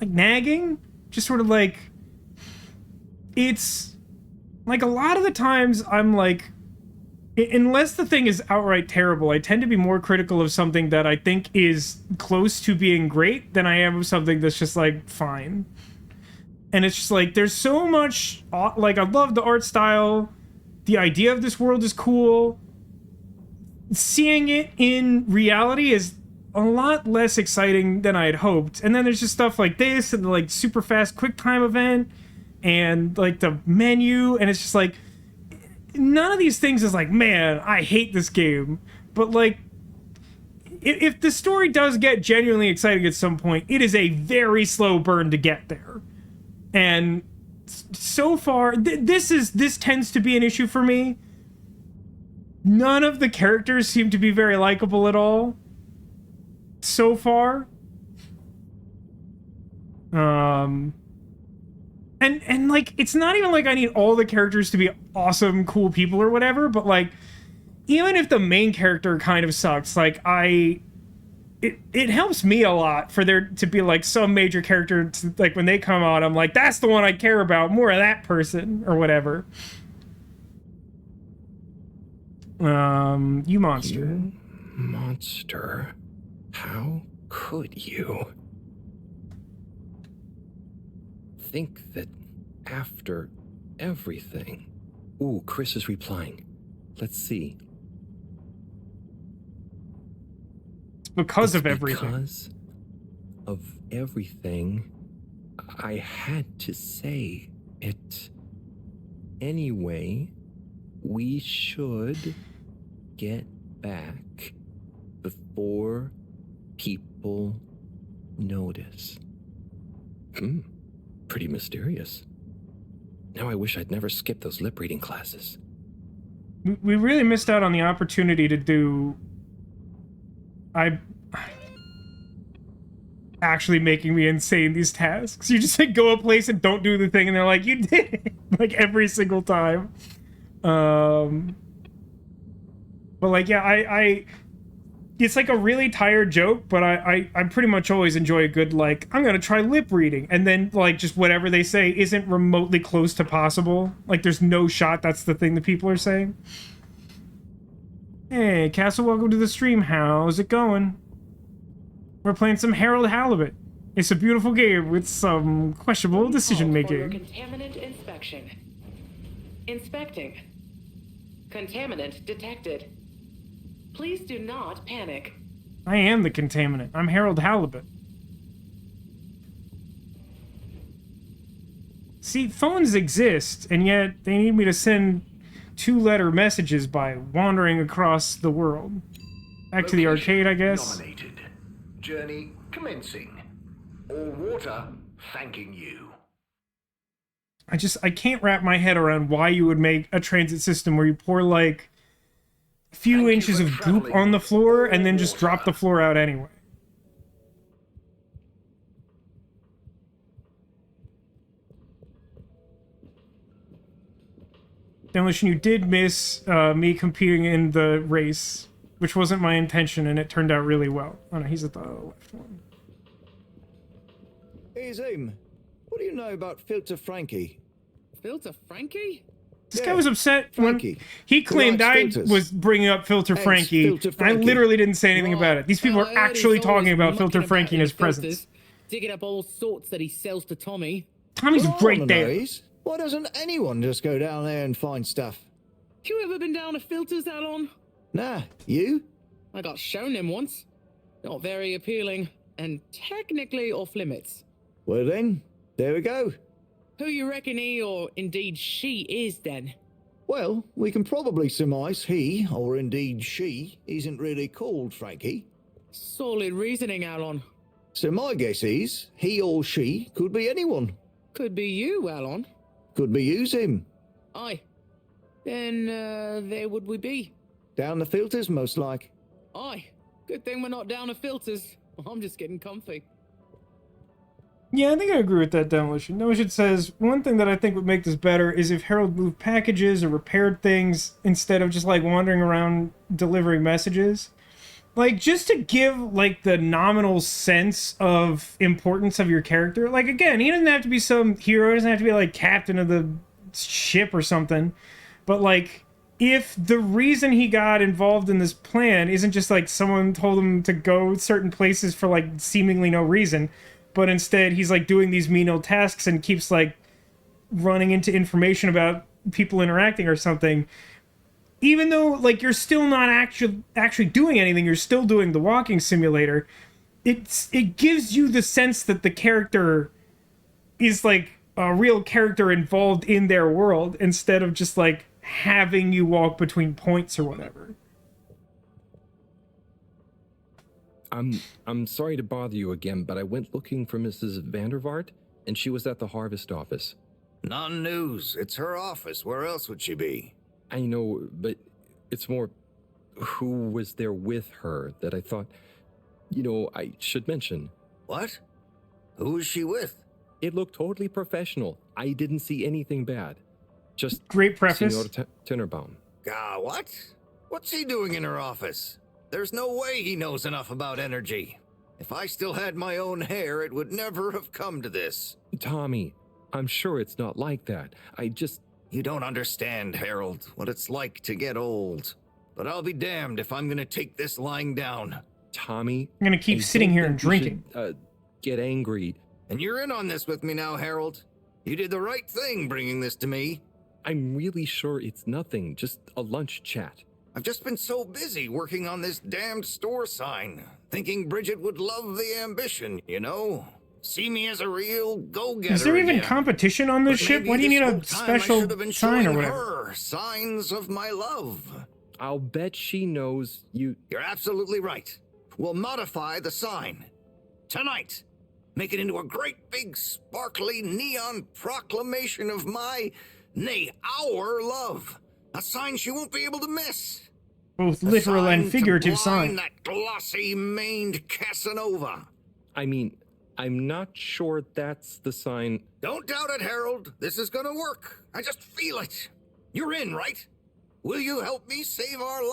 nagging. Just sort of like, it's like a lot of the times I'm like, unless the thing is outright terrible, I tend to be more critical of something that I think is close to being great than I am of something that's just like fine. And it's just like, there's so much, like, I love the art style. The idea of this world is cool. Seeing it in reality is a lot less exciting than I had hoped. And then there's just stuff like this and the, like, super fast quick time event and, like, the menu. And it's just like, none of these things is like, man, I hate this game. But, like, if the story does get genuinely exciting at some point, it is a very slow burn to get there. And so far, this tends to be an issue for me. None of the characters seem to be very likable at all. So far. And like, it's not even like I need all the characters to be awesome, cool people or whatever, but like, even if the main character kind of sucks, like, it helps me a lot for there to be like some major character to, like, when they come out, I'm like, that's the one I care about, more of that person or whatever. You monster. You monster. How could you think that after everything... Ooh, Chris is replying. Let's see. Because of everything. Because of everything, I had to say it. Anyway, we should get back before people notice. Pretty mysterious. Now I wish I'd never skipped those lip reading classes. We really missed out on the opportunity to do... actually making me insane, these tasks. You just like go a place and don't do the thing and they're like, you did it! Like every single time. But like, yeah, it's like a really tired joke, but I pretty much always enjoy a good, like, I'm gonna try lip reading, and then like just whatever they say isn't remotely close to possible. Like there's no shot that's the thing that people are saying. Hey, Castle, welcome to the stream. How's it going? We're playing some Halibut. It's a beautiful game with some questionable decision making. Contaminant inspection. Inspecting. Contaminant detected. Please do not panic. I am the contaminant. I'm Halibut. See, phones exist, and yet they need me to send 2-letter messages by wandering across the world. Back to the arcade, I guess. Nominated. Journey commencing. All water thanking you. I can't wrap my head around why you would make a transit system where you pour like a few inches of goop on the floor and then just drop the floor out anyway. Demolition, you did miss me competing in the race, which wasn't my intention, and it turned out really well. Oh no, he's at the left one. Hey, Zoom. What do you know about Filter Frankie? Filter Frankie? This guy was upset when he claimed I was bringing up Filter Frankie. I literally didn't say anything about it. These people are actually talking about Filter Frankie in his presence. Digging up all sorts that he sells to Tommy. Tommy's right there. Why doesn't anyone just go down there and find stuff? You ever been down to Filters, Alon? Nah, you? I got shown him once. Not very appealing, and technically off limits. Well then, there we go. Who you reckon he or indeed she is then? Well, we can probably surmise he, or indeed she, isn't really called Frankie. Solid reasoning, Alon. So my guess is, he or she could be anyone. Could be you, Alon. Could be you, Zim. Aye. Then, there would we be. Down the Filters, most like. Aye. Good thing we're not down to Filters. I'm just getting comfy. Yeah, I think I agree with that, Demolition. Demolition says, one thing that I think would make this better is if Harold moved packages or repaired things instead of just, like, wandering around delivering messages. Like, just to give, like, the nominal sense of importance of your character. Like, again, he doesn't have to be some hero. He doesn't have to be, like, captain of the ship or something. But, like, if the reason he got involved in this plan isn't just, like, someone told him to go certain places for, like, seemingly no reason, but instead he's, like, doing these menial tasks and keeps, like, running into information about people interacting or something, even though, like, you're still not actually doing anything, you're still doing the walking simulator, it gives you the sense that the character is, like, a real character involved in their world, instead of just, like, having you walk between points or whatever. I'm sorry to bother you again, but I went looking for Mrs. Vandervaart, and she was at the harvest office. Non-news. It's her office. Where else would she be? I know, but it's more who was there with her that I thought, you know, I should mention. What? Who is she with? It looked totally professional. I didn't see anything bad. Just great preface. Senor Tenenbaum. What? What's he doing in her office? There's no way he knows enough about energy. If I still had my own hair, it would never have come to this. Tommy, I'm sure it's not like that. You don't understand, Harold, what it's like to get old. But I'll be damned if I'm gonna take this lying down. Tommy, I'm gonna keep sitting here and drinking. Get angry. And you're in on this with me now, Harold. You did the right thing bringing this to me. I'm really sure it's nothing, just a lunch chat. I've just been so busy working on this damned store sign, thinking Bridget would love the ambition, you know? See me as a real go-getter. Is there even again. competition on this ship? Why do you need a special sign or whatever? Her signs of my love. I'll bet she knows you. You're absolutely right. We'll modify the sign. Tonight. Make it into a great big sparkly neon proclamation of my, nay, our love. A sign she won't be able to miss. Both literal and figurative sign. That glossy maned Casanova. I mean, I'm not sure that's the sign. Don't doubt it, Harold. This is gonna work. I just feel it. You're in, right? Will you help me save our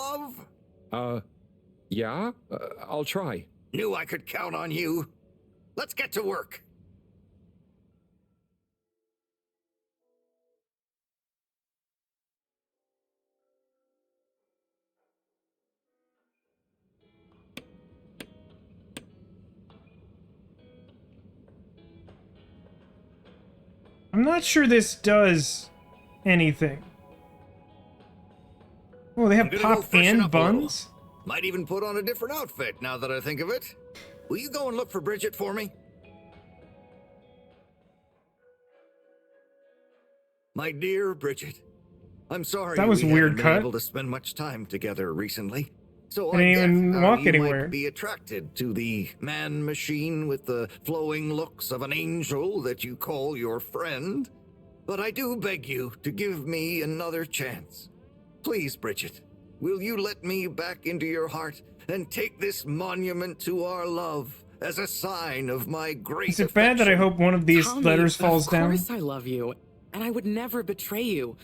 love? Yeah? I'll try. Knew I could count on you. Let's get to work. I'm not sure this does anything. Oh, they have pop and buns? Might even put on a different outfit now that I think of it. Will you go and look for Bridget for me? My dear Bridget, I'm sorry that was a weird cut. cut. Been able to spend much time together recently. So I didn't even walk you anywhere. Might be attracted to the man-machine with the flowing looks of an angel that you call your friend. but I do beg you to give me another chance. Please, Bridget, will you let me back into your heart and take this monument to our love as a sign of my great Is it bad that I hope one of these Tommy, letters falls down? Of course I love you, and I would never betray you.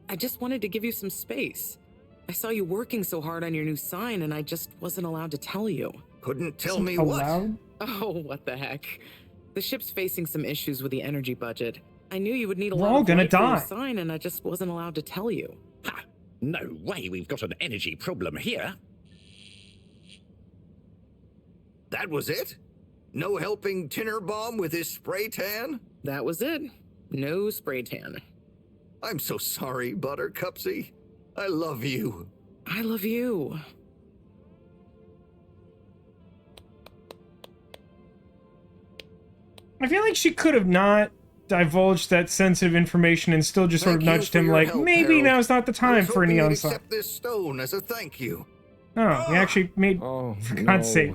I just wanted to give you some space. I saw you working so hard on your new sign, and I just wasn't allowed to tell you. Couldn't tell me what? Oh, what the heck. The ship's facing some issues with the energy budget. I knew you would need a We're lot all of gonna light for your die. sign, and I just wasn't allowed to tell you. Ha! No way we've got an energy problem here. That was it? No helping Tinnerbomb with his spray tan? That was it. No spray tan. I'm so sorry, Buttercupsy. I love you. I love you. I feel like she could have not divulged that sensitive information and still just sort of nudged him like, maybe now's not the time for a neon sign. Accept this stone as a thank you. Oh, he actually made, for God's sake.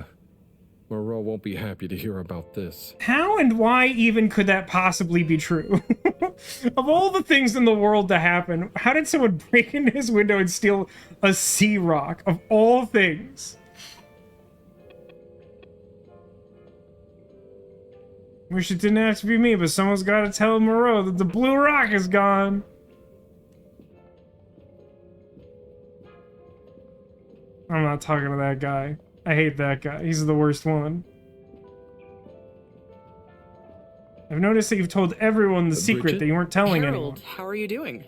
Moreau won't be happy to hear about this. How and why even could that possibly be true? Of all the things in the world to happen, how did someone break into his window and steal a sea rock? Of all things. Wish it didn't have to be me, but someone's got to tell Moreau that the blue rock is gone. I'm not talking to that guy. I hate that guy. He's the worst one. I've noticed that you've told everyone the secret Bridget? that you weren't telling Harold, anyone. how are you doing?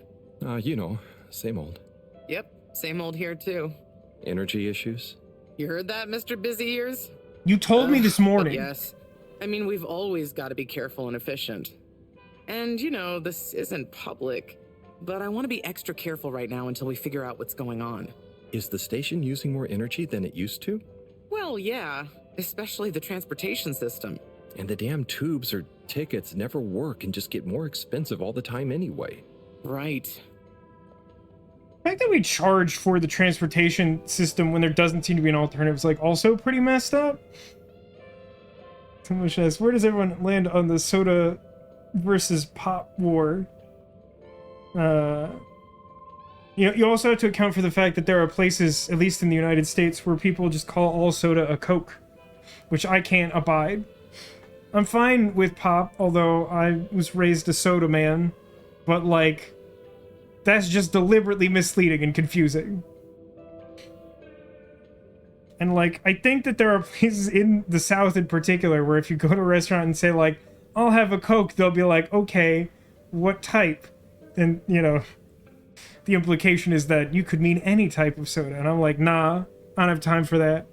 You know, same old. Yep, same old here too. Energy issues? You heard that, Mr. Busy Ears? You told me this morning. Yes. I mean, we've always got to be careful and efficient. And, you know, this isn't public, but I want to be extra careful right now until we figure out what's going on. Is the station using more energy than it used to? Well, yeah, especially the transportation system. And the damn tubes or tickets never work and just get more expensive all the time anyway. Right. The fact that we charge for the transportation system when there doesn't seem to be an alternative is like also pretty messed up. Someone says, where does everyone land on the soda versus pop war? You also have to account for the fact that there are places, at least in the United States, where people just call all soda a Coke, which I can't abide. I'm fine with pop, although I was raised a soda man, but like, that's just deliberately misleading and confusing. And like, I think that there are places in the South in particular where if you go to a restaurant and say like, I'll have a Coke, they'll be like, okay, what type? And, you know, the implication is that you could mean any type of soda. And I'm like, nah, I don't have time for that.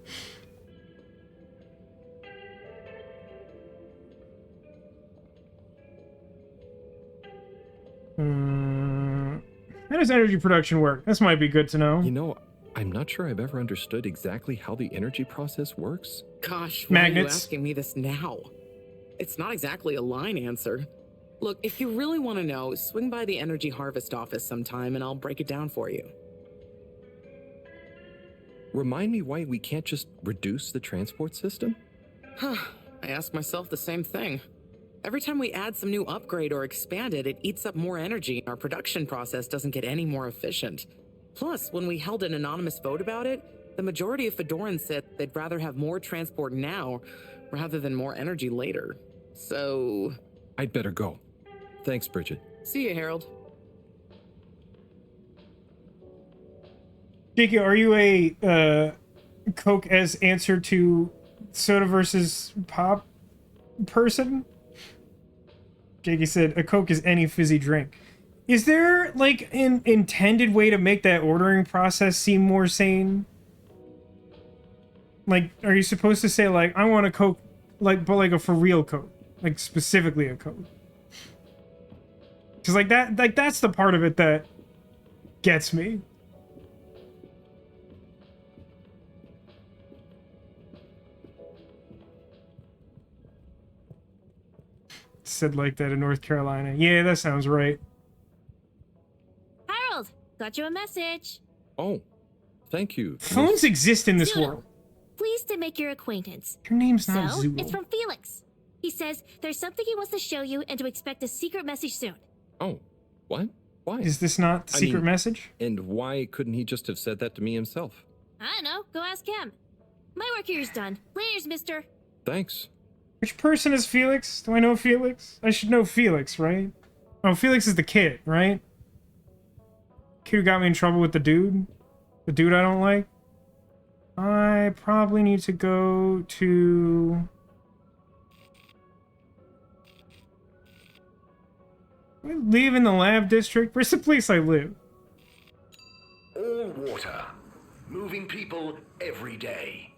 How does energy production work? This might be good to know. You know, I'm not sure I've ever understood exactly how the energy process works. Gosh, why are you asking me this now? It's not exactly a line answer. Look, if you really want to know, swing by the Energy Harvest office sometime and I'll break it down for you. Remind me why we can't just reduce the transport system? Huh, I ask myself the same thing. Every time we add some new upgrade or expand it, it eats up more energy and our production process doesn't get any more efficient. Plus, when we held an anonymous vote about it, the majority of Fedorans said they'd rather have more transport now rather than more energy later. So... I'd better go. Thanks, Bridget. See you, Harold. Jakey, are you a Coke as answer to soda versus pop person? Jakey said, a Coke is any fizzy drink. Is there, like, an intended way to make that ordering process seem more sane? Like, are you supposed to say, like, I want a Coke, like, but like a for real Coke? Like, specifically a Coke? Because, like, that's the part of it that gets me. Said like that in North Carolina. Yeah, that sounds right. Harold, got you a message. Oh, thank you. Phones exist in this world. Pleased to make your acquaintance. Your name's not So, Zool. it's from Felix. He says there's something he wants to show you and to expect a secret message soon. Oh, what? Why? Is this not the secret message? And why couldn't he just have said that to me himself? I don't know. Go ask him. My work here's done. Laters, mister. Thanks. Which person is Felix? Do I know Felix? I should know Felix, right? Oh, Felix is the kid, right? Kid who got me in trouble with the dude? The dude I don't like? I probably need to go to... I live in the lab district? Where's the place I live? All water. Moving people every day.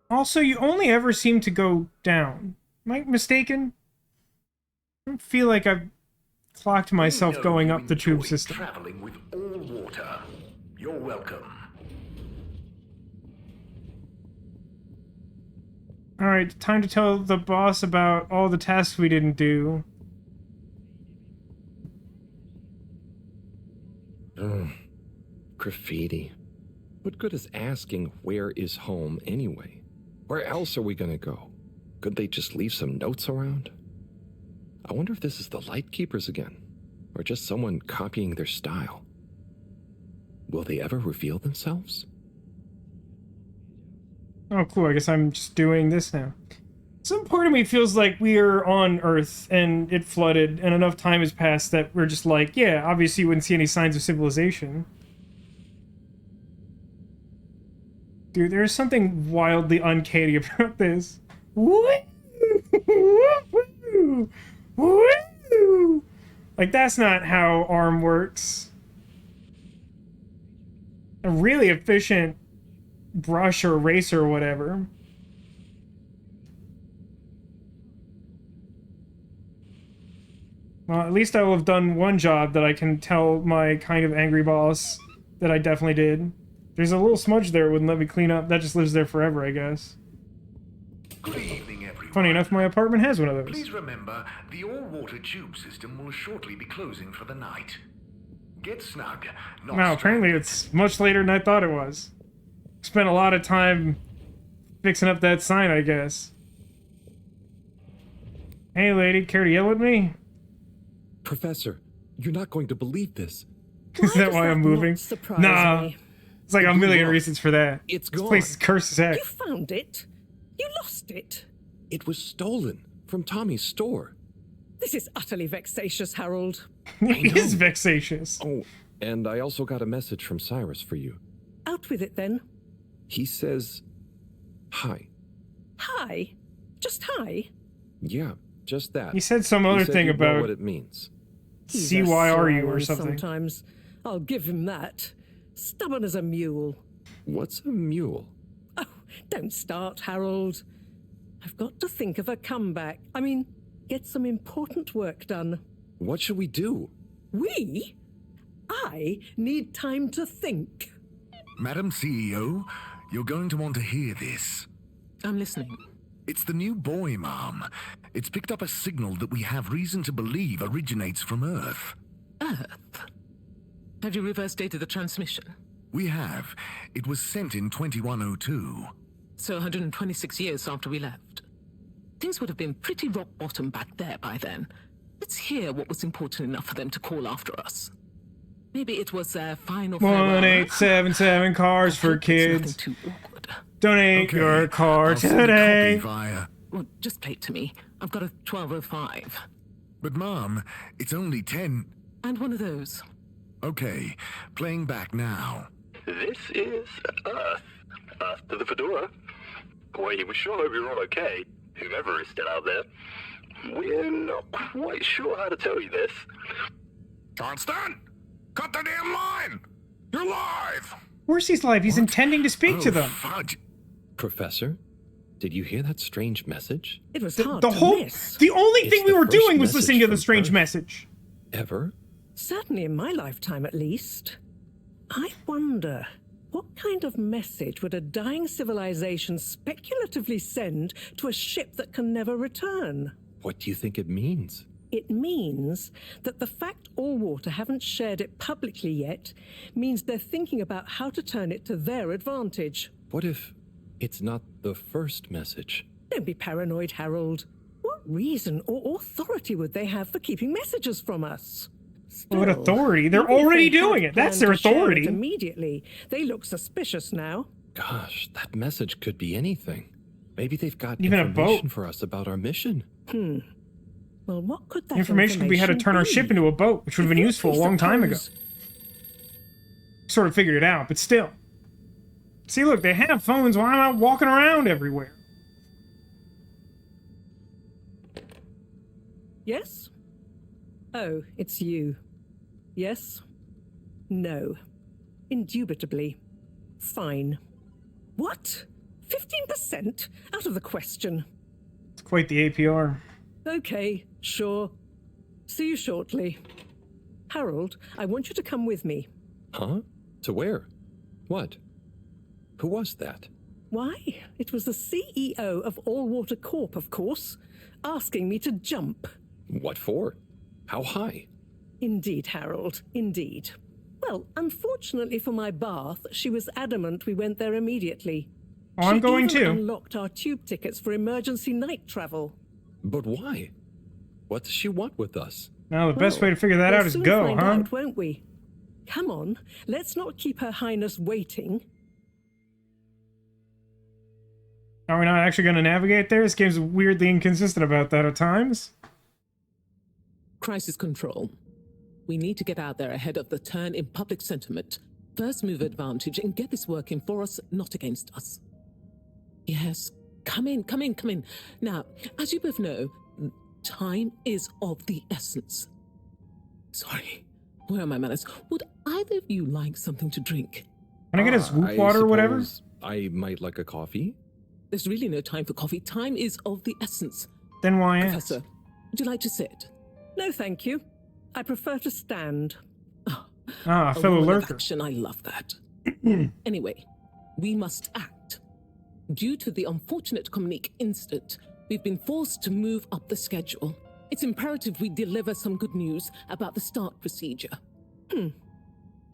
Also, you only ever seem to go down. Am I mistaken? I don't feel like I've clocked myself going up the tube system. Traveling with all water. You're welcome. Alright, time to tell the boss about all the tasks we didn't do. Graffiti. What good is asking where is home anyway? Where else are we gonna go? Could they just leave some notes around? I wonder if this is the Lightkeepers again, or just someone copying their style. Will they ever reveal themselves? Oh, cool. I guess I'm just doing this now. Some part of me feels like we are on Earth and it flooded and enough time has passed that we're just like, yeah, obviously you wouldn't see any signs of civilization. Dude, there's something wildly uncanny about this. Woo! Woo! Woo! Like, that's not how ARM works. A really efficient brush or eraser or whatever. Well, at least I will have done one job that I can tell my kind of angry boss that I definitely did. There's a little smudge there it wouldn't let me clean up. That just lives there forever, I guess. Good evening, everyone. Funny enough, my apartment has one of those. Please remember, the all-water tube system will shortly be closing for the night. Get snug. Wow, apparently it's much later than I thought it was. Spent a lot of time fixing up that sign, I guess. Hey, lady, care to yell at me? Professor, you're not going to believe this. Is that why I'm moving? Nah. Me? It's like a million reasons for that. It's this gone. place is cursed as heck. You found it? You lost it? It was stolen from Tommy's store. This is utterly vexatious, Harold. It is vexatious. Oh, and I also got a message from Cyrus for you. Out with it, then. He says, hi. Hi? Just hi? Yeah, just that. He said some other thing you'd know about what it means. CYRU or something. Sometimes. I'll give him that. Stubborn as a mule. What's a mule? Oh, don't start, Harold. I've got to think of a comeback. I mean, get some important work done. What should we do? We? I need time to think. Madam CEO, you're going to want to hear this. I'm listening. It's the new buoy, Mom. It's picked up a signal that we have reason to believe originates from Earth. Earth? Have you reverse dated the transmission? We have. It was sent in 2102. So 126 years after we left. Things would have been pretty rock bottom back there by then. Let's hear what was important enough for them to call after us. Maybe it was their final farewell. 1877 cars for kids. Donate your car today. Well, just play it to me. I've got a 1205. But Mom, it's only 10. And one of those. Okay, playing back now. This is Earth. Earth to the Fedora. We sure hope you're all okay, whomever is still out there. We're not quite sure how to tell you this. Johnston! Cut the damn line! You're live! Where's he's live? He's intending to speak to them. Fudge. Professor, did you hear that strange message? It was The hard the to whole miss. the only thing we the were first doing was message listening to the from strange Earth. message. Ever? Certainly in my lifetime, at least. I wonder, what kind of message would a dying civilization speculatively send to a ship that can never return? What do you think it means? It means that the fact Allwater haven't shared it publicly yet means they're thinking about how to turn it to their advantage. What if it's not the first message? Don't be paranoid, Harold. What What reason or authority would they have for keeping messages from us? What Still, authority? They're even if already they doing had it. That's planned their to share it authority. Immediately, they look suspicious now. Gosh, that message could be anything. Maybe they've got Even a information boat. for us about our mission. Well, what could that Information could be how to turn our ship into a boat, which would have been useful a long time ago. Sort of figured it out, but still. See, look, they have phones. Why am I walking around everywhere? Yes? Oh, it's you. Yes? No. Indubitably. Fine. What? 15%? Out of the question. It's quite the APR. Okay, sure. See you shortly. Harold, I want you to come with me. Huh? To where? What? Who was that? Why, it was the CEO of All Water Corp, of course, asking me to jump. What for? How high? Indeed, Harold, indeed. Well, unfortunately for my bath, she was adamant we went there immediately. Oh, I'm going She even too. unlocked our tube tickets for emergency night travel. But why? What does she want with us? Now, the best way to figure that we'll out is soon go, find huh? out, won't we? Come on, let's not keep Her Highness waiting. Are we not actually going to navigate there? This game's weirdly inconsistent about that at times. Crisis control. We need to get out there ahead of the turn in public sentiment. First move advantage and get this working for us, not against us. Yes, come in, come in, come in. Now, as you both know, time is of the essence. Sorry, where are my manners? Would either of you like something to drink? Can I get a swoop water or whatever? I might like a coffee. There's really no time for coffee. Time is of the essence. Then why Professor, would you like to sit? No, thank you. I prefer to stand. Ah, A fellow woman of lurker. action, I love that. Anyway, we must act. Due to the unfortunate Communique incident, we've been forced to move up the schedule. It's imperative we deliver some good news about the start procedure.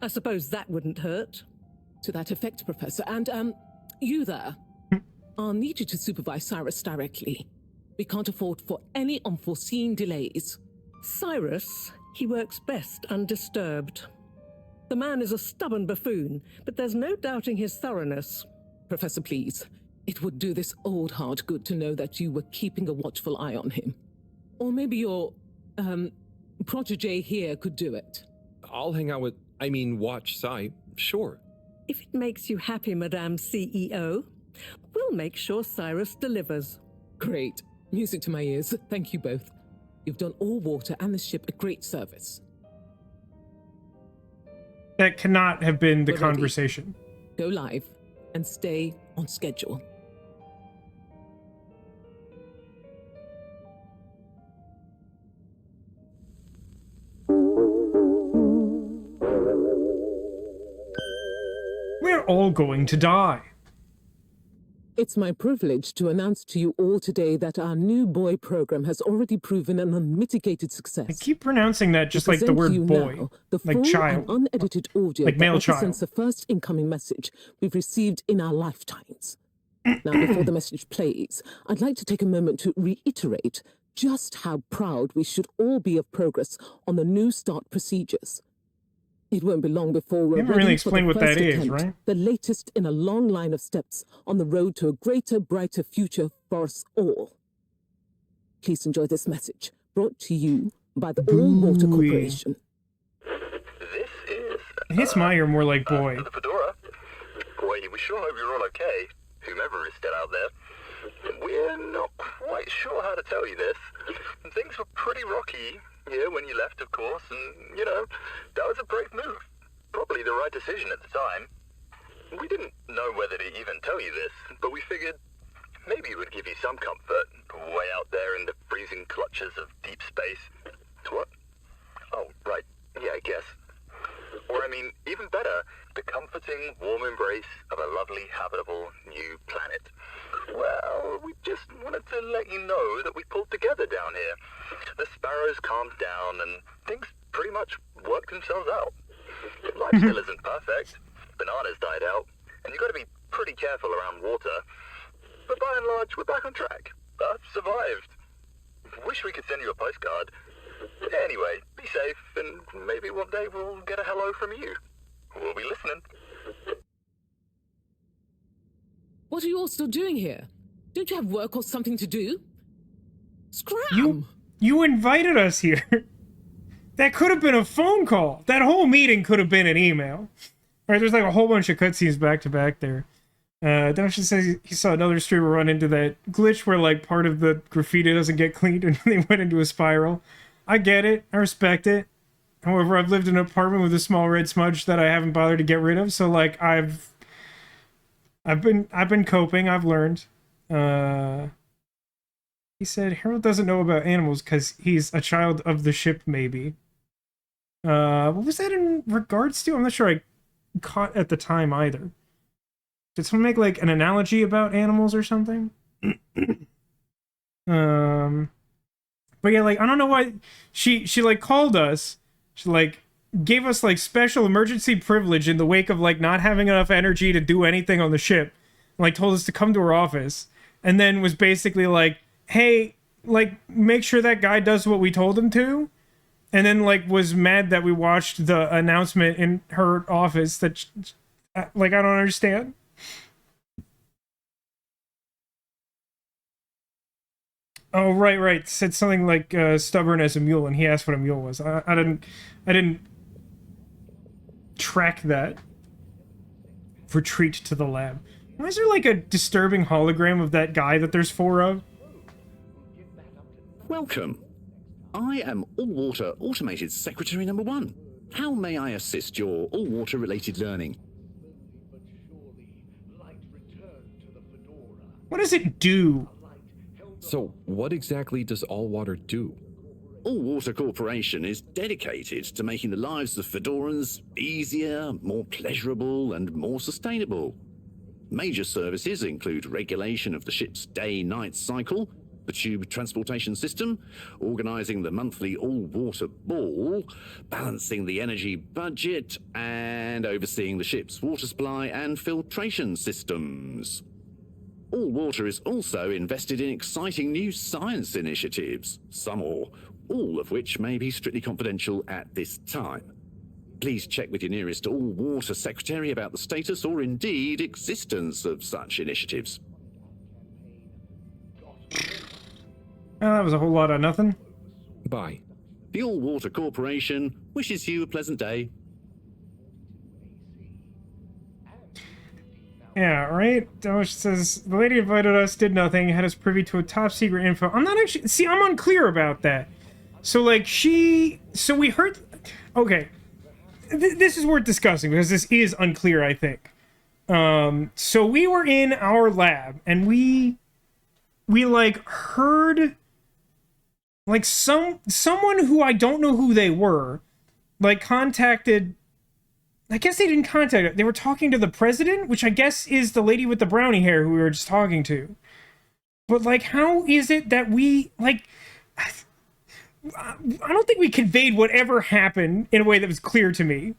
I suppose that wouldn't hurt. To that effect, Professor. And, you there. I'll need you to supervise Cyrus directly. We can't afford for any unforeseen delays. Cyrus, he works best undisturbed. The man is a stubborn buffoon, but there's no doubting his thoroughness. Professor, please. It would do this old heart good to know that you were keeping a watchful eye on him. Or maybe your, protege here could do it. I'll hang out with, watch Cy, sure. If it makes you happy, Madame CEO, we'll make sure Cyrus delivers. Great. Music to my ears. Thank you both. You've done All Water and the ship a great service. That cannot have been the We're ready. conversation. Go live and stay on schedule. We're all going to die. It's my privilege to announce to you all today that our new boy program has already proven an unmitigated success. I keep pronouncing that just like the Present to you word boy. now the Like full child. and unedited audio Like male that child. represents the first incoming message we've received in our lifetimes. Now, before the message plays, I'd like to take a moment to reiterate just how proud we should all be of progress on the new start procedures. It won't be long before we're You haven't ready really for the explained what first that is, attempt, right? the latest in a long line of steps on the road to a greater, brighter future for us all. Please enjoy this message, brought to you by the All Water Corporation. This is... It hits my ear more like boy. The Fedora. Boy, we sure hope you're all okay, whomever is still out there. We're not quite sure how to tell you this. Things were pretty rocky here when you left, of course, and, that was a brave move. Probably the right decision at the time. We didn't know whether to even tell you this, but we figured maybe it would give you some comfort, way out there in the freezing clutches of deep space. What? Oh, right. Yeah, I guess. Or, even better, the comforting, warm embrace of a lovely, habitable new planet. Well, we just wanted to let you know that we pulled together down here. The sparrows calmed down and things pretty much worked themselves out. Life still isn't perfect. Bananas died out, and you got to be pretty careful around water. But by and large, we're back on track. Earth survived. Wish we could send you a postcard. Anyway, be safe, and maybe one day we'll get a hello from you. We'll be listening. What are you all still doing here? Don't you have work or something to do? Scram! You invited us here. That could have been a phone call. That whole meeting could have been an email. Right, there's like a whole bunch of cutscenes back to back there. Dashi says he saw another streamer run into that glitch where like part of the graffiti doesn't get cleaned and they went into a spiral. I get it. I respect it. However, I've lived in an apartment with a small red smudge that I haven't bothered to get rid of, so like I've been coping. I've learned. He said Harold doesn't know about animals because he's a child of the ship, maybe. What was that in regards to? I'm not sure I caught at the time either. Did someone make like an analogy about animals or something? But yeah, like I don't know why she like called us. She like gave us like special emergency privilege in the wake of like not having enough energy to do anything on the ship. Like told us to come to her office and then was basically like, hey, like make sure that guy does what we told him to. And then like was mad that we watched the announcement in her office that like I don't understand. Oh, right. Said something like stubborn as a mule, and he asked what a mule was. I didn't track that. Retreat to the lab. Why is there like a disturbing hologram of that guy that there's 4 of? Welcome. I am All-Water Automated Secretary number 1. How may I assist your all-water related learning? What does it do? So, what exactly does All Water do? All Water Corporation is dedicated to making the lives of Fedorans easier, more pleasurable, and more sustainable. Major services include regulation of the ship's day-night cycle, the tube transportation system, organising the monthly all-water ball, balancing the energy budget, and overseeing the ship's water supply and filtration systems. All Water is also invested in exciting new science initiatives, some or all of which may be strictly confidential at this time. Please check with your nearest All Water secretary about the status or indeed existence of such initiatives. Well, that was a whole lot of nothing. Bye. The All Water Corporation wishes you a pleasant day. Yeah, right? Dosh says, the lady invited us, did nothing, had us privy to a top secret info. I'm not actually... See, I'm unclear about that. So, like, So we heard... Okay. This is worth discussing, because this is unclear, I think. So we were in our lab, and we like, heard... Like, someone who I don't know who they were, like, contacted... I guess they didn't contact her. They were talking to the president, which I guess is the lady with the brownie hair who we were just talking to. But, like, how is it that we, like... I don't think we conveyed whatever happened in a way that was clear to me.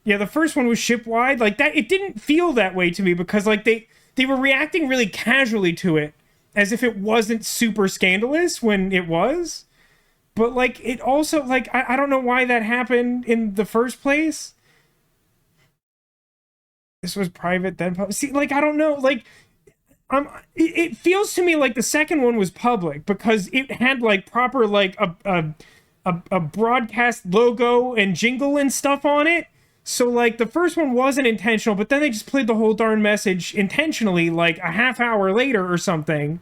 Yeah, the first one was ship-wide. Like, that, it didn't feel that way to me because, like, they were reacting really casually to it as if it wasn't super scandalous when it was. But, like, it also, like, I don't know why that happened in the first place. This was private, then public. See, like, I don't know, like, it feels to me like the second one was public because it had, like, proper, like, a broadcast logo and jingle and stuff on it. So, like, the first one wasn't intentional, but then they just played the whole darn message intentionally, like, a half hour later or something.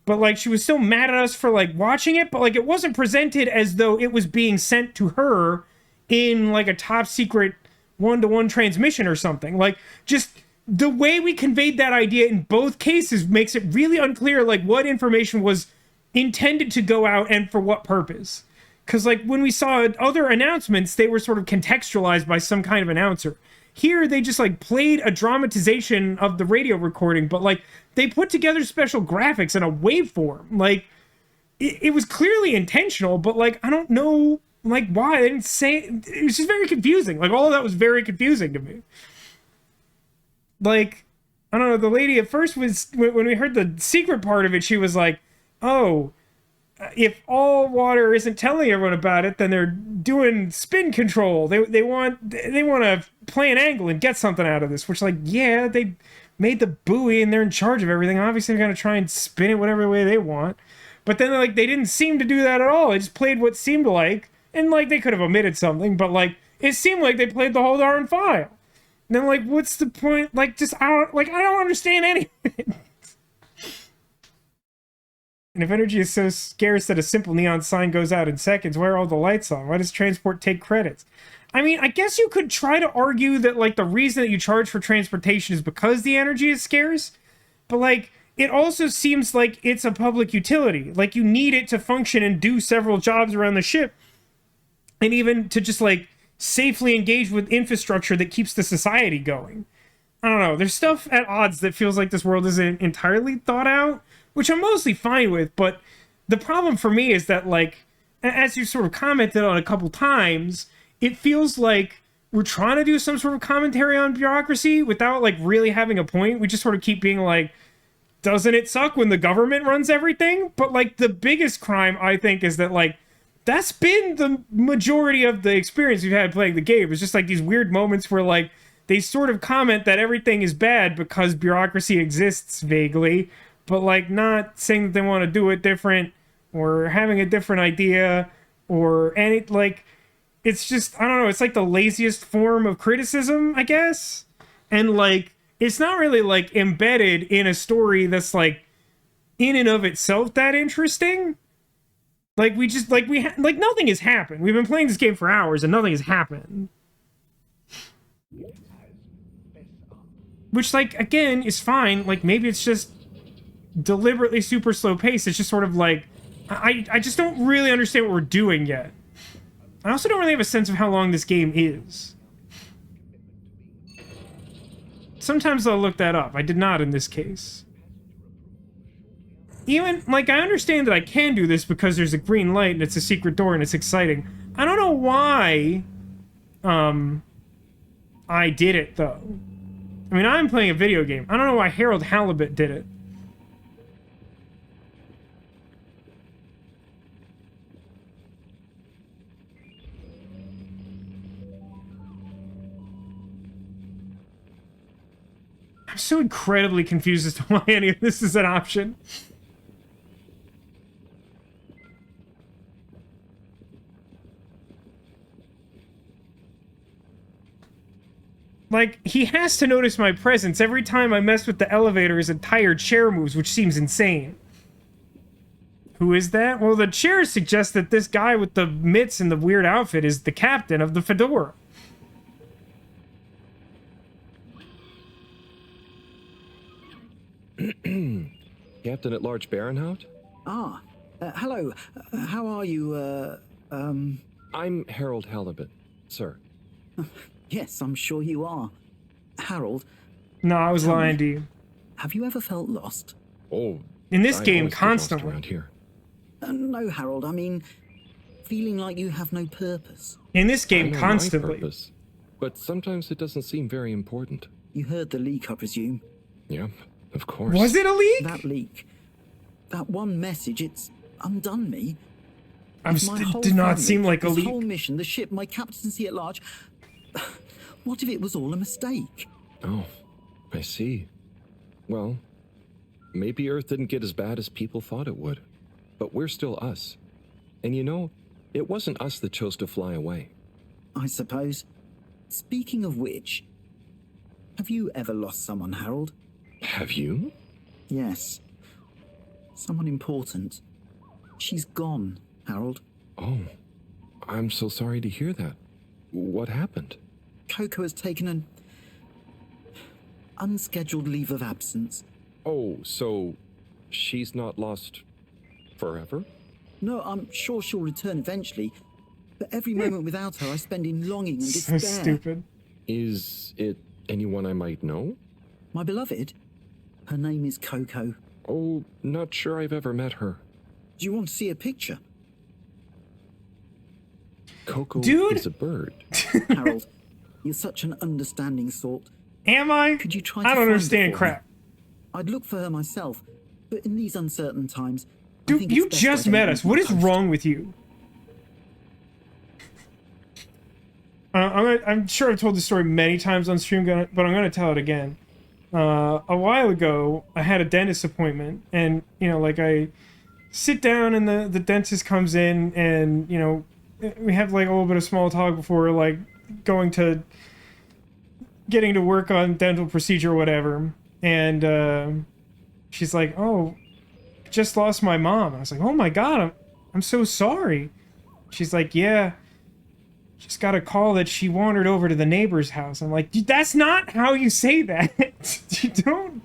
But, like, she was still mad at us for, like, watching it, but, like, it wasn't presented as though it was being sent to her in, like, a top secret one-to-one transmission or something. Like, just the way we conveyed that idea in both cases makes it really unclear, like, what information was intended to go out and for what purpose. Because, like, when we saw other announcements, they were sort of contextualized by some kind of announcer. Here, they just, like, played a dramatization of the radio recording, but, like, they put together special graphics and a waveform. Like, it was clearly intentional, but, like, I don't know... Like, why? They didn't say... It was just very confusing. Like, all of that was very confusing to me. Like, I don't know, the lady at first was... When we heard the secret part of it, she was like, oh, if all water isn't telling everyone about it, then they're doing spin control. They want to play an angle and get something out of this. Which, like, yeah, they made the buoy and they're in charge of everything. Obviously, they're gonna try and spin it whatever way they want. But then, like, they didn't seem to do that at all. They just played what seemed like, and like they could have omitted something, but like it seemed like they played the whole darn file. And then, like, what's the point? Like, just I don't understand anything. And if energy is so scarce that a simple neon sign goes out in seconds, why are all the lights on? Why does transport take credits? I mean, I guess you could try to argue that, like, the reason that you charge for transportation is because the energy is scarce. But, like, it also seems like it's a public utility. Like, you need it to function and do several jobs around the ship. And even to just, like, safely engage with infrastructure that keeps the society going. I don't know. There's stuff at odds that feels like this world isn't entirely thought out, which I'm mostly fine with, but the problem for me is that, like, as you sort of commented on a couple times, it feels like we're trying to do some sort of commentary on bureaucracy without, like, really having a point. We just sort of keep being like, doesn't it suck when the government runs everything? But, like, the biggest crime, I think, is that, like, that's been the majority of the experience we've had playing the game. It's just, like, these weird moments where, like, they sort of comment that everything is bad because bureaucracy exists vaguely, but, like, not saying that they want to do it different or having a different idea or any, like, it's just, I don't know, it's like the laziest form of criticism, I guess. And, like, it's not really, like, embedded in a story that's, like, in and of itself that interesting. Like, we just, like, like, nothing has happened. We've been playing this game for hours and nothing has happened. Which, like, again, is fine. Like, maybe it's just deliberately super slow pace. It's just sort of like, I just don't really understand what we're doing yet. I also don't really have a sense of how long this game is. Sometimes I'll look that up. I did not in this case. Even, like, I understand that I can do this because there's a green light and it's a secret door and it's exciting. I don't know why I did it, though. I mean, I'm playing a video game. I don't know why Halibut did it. I'm so incredibly confused as to why any of this is an option. Like, he has to notice my presence every time I mess with the elevator. His entire chair moves, which seems insane. Who is that? Well, the chair suggests that this guy with the mitts and the weird outfit is the captain of the Fedora. Captain at Large Baronhout? Ah, hello. How are you, I'm Harold Halibut, sir. Yes, I'm sure you are. Harold. No, I was lying to you. Have you ever felt lost? Oh. In this I game, always get lost constantly. around here. No, Harold, I mean, feeling like you have no purpose. In this game, I know constantly. my purpose, but sometimes it doesn't seem very important. You heard the leak, I presume. Yeah, of course. Was it a leak? That leak. That one message, it's undone me. Did not seem like a this leak. Whole mission, the ship, my captaincy at large. What if it was all a mistake? Oh, I see. Well, maybe Earth didn't get as bad as people thought it would. But we're still us. And you know, it wasn't us that chose to fly away. I suppose. Speaking of which, have you ever lost someone, Harold? Have you? Yes. Someone important. She's gone, Harold. Oh, I'm so sorry to hear that. What happened? Coco has taken an unscheduled leave of absence. Oh, so she's not lost forever? No, I'm sure she'll return eventually. But every moment without her I spend in longing and despair. So stupid. Is it anyone I might know? My beloved? Her name is Coco. Oh, not sure I've ever met her. Do you want to see a picture? Coco Dude? is a bird. Harold, you're such an understanding sort. Am I? Could you try I to don't find her understand for crap. me? I'd look for her myself, but in these uncertain times, Dude, you just met us. What is wrong with you? I'm sure I've told this story many times on stream, but I'm going to tell it again. A while ago, I had a dentist appointment, and, you know, like, I sit down, and the dentist comes in, and, you know, we have, like, a little bit of small talk before, like, getting to work on dental procedure or whatever. And, she's like, oh, just lost my mom. I was like, oh my god, I'm so sorry. She's like, yeah, just got a call that she wandered over to the neighbor's house. I'm like, that's not how you say that. You don't.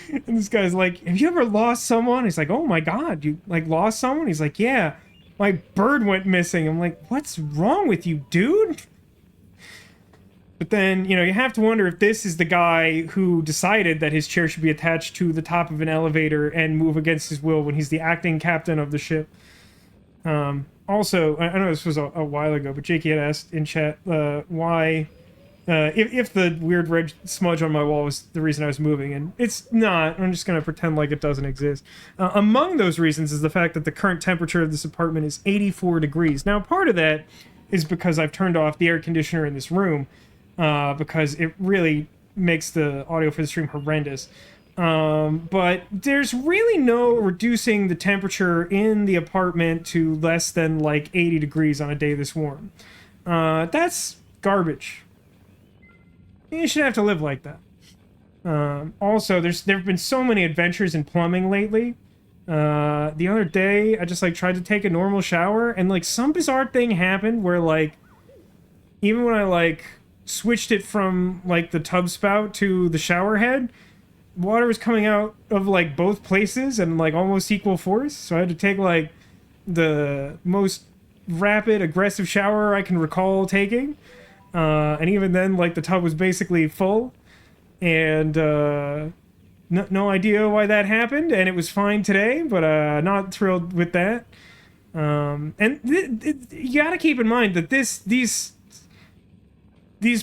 And this guy's like, have you ever lost someone? He's like, oh my god, you like lost someone? He's like, yeah, my bird went missing. I'm like, what's wrong with you, dude? But then, you know, you have to wonder if this is the guy who decided that his chair should be attached to the top of an elevator and move against his will when he's the acting captain of the ship. Also, I know this was a while ago, but Jakey had asked in chat why, if the weird red smudge on my wall was the reason I was moving, and it's not. I'm just going to pretend like it doesn't exist. Among those reasons is the fact that the current temperature of this apartment is 84 degrees. Now, part of that is because I've turned off the air conditioner in this room, because it really makes the audio for the stream horrendous. But there's really no reducing the temperature in the apartment to less than like 80 degrees on a day this warm. That's garbage. You should have to live like that. Also, there have been so many adventures in plumbing lately. The other day, I just like tried to take a normal shower, and like some bizarre thing happened where like, even when I like switched it from like the tub spout to the shower head, water was coming out of like both places and like almost equal force. So I had to take like the most rapid aggressive shower I can recall taking, and even then like the tub was basically full, and no idea why that happened, and it was fine today, but not thrilled with that. And you gotta keep in mind that these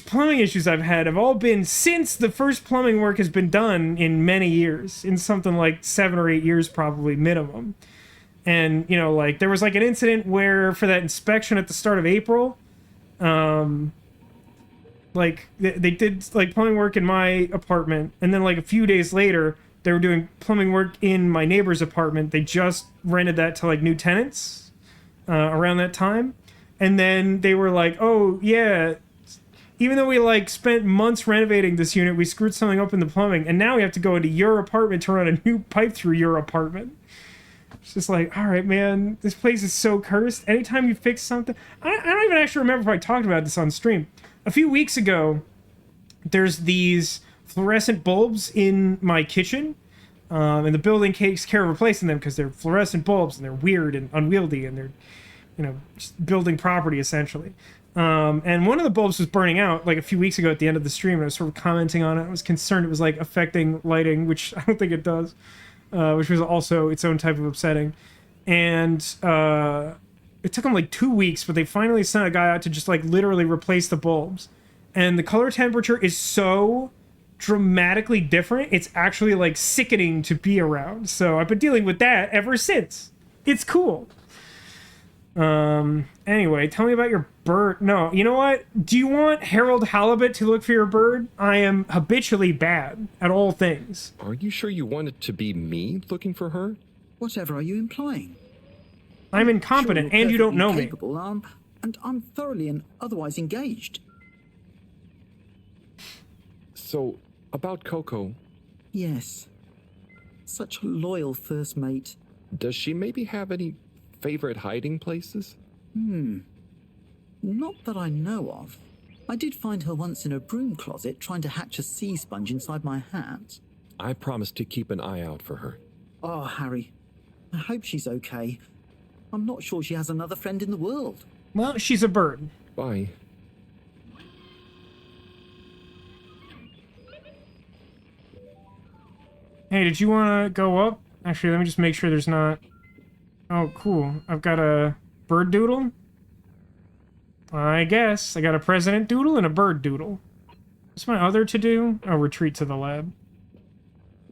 plumbing issues I've had have all been since the first plumbing work has been done in many years, in something like 7 or 8 years probably minimum. And, you know, like there was like an incident where for that inspection at the start of April, like they did like plumbing work in my apartment, and then like a few days later they were doing plumbing work in my neighbor's apartment. They just rented that to like new tenants around that time. And then they were like, oh yeah, even though we like spent months renovating this unit, we screwed something up in the plumbing, and now we have to go into your apartment to run a new pipe through your apartment. It's just like, all right, man, this place is so cursed. Anytime you fix something, I don't even actually remember if I talked about this on stream. A few weeks ago, there's these fluorescent bulbs in my kitchen, and the building takes care of replacing them because they're fluorescent bulbs and they're weird and unwieldy, and they're, you know, just building property essentially. And one of the bulbs was burning out like a few weeks ago at the end of the stream, and I was sort of commenting on it. I was concerned it was like affecting lighting, which I don't think it does, which was also its own type of upsetting. And it took them like 2 weeks, but they finally sent a guy out to just like literally replace the bulbs. And the color temperature is so dramatically different, it's actually like sickening to be around. So I've been dealing with that ever since. It's cool. Anyway, tell me about your bird. No, you know what? Do you want Harold Halibut to look for your bird? I am habitually bad at all things. Are you sure you want it to be me looking for her? Whatever are you implying? I'm incompetent, and you don't know me. And I'm thoroughly and otherwise engaged. So, about Coco. Yes. Such a loyal first mate. Does she maybe have any favorite hiding places? Not that I know of. I did find her once in a broom closet trying to hatch a sea sponge inside my hat. I promised to keep an eye out for her. Oh, Harry. I hope she's okay. I'm not sure she has another friend in the world. Well, she's a bird. Bye. Hey, did you want to go up? Actually, let me just make sure there's not... Oh, cool. I've got a bird doodle. I guess. I got a president doodle and a bird doodle. What's my other to-do? Oh, retreat to the lab.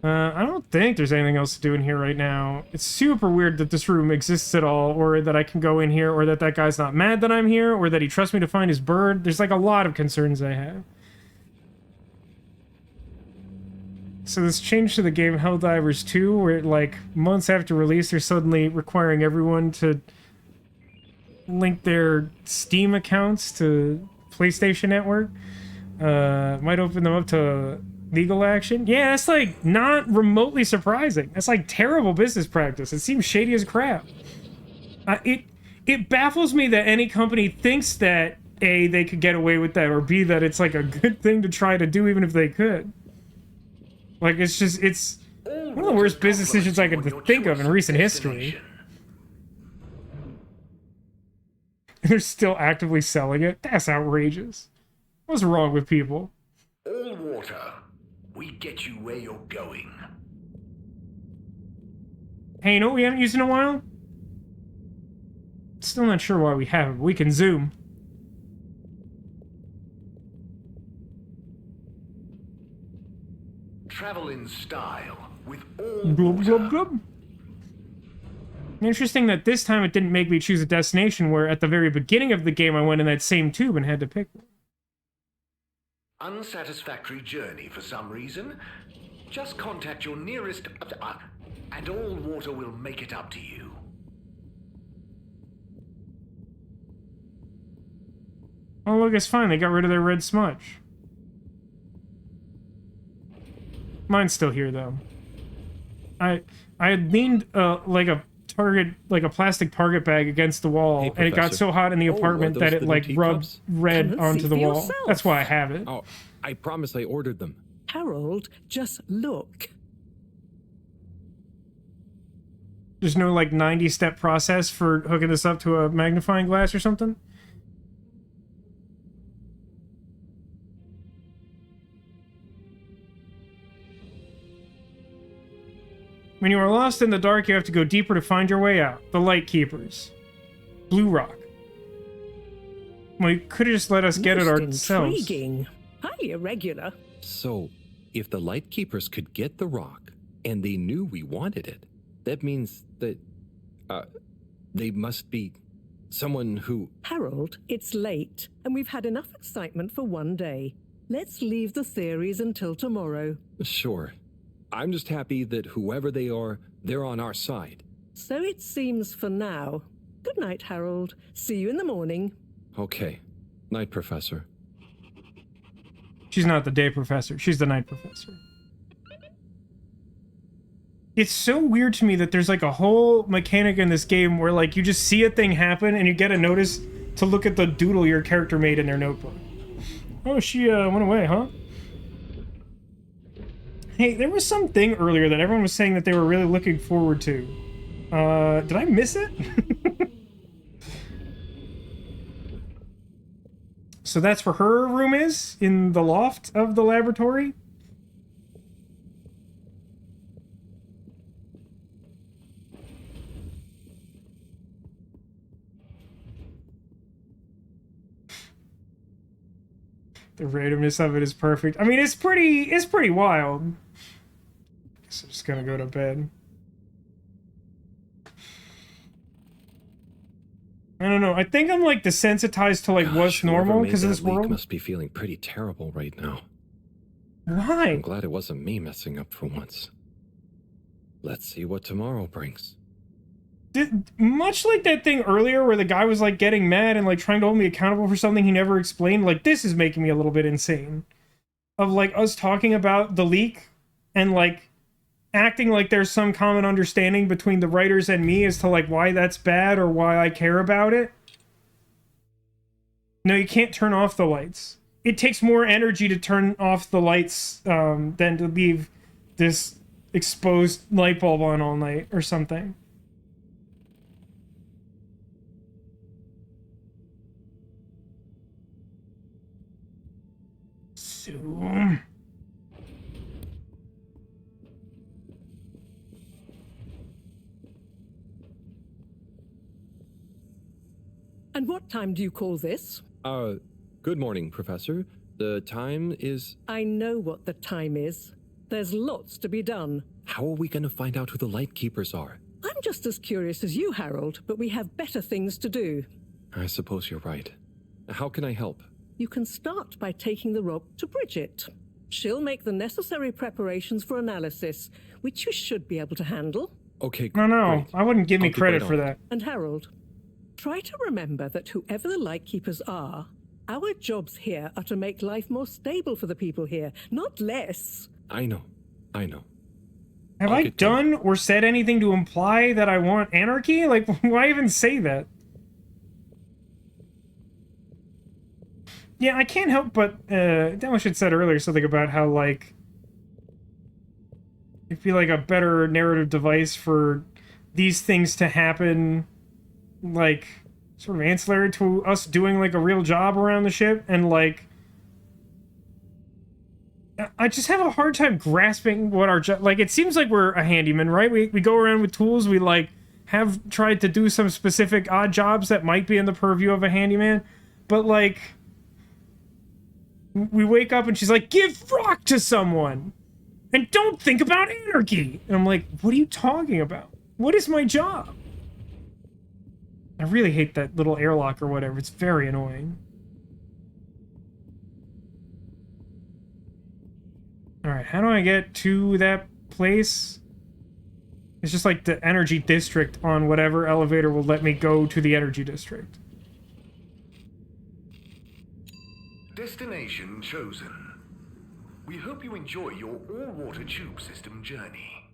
I don't think there's anything else to do in here right now. It's super weird that this room exists at all, or that I can go in here, or that that guy's not mad that I'm here, or that he trusts me to find his bird. There's like a lot of concerns I have. So this change to the game Helldivers 2, where like months after release, they're suddenly requiring everyone to link their Steam accounts to PlayStation Network. Might open them up to legal action. Yeah, that's like not remotely surprising. That's like terrible business practice. It seems shady as crap. It baffles me that any company thinks that A, they could get away with that, or B, that it's like a good thing to try to do even if they could. Like, it's just, it's one of the worst business decisions I could think of in recent history. They're still actively selling it? That's outrageous. What's wrong with people? All water. We get you where you're going. Hey, you know what we haven't used in a while? Still not sure why we haven't, but we can zoom. Travel in style with all Glub, glub, glub. Interesting that this time it didn't make me choose a destination, where at the very beginning of the game I went in that same tube and had to pick one. Unsatisfactory journey for some reason? Just contact your nearest... and all water will make it up to you. Oh, look, it's fine. They got rid of their red smudge. Mine's still here, though. I had leaned like a plastic target bag against the wall, Hey, and it got Professor. so hot in the Oh, apartment are that those it the like new rubbed teacups? red Come and onto see the for wall. yourself. That's why I have it. Oh, I promise I ordered them. Harold, just look. There's no like 90-step process for hooking this up to a magnifying glass or something? When you are lost in the dark, you have to go deeper to find your way out. The Light Keepers. Blue Rock. Well, you could have just let us get it ourselves. Intriguing. Highly irregular. So, if the Light Keepers could get the rock, and they knew we wanted it, that means that, they must be someone who... Harold, it's late, and we've had enough excitement for one day. Let's leave the theories until tomorrow. Sure. I'm just happy that whoever they are, they're on our side. So it seems for now. Good night, Harold. See you in the morning. Okay. Night, Professor. She's not the day professor. She's the night professor. It's so weird to me that there's like a whole mechanic in this game where like you just see a thing happen and you get a notice to look at the doodle your character made in their notebook. Oh, she went away, huh? Hey, there was something earlier that everyone was saying that they were really looking forward to. Did I miss it? So that's where her room is? In the loft of the laboratory? The randomness of it is perfect. I mean, it's pretty wild. Guess I'm just gonna go to bed. I don't know. I think I'm like desensitized to like what's normal because of this world. Must be feeling pretty terrible right now. Why? I'm glad it wasn't me messing up for once. Let's see what tomorrow brings. Much like that thing earlier where the guy was like getting mad and like trying to hold me accountable for something he never explained, like this is making me a little bit insane. Of like us talking about the leak and like acting like there's some common understanding between the writers and me as to like why that's bad or why I care about it. No, you can't turn off the lights. It takes more energy to turn off the lights than to leave this exposed light bulb on all night or something. Zoom. And what time do you call this? Good morning, Professor. The time is... I know what the time is. There's lots to be done. How are we going to find out who the Lightkeepers are? I'm just as curious as you, Harold, but we have better things to do. I suppose you're right. How can I help? You can start by taking the rope to Bridget. She'll make the necessary preparations for analysis, which you should be able to handle. Okay, No, I wouldn't give me credit for that. And Harold, try to remember that whoever the Lightkeepers are, our jobs here are to make life more stable for the people here, not less. I know. Have I done or said anything to imply that I want anarchy? Like, why even say that? Yeah, I can't help but, Delish had said earlier something about how, like, it'd be like a better narrative device for these things to happen, like, sort of ancillary to us doing, like, a real job around the ship, and, like, I just have a hard time grasping what our job... Like, it seems like we're a handyman, right? We go around with tools, we, like, have tried to do some specific odd jobs that might be in the purview of a handyman, but, like... We wake up and she's like, give rock to someone! And don't think about anarchy! And I'm like, what are you talking about? What is my job? I really hate that little airlock or whatever. It's very annoying. Alright, how do I get to that place? It's just like the energy district on whatever elevator will let me go to the energy district. Destination chosen. We hope you enjoy your all-water tube system journey.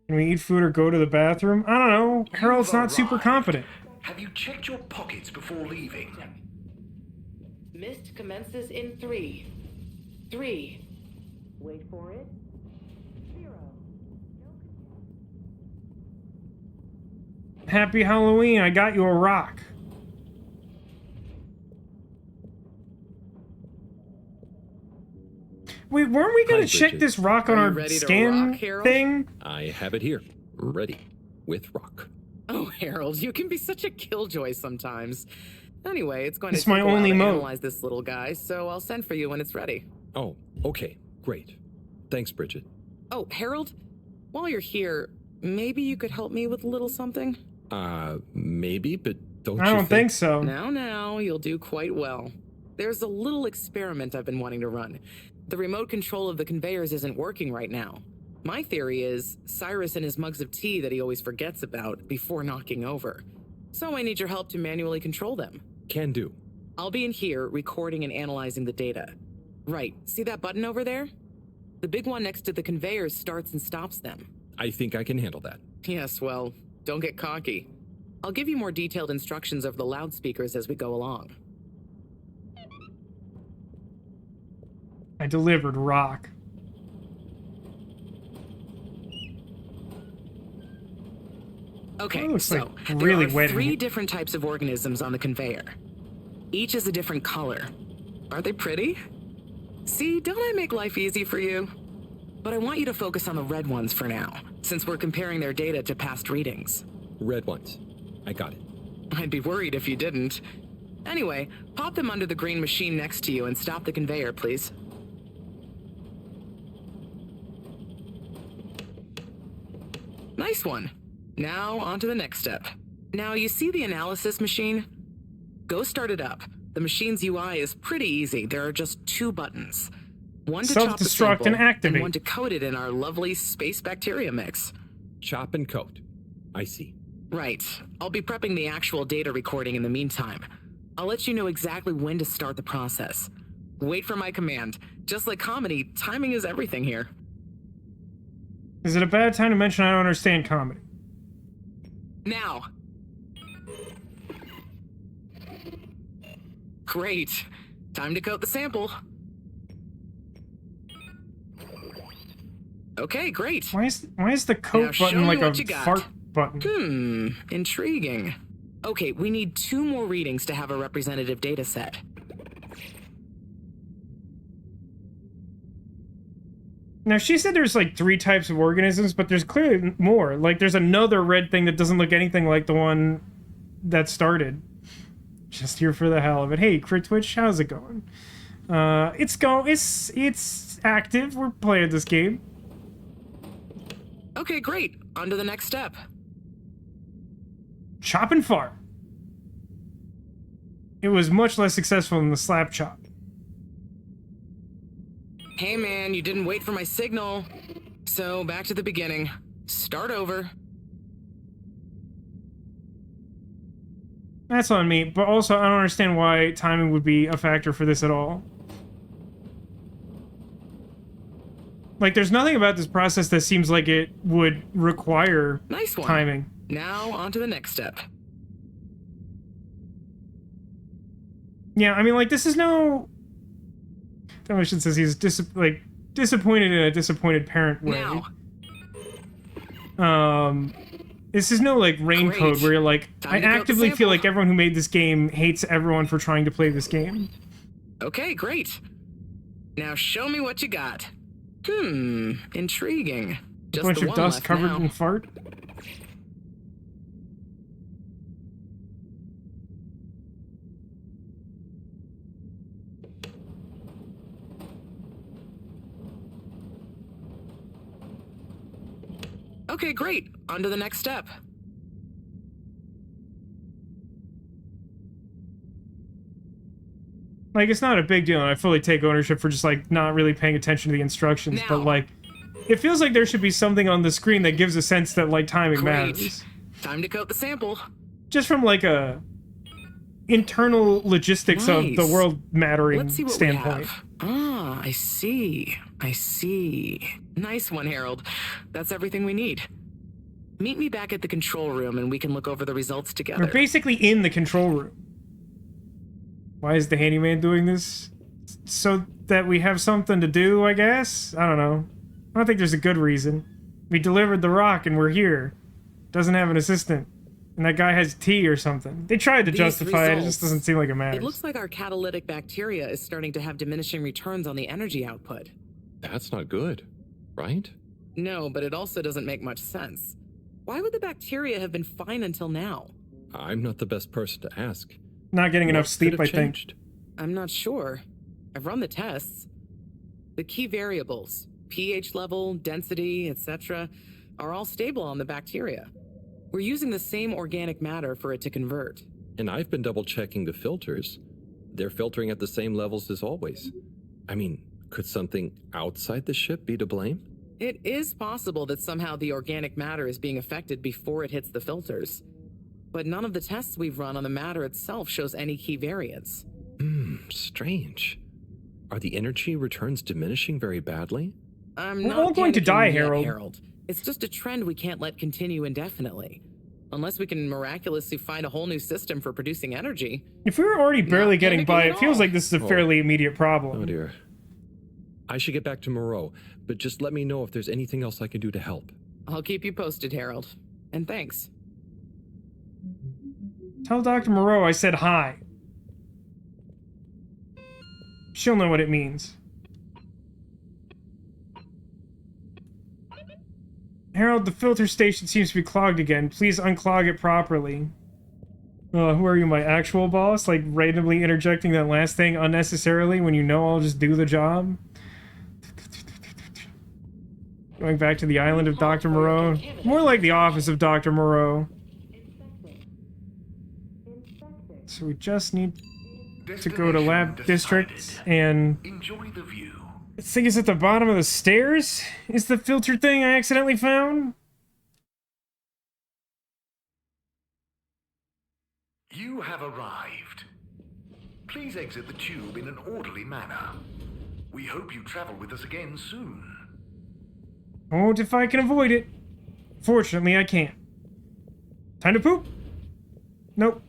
Can we eat food or go to the bathroom? I don't know. Harold's not super confident. Have you checked your pockets before leaving? Mist commences in 3. 3. Wait for it. 0. Happy Halloween, I got you a rock. Wait, weren't we gonna check this rock on our scan thing? I have it here, ready, with rock. Oh, Harold, you can be such a killjoy sometimes. Anyway, it's going to It's take my a while only to mode. analyze this little guy, so I'll send for you when it's ready. Oh, okay, great. Thanks, Bridget. Oh, Harold, while you're here, maybe you could help me with a little something? Maybe, but don't you I don't think so. Now, you'll do quite well. There's a little experiment I've been wanting to run. The remote control of the conveyors isn't working right now. My theory is Cyrus and his mugs of tea that he always forgets about before knocking over. So I need your help to manually control them. Can do. I'll be in here recording and analyzing the data. Right, see that button over there? The big one next to the conveyors starts and stops them. I think I can handle that. Yes, well, don't get cocky. I'll give you more detailed instructions over the loudspeakers as we go along. I delivered rock. Okay, looks so like there really are wet in 3 here. different types of organisms on the conveyor. Each is a different color. Are they pretty? See, don't I make life easy for you? But I want you to focus on the red ones for now, since we're comparing their data to past readings. Red ones. I got it. I'd be worried if you didn't. Anyway, pop them under the green machine next to you and stop the conveyor, please. Nice one. Now, on to the next step. Now, you see the analysis machine? Go start it up. The machine's UI is pretty easy. There are just 2 buttons. One to chop the Self-destruct sample, and activate. one to coat it in our lovely space bacteria mix. Chop and coat. I see. Right. I'll be prepping the actual data recording in the meantime. I'll let you know exactly when to start the process. Wait for my command. Just like comedy, timing is everything here. Is it a bad time to mention I don't understand comedy? Now. Great. Time to coat the sample. Okay, great. Why is the coat Now show button me like a what you got. fart button? Intriguing. Okay, we need 2 more readings to have a representative data set. Now, she said there's like 3 types of organisms, but there's clearly more. Like, there's another red thing that doesn't look anything like the one that started. Just here for the hell of it. Hey, Crit Twitch, how's it going? It's active. We're playing this game. Okay, great. On to the next step. Chop and fart. It was much less successful than the slap chop. Hey man, you didn't wait for my signal. So back to the beginning. Start over. That's on me, but also I don't understand why timing would be a factor for this at all. Like, there's nothing about this process that seems like it would require Nice one. timing. Now on to the next step. Yeah, I mean, like, this is no... Demolition says he's disappointed in a disappointed parent way. Now. This is no, like, raincoat where you're like, Time I to count the actively feel sample. like everyone who made this game hates everyone for trying to play this game. Okay, great. Now show me what you got. Intriguing. A Just bunch the of one dust left covered now. in fart. Okay, great. On to the next step. Like, it's not a big deal, and I fully take ownership for just, like, not really paying attention to the instructions, but, like, it feels like there should be something on the screen that gives a sense that, like, timing matters. Great. Time to coat the sample. Just from, like, a internal logistics of the Nice. world mattering Let's see what standpoint. we have. Ah, I see. I see. Nice one, Harold. That's everything we need. Meet me back at the control room and we can look over the results together. We're basically in the control room. Why is the handyman doing this? So that we have something to do, I guess? I don't know. I don't think there's a good reason. We delivered the rock and we're here. Doesn't have an assistant. And that guy has tea or something. They tried to These justify it, it just results. doesn't seem like it matters. It looks like our catalytic bacteria is starting to have diminishing returns on the energy output. That's not good, right? No, but it also doesn't make much sense. Why would the bacteria have been fine until now? I'm not the best person to ask. Not getting enough What sleep, could I have think. changed? I'm not sure. I've run the tests. The key variables, pH level, density, etc., are all stable on the bacteria. We're using the same organic matter for it to convert. And I've been double checking the filters. They're filtering at the same levels as always. I mean, could something outside the ship be to blame? It is possible that somehow the organic matter is being affected before it hits the filters. But none of the tests we've run on the matter itself shows any key variants. Strange. Are the energy returns diminishing very badly? I'm We're not all going to panicking die, yet, Harold. It's just a trend we can't let continue indefinitely. Unless we can miraculously find a whole new system for producing energy. If we were already barely getting panicking by, at it feels all. like this is a fairly immediate problem. Oh dear. I should get back to Moreau, but just let me know if there's anything else I can do to help. I'll keep you posted, Harold. And thanks. Tell Dr. Moreau I said hi. She'll know what it means. Harold, the filter station seems to be clogged again. Please unclog it properly. Who are you, my actual boss? Like, randomly interjecting that last thing unnecessarily when you know I'll just do the job? Going back to the island of Dr. Moreau. More like the office of Dr. Moreau. So we just need to go to Lab District and... Enjoy the view. This thing is at the bottom of the stairs? Is the filter thing I accidentally found? You have arrived. Please exit the tube in an orderly manner. We hope you travel with us again soon. Won't if I can avoid it. Fortunately, I can't. Time to poop? Nope.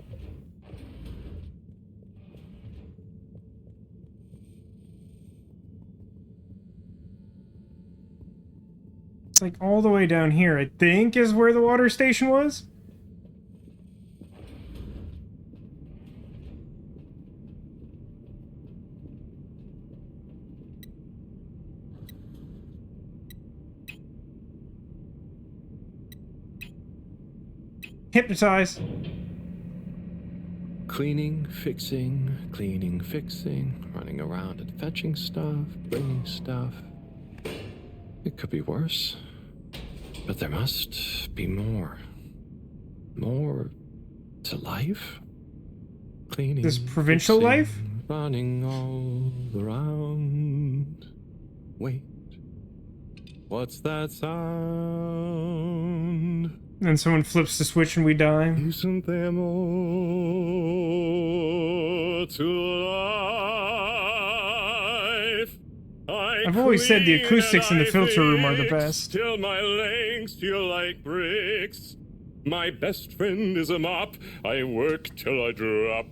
It's like all the way down here, I think, is where the water station was. Hypnotize. Cleaning, fixing, running around and fetching stuff, bringing stuff. It could be worse, but there must be more. More to life? Cleaning, This provincial fixing, life? Running all around. Wait, what's that sound? And someone flips the switch and we die. Isn't there more to life? I've always said the acoustics in the filter room are the best. Till my legs feel like bricks. My best friend is a mop. I work till I drop.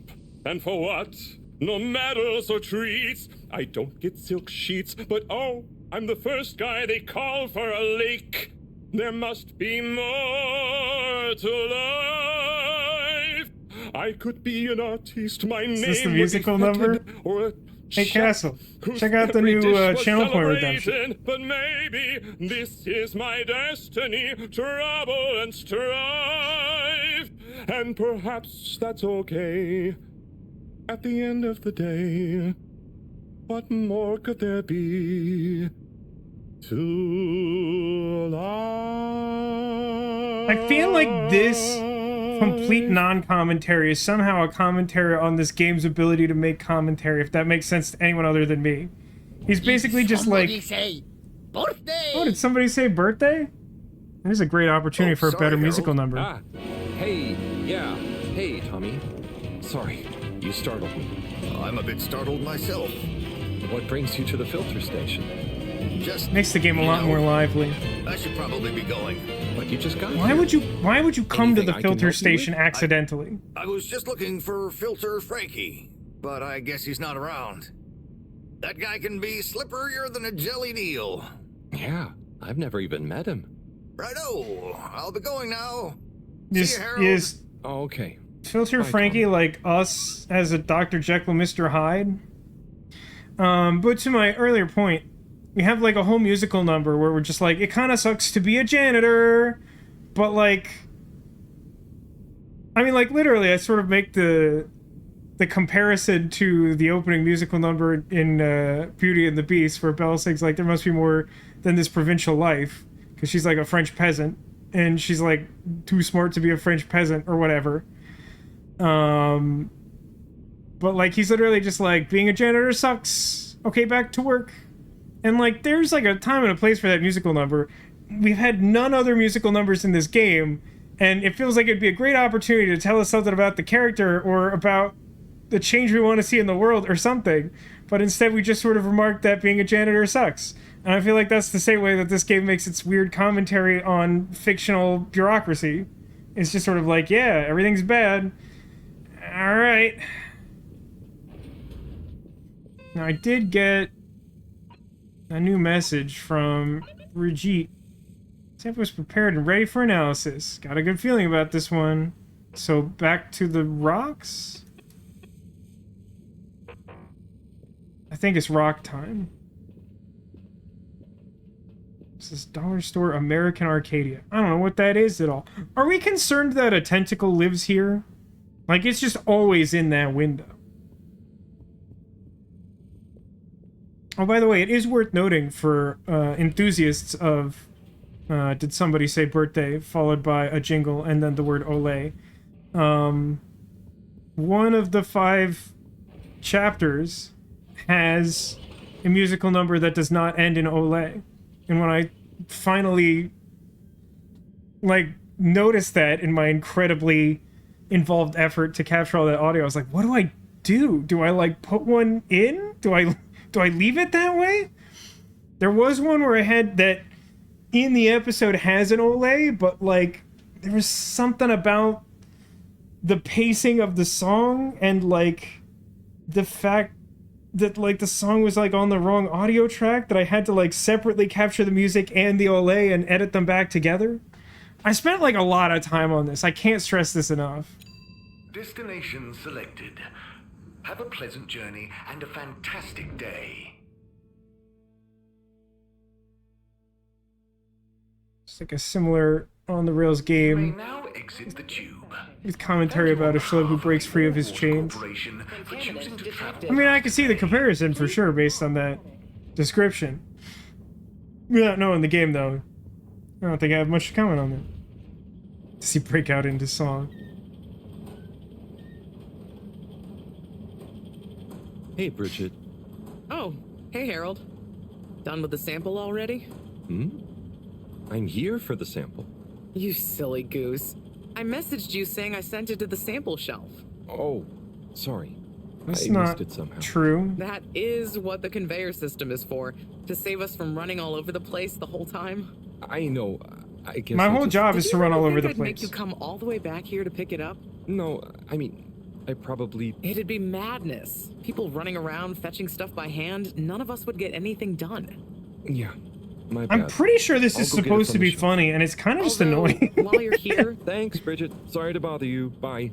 And for what? No medals or treats. I don't get silk sheets, but oh, I'm the first guy they call for a leak. There must be more to life. I could be an artiste. My name Is this the would be musical number? fetid, or a Hey chef Castle, whose check out the every new dish was channel point redemption. celebration. But maybe this is my destiny, trouble and strife. And perhaps that's okay. At the end of the day, what more could there be to life? I feel like this complete non-commentary is somehow a commentary on this game's ability to make commentary, if that makes sense to anyone other than me. He's basically just like... Say birthday! Oh, did somebody say birthday? There's a great opportunity for a better musical number. Ah, hey, yeah. Hey, Tommy. Sorry, you startled me. I'm a bit startled myself. What brings you to the filter station? Just makes the game a lot more lively. I should probably be going. But you just got Why here. would you come to the I can filter help you station with? accidentally? I was just looking for Filter Frankie, but I guess he's not around. That guy can be slipperier than a jelly deal. Yeah, I've never even met him. Righto, I'll be going now. Is, See you, Harold. is Oh, okay. Filter Bye, Frankie like us as a Dr. Jekyll, Mr. Hyde? But to my earlier point, we have like a whole musical number where we're just like, it kind of sucks to be a janitor, but like, I mean, like literally, I sort of make the comparison to the opening musical number in Beauty and the Beast, where Belle sings like, there must be more than this provincial life, because she's like a French peasant, and she's like too smart to be a French peasant or whatever. But like, he's literally just like, being a janitor sucks. Okay, back to work. And like, there's like a time and a place for that musical number. We've had none other musical numbers in this game, and it feels like it'd be a great opportunity to tell us something about the character or about the change we want to see in the world or something. But instead, we just sort of remarked that being a janitor sucks. And I feel like that's the same way that this game makes its weird commentary on fictional bureaucracy. It's just sort of like, yeah, everything's bad. All right. Now, I did get a new message from Brigitte. Samp was prepared and ready for analysis. Got a good feeling about this one. So, back to the rocks? I think it's rock time. This is Dollar Store American Arcadia. I don't know what that is at all. Are we concerned that a tentacle lives here? Like, it's just always in that window. Oh, by the way, it is worth noting for enthusiasts of Did Somebody Say Birthday, followed by a jingle and then the word Olé. One of the 5 chapters has a musical number that does not end in Olé. And when I finally, like, noticed that in my incredibly involved effort to capture all that audio, I was like, what do I do? Do I, like, put one in? Do I leave it that way? There was one where I had that in the episode has an Olé, but, like, there was something about the pacing of the song and, like, the fact that, like, the song was, like, on the wrong audio track that I had to, like, separately capture the music and the Olé and edit them back together. I spent, like, a lot of time on this. I can't stress this enough. Destination selected. Have a pleasant journey and a fantastic day. It's like a similar on the rails You may game now exit the tube. with commentary about a schlub who breaks free of his chains. Corporation for choosing to travel. I mean, I can see the comparison for sure based on that description. Without knowing the game, though, I don't think I have much to comment on that. Does he break out into song? Hey, Bridget. Oh, hey, Harold. Done with the sample already? I'm here for the sample. You silly goose. I messaged you saying I sent it to the sample shelf. Oh, sorry. That's I not missed it somehow. true. That is what the conveyor system is for, to save us from running all over the place the whole time. I know. I guess My I whole just- job is to run all over the I'd make place. you come all the way back here to pick it up? No, I mean, I probably... It'd be madness. People running around fetching stuff by hand. None of us would get anything done. Yeah, my bad. I'm pretty sure this I'll is go get it supposed from to the be shop. funny, and it's kind of just Although, annoying. while you're here... Thanks, Bridget. Sorry to bother you. Bye.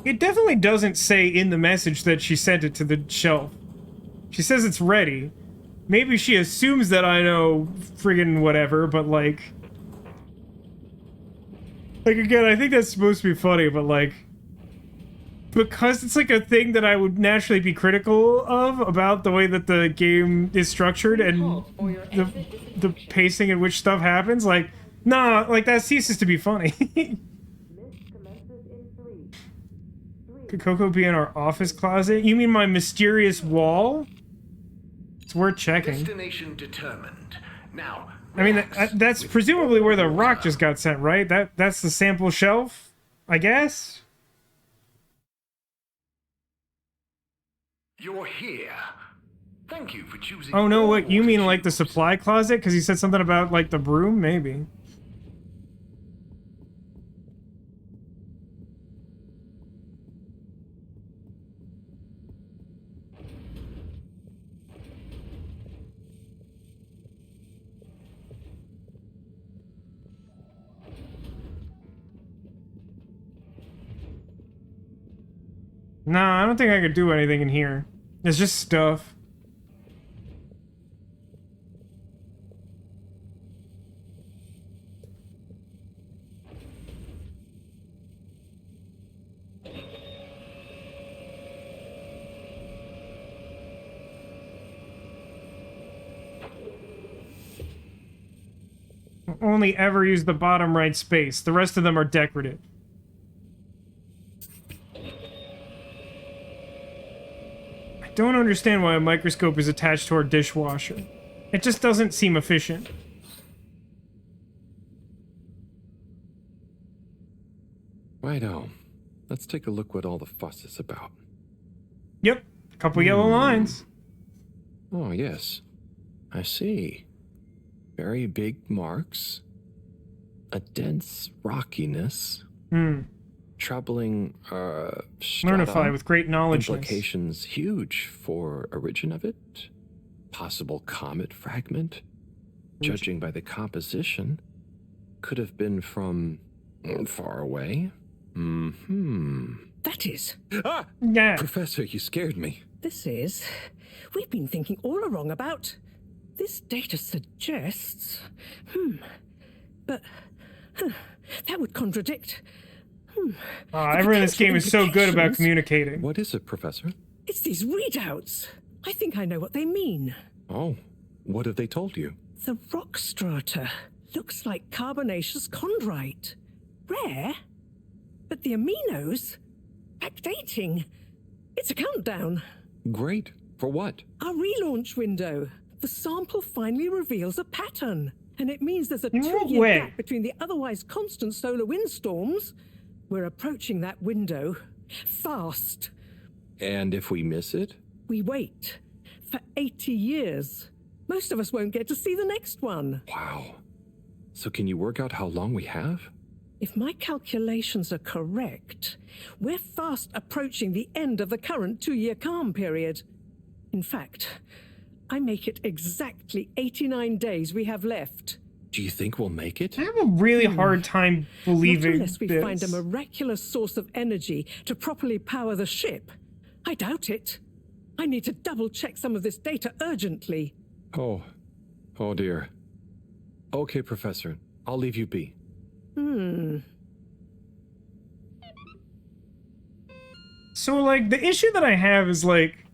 It definitely doesn't say in the message that she sent it to the shelf. She says it's ready. Maybe she assumes that I know friggin' whatever, but like... Like, again, I think that's supposed to be funny, but like... Because it's like a thing that I would naturally be critical of about the way that the game is structured and the pacing in which stuff happens, like... Nah, like, that ceases to be funny. Could Coco be in our office closet? You mean my mysterious wall? It's worth checking. Destination determined. Now, I mean, that's presumably where the rock just got sent, right? That's the sample shelf, I guess? you're here. Thank you for choosing. Oh no, what, you mean like the supply closet? Because he said something about like the broom? Maybe. Nah, I don't think I could do anything in here. It's just stuff. Only ever use the bottom right space. The rest of them are decorative. I don't understand why a microscope is attached to our dishwasher. It just doesn't seem efficient. Righto. Let's take a look what all the fuss is about. Yep, a couple yellow lines. Oh, yes. I see. Very big marks. A dense rockiness. Troubling, Learnify with great knowledge. Implications huge for origin of it. Possible comet fragment. Judging by the composition, could have been from far away. That is. Ah! Yeah. Professor, you scared me. This is. We've been thinking all along about. This data suggests. But. That would contradict. Everyone in this game is so good about communicating. What is it, Professor? It's these readouts. I think I know what they mean. Oh, what have they told you? The rock strata looks like carbonaceous chondrite. Rare, but the aminos backdating. It's a countdown. Great. For what? Our relaunch window. The sample finally reveals a pattern, and it means there's a 2-year gap between the otherwise constant solar windstorms. We're approaching that window fast. And if we miss it? We wait for 80 years. Most of us won't get to see the next one. Wow. So can you work out how long we have? If my calculations are correct, we're fast approaching the end of the current 2-year calm period. In fact, I make it exactly 89 days we have left. Do you think we'll make it? I have a really hard time believing Not unless we this. find a miraculous source of energy to properly power the ship. I doubt it. I need to double-check some of this data urgently. Oh dear. Okay, Professor, I'll leave you be. So, like, the issue that I have is, like,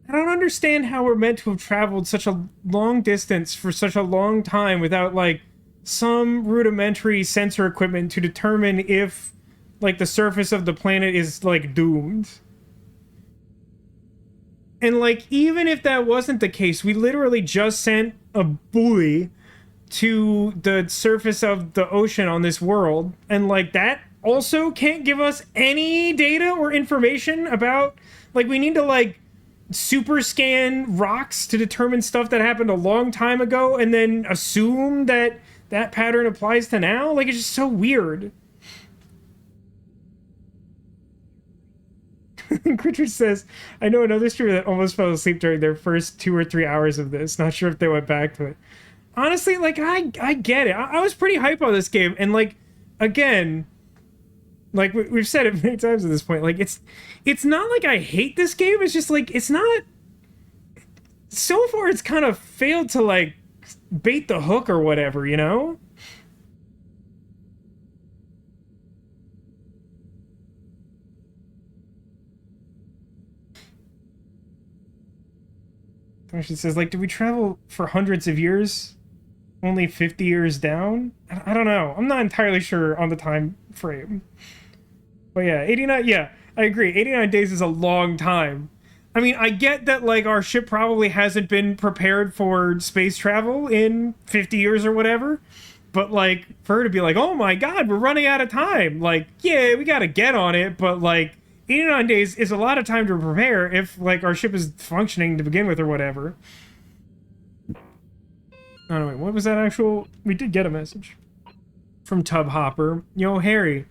I don't understand how we're meant to have traveled such a long distance for such a long time without, like, some rudimentary sensor equipment to determine if, like, the surface of the planet is, like, doomed. And, like, even if that wasn't the case, we literally just sent a buoy to the surface of the ocean on this world, and, like, that also can't give us any data or information about, like, we need to, like, super scan rocks to determine stuff that happened a long time ago and then assume that that pattern applies to now. Like, it's just so weird. Critchard says, I know another streamer that almost fell asleep during their first 2 or 3 hours of this. Not sure if they went back to it. Honestly, like, I get it. I was pretty hype on this game, and, like, again, like, we've said it many times at this point, like, it's not like I hate this game, it's just, like, it's not... So far, it's kind of failed to, like, bait the hook or whatever, you know? She says, like, did we travel for hundreds of years? Only 50 years down? I don't know. I'm not entirely sure on the time frame. But yeah, 89, yeah, I agree. 89 days is a long time. I mean, I get that, like, our ship probably hasn't been prepared for space travel in 50 years or whatever. But, like, for her to be like, oh my god, we're running out of time. Like, yeah, we gotta get on it, but, like, 89 days is a lot of time to prepare if, like, our ship is functioning to begin with or whatever. Oh, no, wait, what was that actual... We did get a message. From Tub Hopper. Yo, Harry.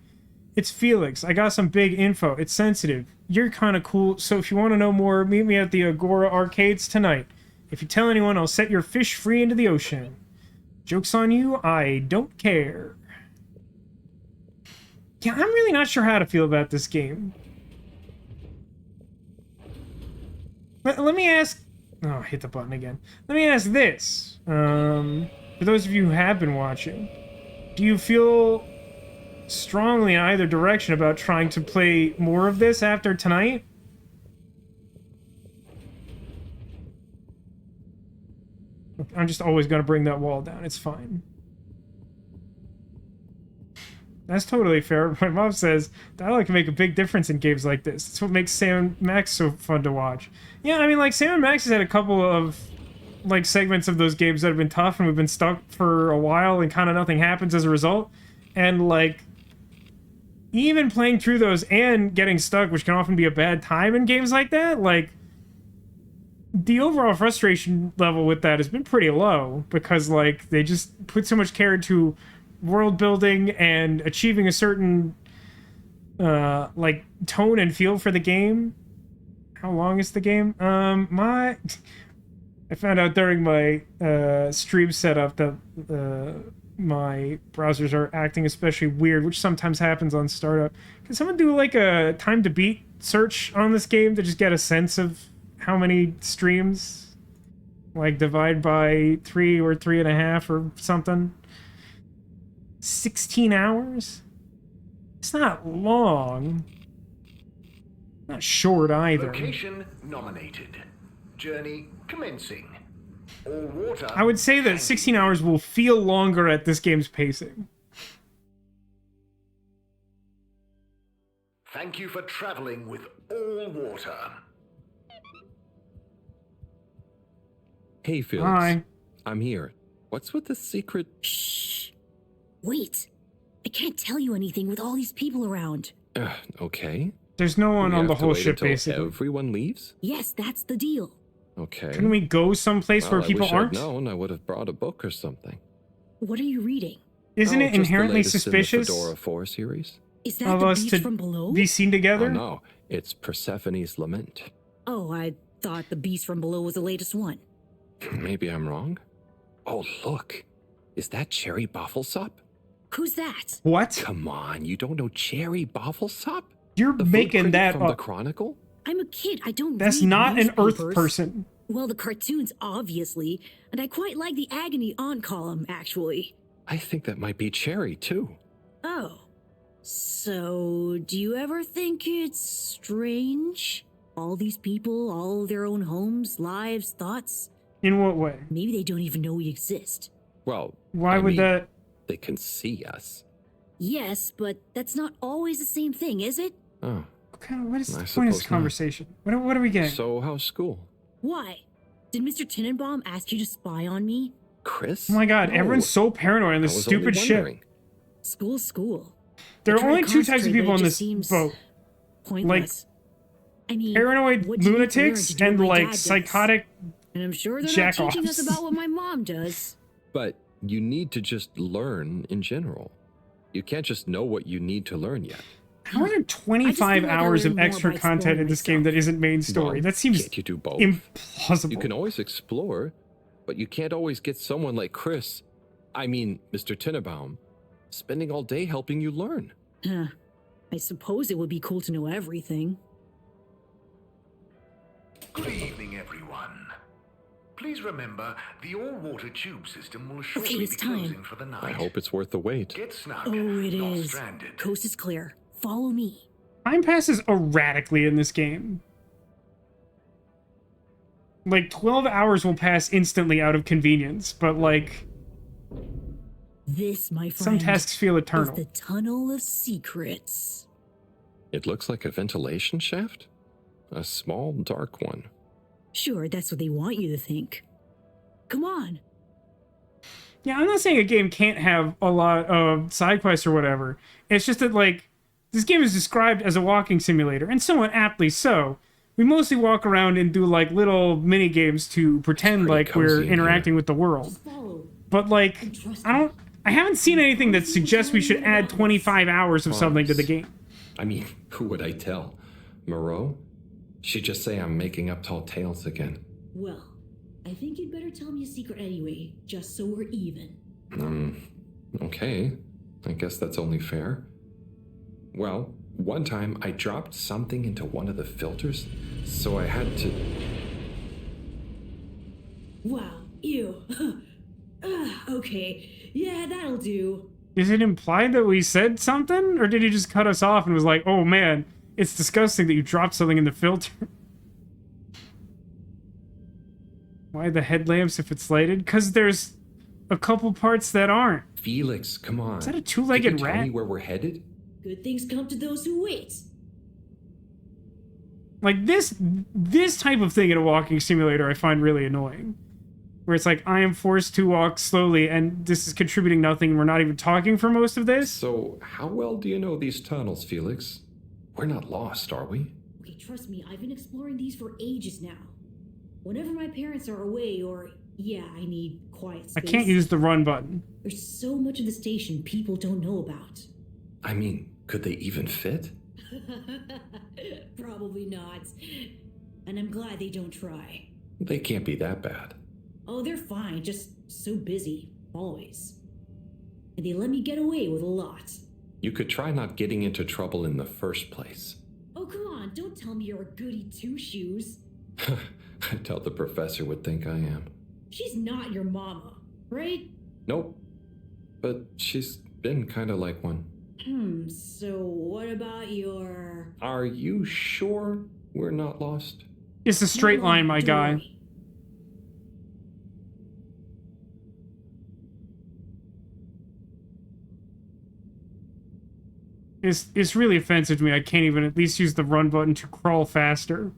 It's Felix. I got some big info. It's sensitive. You're kind of cool, so if you want to know more, meet me at the Agora Arcades tonight. If you tell anyone, I'll set your fish free into the ocean. Joke's on you, I don't care. Yeah, I'm really not sure how to feel about this game. Let me ask... Oh, I hit the button again. Let me ask this. For those of you who have been watching, do you feel strongly in either direction about trying to play more of this after tonight? I'm just always going to bring that wall down. It's fine. That's totally fair. My mom says, dialogue can make a big difference in games like this. That's what makes Sam and Max so fun to watch. Yeah, I mean, like, Sam and Max has had a couple of, like, segments of those games that have been tough, and we've been stuck for a while, and kind of nothing happens as a result. And, like, even playing through those and getting stuck, which can often be a bad time in games like that, like, the overall frustration level with that has been pretty low, because, like, they just put so much care into world building and achieving a certain like tone and feel for the game. How long is the game? I found out during my stream setup that my browsers are acting especially weird, which sometimes happens on startup. Can someone do like a time to beat search on this game to just get a sense of how many streams? Like divide by 3 or 3.5 or something. 16 hours? It's not long. Not short either. Location nominated. Journey commencing. All water. I would say that 16 hours will feel longer at this game's pacing. Thank you for traveling with all water. Hey, Felix. Hi. I'm here. What's with the secret... Shh. Wait. I can't tell you anything with all these people around. Okay. There's no one on the whole ship, until basically. Everyone leaves? Yes, that's the deal. Okay. Can we go someplace where people I wish aren't? I'd known. I would have brought a book or something. What are you reading? Isn't it just the inherently latest suspicious in the Fedora 4 series? Is that of the us beast to from below? be seen together? Oh no, it's Persephone's Lament. Oh, I thought the beast from below was the latest one. Maybe I'm wrong. Oh, look. Is that Cherry Bofflesop? Who's that? What? Come on, you don't know Cherry Bofflesop? You're The food making critic that from the up. Chronicle? I'm a kid. I don't That's read not an Earth newspapers. person. Well, the cartoons, obviously. And I quite like the Agony On column, actually. I think that might be Cherry, too. Oh. So, do you ever think it's strange? All these people, all their own homes, lives, thoughts? In what way? Maybe they don't even know we exist. Well, Why would that... They can see us. Yes, but that's not always the same thing, is it? Oh. What is the I point of this suppose not. conversation? What are we getting? So, how's school? Why? Did Mr. Tenenbaum ask you to spy on me? Chris? Oh my god, No. everyone's so paranoid on this I was stupid only ship. wondering. School. There I are try only to two types of concentrate, people but on it this just seems boat. pointless. I mean, Paranoid what do you need to learn lunatics to do what and my like dad does? psychotic And I'm sure they're not jack-offs. teaching us about what my mom does. But you need to just learn in general. You can't just know what you need to learn yet. How are there I 25 just feel like I hours learn of more extra by content exploring in this game that isn't main story? Well, That seems can't you do both? implausible. You can always explore, but you can't always get someone like Chris, Mr. Tenenbaum, spending all day helping you learn. Huh. I suppose it would be cool to know everything. Good evening, everyone. Please remember, the all-water tube system will shortly Okay, it's be closing time. for the night. I hope it's worth the wait. Get snug, Oh, it not is. stranded. Coast is clear. Follow me. Time passes erratically in this game. Like 12 hours will pass instantly out of convenience, but like This, my friend, some tasks feel is eternal. the Tunnel of Secrets. It looks like a ventilation shaft? A small, dark one. Sure, that's what they want you to think. Come on. Yeah, I'm not saying a game can't have a lot of side quests or whatever. It's just that, like, this game is described as a walking simulator, and somewhat aptly so. We mostly walk around and do, like, little mini-games to pretend like we're cozy in interacting with the world. But, like, I haven't seen anything that suggests we should add 25 hours of something to the game. Who would I tell? Moreau? She'd just say I'm making up tall tales again. Well, I think you'd better tell me a secret anyway, just so we're even. Okay. I guess that's only fair. Well, one time I dropped something into one of the filters, so I had to... Wow, ew. Okay, yeah, that'll do. Is it implied that we said something? Or did he just cut us off and was like, oh man, it's disgusting that you dropped something in the filter? Why the headlamps if it's lighted? Because there's a couple parts that aren't. Felix, come on. Is that a two-legged Can you rat? tell me where we're headed? Good things come to those who wait. Like, this type of thing in a walking simulator I find really annoying. Where it's like, I am forced to walk slowly, and this is contributing nothing, and we're not even talking for most of this. So, how well do you know these tunnels, Felix? We're not lost, are we? Okay, trust me, I've been exploring these for ages now. Whenever my parents are away, or, yeah, I need quiet I space. can't use the run button. There's so much of the station people don't know about. Could they even fit? Probably not. And I'm glad they don't try. They can't be that bad. Oh, they're fine, just so busy, always. And they let me get away with a lot. You could try not getting into trouble in the first place. Oh, come on, don't tell me you're a goody two-shoes. I doubt the professor would think I am. She's not your mama, right? Nope. But she's been kind of like one. So what about your... Are you sure we're not lost? It's a straight line, my guy. It's really offensive to me. I can't even at least use the run button to crawl faster.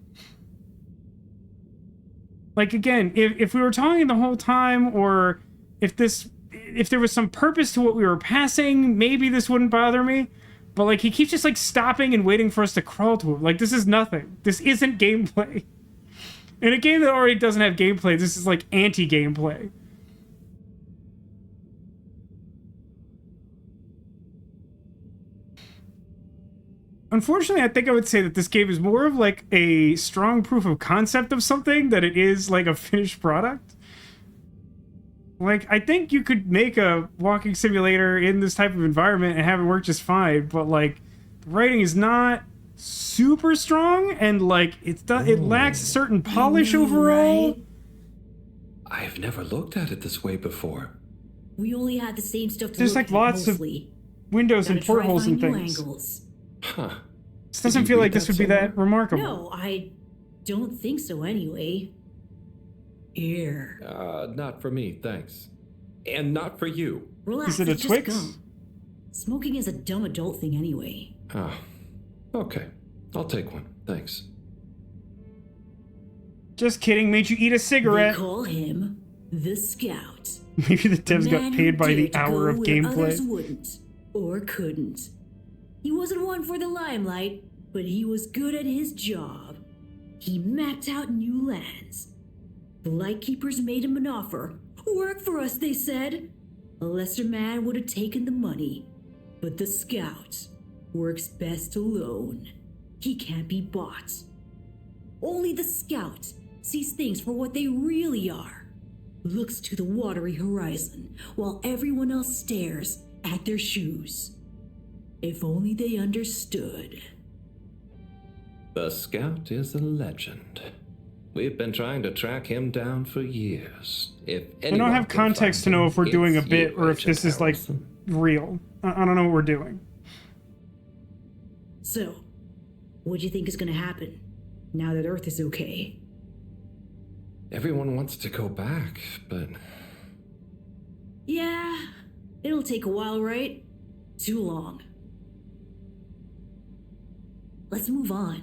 Like, again, if we were talking the whole time, or if there was some purpose to what we were passing, maybe this wouldn't bother me. But, like, he keeps just, like, stopping and waiting for us to crawl to him. Like, this is nothing. This isn't gameplay. In a game that already doesn't have gameplay, this is, like, anti-gameplay. Unfortunately, I think I would say that this game is more of like a strong proof of concept of something than it is like a finished product. Like, I think you could make a walking simulator in this type of environment and have it work just fine, but like, the writing is not super strong, and like, it lacks a certain polish overall. Right? I've never looked at it this way before. We only had the same stuff to There's look like at lots mostly. of windows Gotta and try portholes and find new things. angles. Huh. This doesn't feel like this would be that remarkable. No, I don't think so anyway. Here. Not for me, thanks. And not for you. Relax, Is it a it's Twix? just gum. Smoking is a dumb adult thing anyway. Oh, okay. I'll take one, thanks. Just kidding, made you eat a cigarette. They call him the Scout. Maybe the devs got paid by the hour of Others gameplay. wouldn't or couldn't. He wasn't one for the limelight, but he was good at his job. He mapped out new lands. The Lightkeepers made him an offer. Work for us, they said. A lesser man would have taken the money. But the Scout works best alone. He can't be bought. Only the Scout sees things for what they really are. Looks to the watery horizon while everyone else stares at their shoes. If only they understood. The Scout is a legend. We've been trying to track him down for years. If I don't have context to know if we're doing a bit or if this is like real. I don't know what we're doing. So, what do you think is gonna happen now that Earth is okay? Everyone wants to go back, but... Yeah, it'll take a while, right? Too long. Let's move on.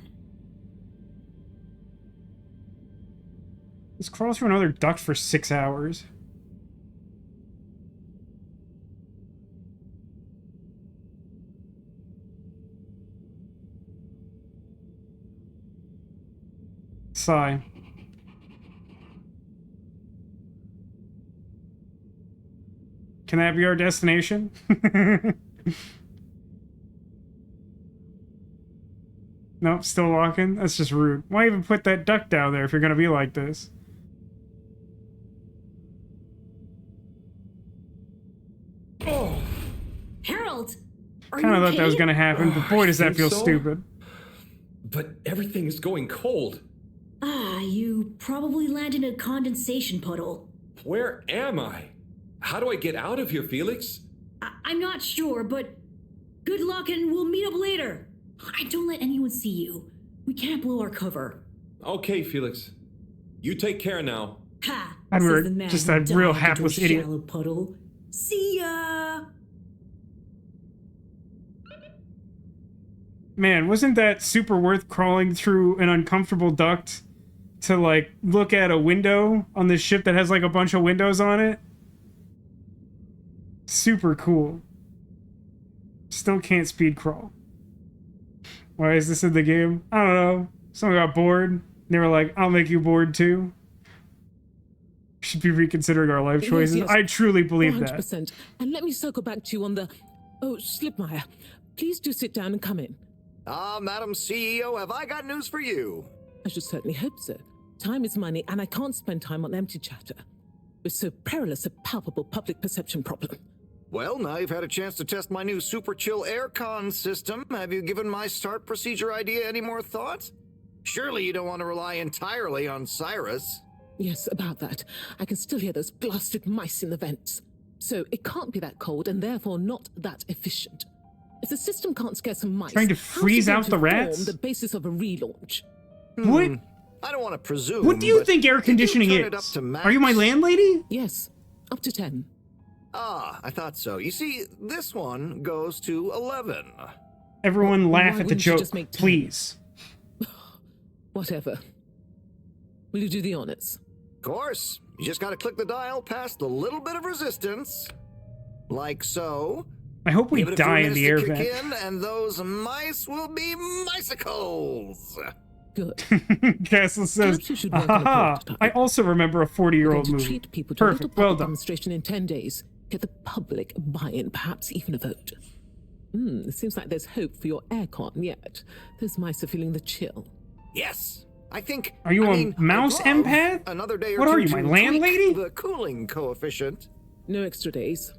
Let's crawl through another duct for 6 hours. Sigh. Can that be our destination? Nope, still walking? That's just rude. Why even put that duct down there if you're gonna be like this? Oh. Harold! Are Kinda you thought that was okay? gonna happen, but boy does that Think feel so? stupid. But everything is going cold. You probably landed in a condensation puddle. Where am I? How do I get out of here, Felix? I'm not sure, but good luck and we'll meet up later. Don't let anyone see you. We can't blow our cover. Okay, Felix. You take care now. Ha! I'm says the man just who a real dived into hapless a idiot. shallow puddle. See ya! Man, wasn't that super worth crawling through an uncomfortable duct to, like, look at a window on this ship that has, like, a bunch of windows on it? Super cool. Still can't speed crawl. Why is this in the game? I don't know. Someone got bored. They were like, I'll make you bored too. We should be reconsidering our life choices. Yes, yes. I truly believe that. 100%. And let me circle back to you on the... Oh, Slipmeyer, please do sit down and come in. Madam CEO, have I got news for you? I should certainly hope so. Time is money, and I can't spend time on empty chatter. With so perilous a palpable public perception problem. Well, now you've had a chance to test my new super chill aircon system. Have you given my start procedure idea any more thought? Surely you don't want to rely entirely on Cyrus. Yes, about that. I can still hear those blasted mice in the vents. So it can't be that cold, and therefore not that efficient. If the system can't scare some mice, Trying to freeze out the rats? Form the basis of a relaunch. What? I don't want to presume. What do you but think air conditioning turn it up is? to max? Are you my landlady? Yes, up to 10. I thought so. You see, this one goes to 11. Everyone laugh Why at the wouldn't you joke, just make 10? please. Whatever. Will you do the honors? Of course. You just gotta click the dial past the little bit of resistance. Like so. I hope we Give it a few die in the air minutes to kick vent. in, and those mice will be micicles. Good. Castle says, Perhaps you should work on a aha, prototype. I also remember a We're 40-year-old going to movie. treat people to a little Perfect, public well done. demonstration in 10 days. Get the public buy-in, perhaps even a vote. It seems like there's hope for your aircon yet. Those mice are feeling the chill. Yes, I think. Are you I a mean, mouse I'd love empath? Another day or What two are you, to my tweak landlady? The cooling coefficient. No extra days.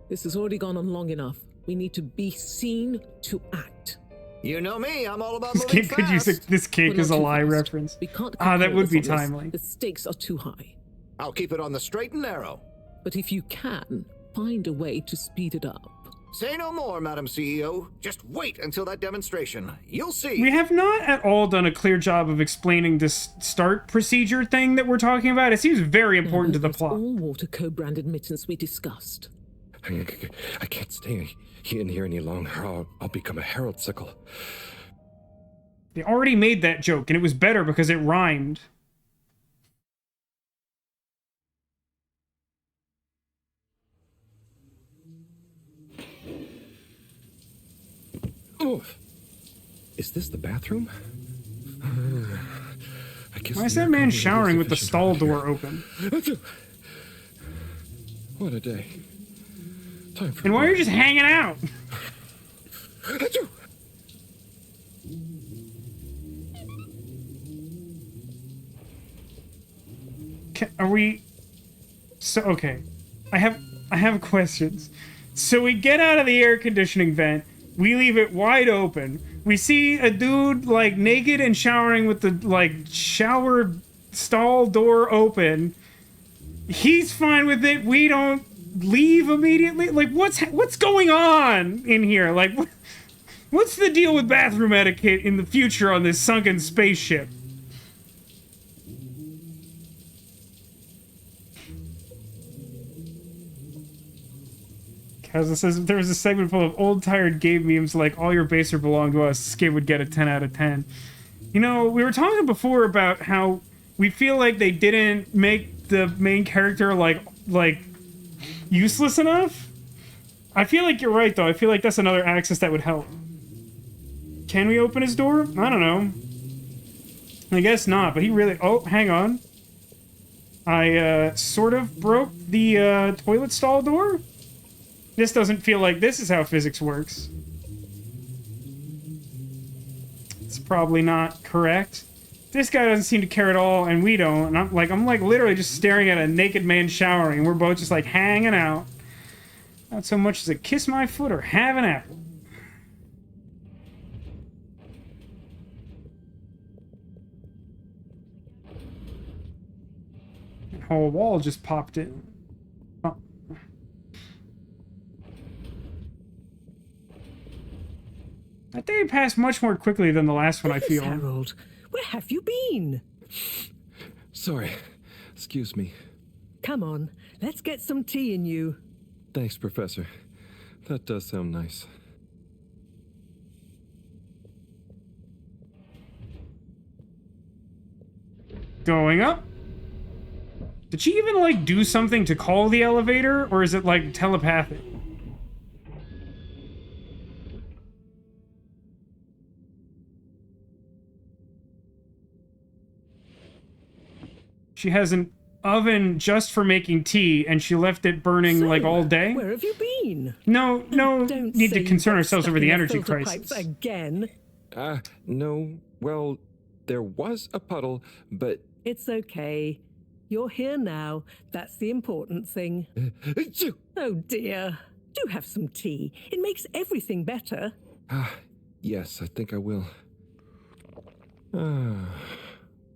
This has already gone on long enough. We need to be seen to act. You know me, I'm all about This moving kid could use this cake We're as not a too lie fast. reference. We can't That would be capitalize on this. timely. The stakes are too high. I'll keep it on the straight and narrow. But if you can, find a way to speed it up. Say no more, Madam CEO. Just wait until that demonstration. You'll see. We have not at all done a clear job of explaining this start procedure thing that we're talking about. It seems very important to the plot. All water co-branded mittens we discussed. I can't stay in here any longer. I'll become a herald sickle. They already made that joke, and it was better because it rhymed. Oh, is this the bathroom? I guess Why is that man showering with the stall door open? What a day. Time for And why are you just hanging out? Are we... So, okay. I have questions. So we get out of the air conditioning vent. We leave it wide open. We see a dude, like, naked and showering with the, like, shower stall door open. He's fine with it. We don't leave immediately. Like, what's going on in here? Like, what's the deal with bathroom etiquette in the future on this sunken spaceship? As it says, if there was a segment full of old tired Gabe memes like all your base or belong to us, this game would get a 10 out of 10. You know, we were talking before about how we feel like they didn't make the main character like useless enough. I feel like you're right though. I feel like that's another axis that would help. Can we open his door? I don't know. I guess not, but he really... Oh, hang on. I sort of broke the toilet stall door. This doesn't feel like this is how physics works. It's probably not correct. This guy doesn't seem to care at all, and we don't. And I'm like literally just staring at a naked man showering. We're both just like hanging out. Not so much as a kiss my foot or have an apple. That whole wall just popped in. Oh. That day passed much more quickly than the last one, I feel. Harold, where have you been? Sorry. Excuse me. Come on, let's get some tea in you. Thanks, Professor. That does sound nice. Going up? Did she even, like, do something to call the elevator? Or is it, like, telepathic? She has an oven just for making tea, and she left it burning, like, all day? Where have you been? No need to concern ourselves over the energy filter crisis. pipes again. No. Well, there was a puddle, but... It's okay. You're here now. That's the important thing. Oh dear. Do have some tea. It makes everything better. Yes, I think I will.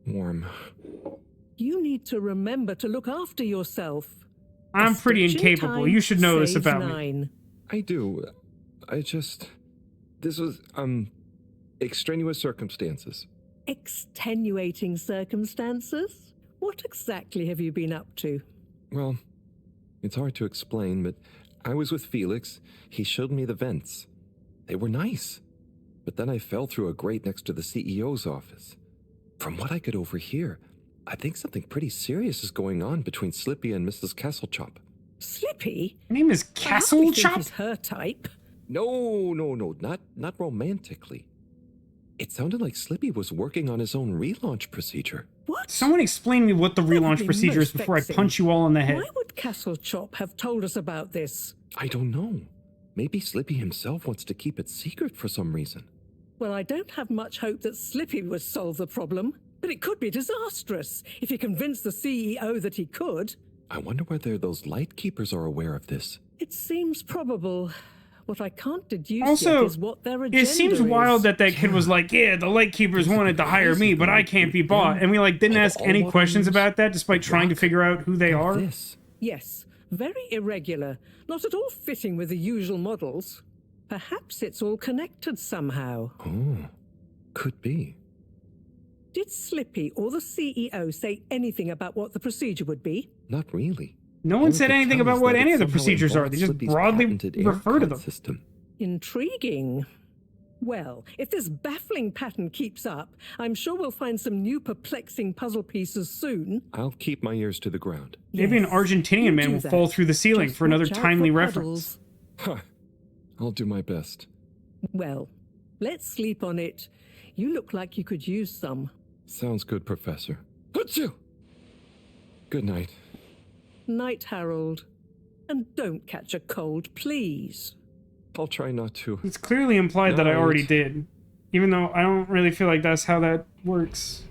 Warm. You need to remember to look after yourself. I'm pretty incapable. You should know this about me. I do. This was, extraneous circumstances. Extenuating circumstances? What exactly have you been up to? Well, it's hard to explain, but I was with Felix. He showed me the vents. They were nice. But then I fell through a grate next to the CEO's office. From what I could overhear, I think something pretty serious is going on between Slippy and Mrs. Castlechop. Slippy? Her name is Castlechop? He's her type. No, not romantically. It sounded like Slippy was working on his own relaunch procedure. What? Someone explain me what the relaunch procedure is before I punch you all in the head. Why would Castlechop have told us about this? I don't know. Maybe Slippy himself wants to keep it secret for some reason. Well, I don't have much hope that Slippy would solve the problem, but it could be disastrous if he convinced the CEO that he could. I wonder whether those Lightkeepers are aware of this. It seems probable. What I can't deduce Also, yet is what their agenda it seems is. wild that kid was like, yeah, the Lightkeepers wanted to hire me, but I can't be bought. And we didn't ask any questions about that despite trying to figure out who they are. Yes, very irregular. Not at all fitting with the usual models. Perhaps it's all connected somehow. Oh, could be. Did Slippy or the CEO say anything about what the procedure would be? Not really. No one said anything about what any of the procedures are. They just broadly refer to them. System. Intriguing. Well, if this baffling pattern keeps up, I'm sure we'll find some new perplexing puzzle pieces soon. I'll keep my ears to the ground. Maybe an Argentinian man will fall through the ceiling for another timely reference. Huh. I'll do my best. Well, let's sleep on it. You look like you could use some. Sounds good, Professor. Achoo! Good night. Night, Harold. And don't catch a cold, please. I'll try not to. It's clearly implied that I already did, even though I don't really feel like that's how that works.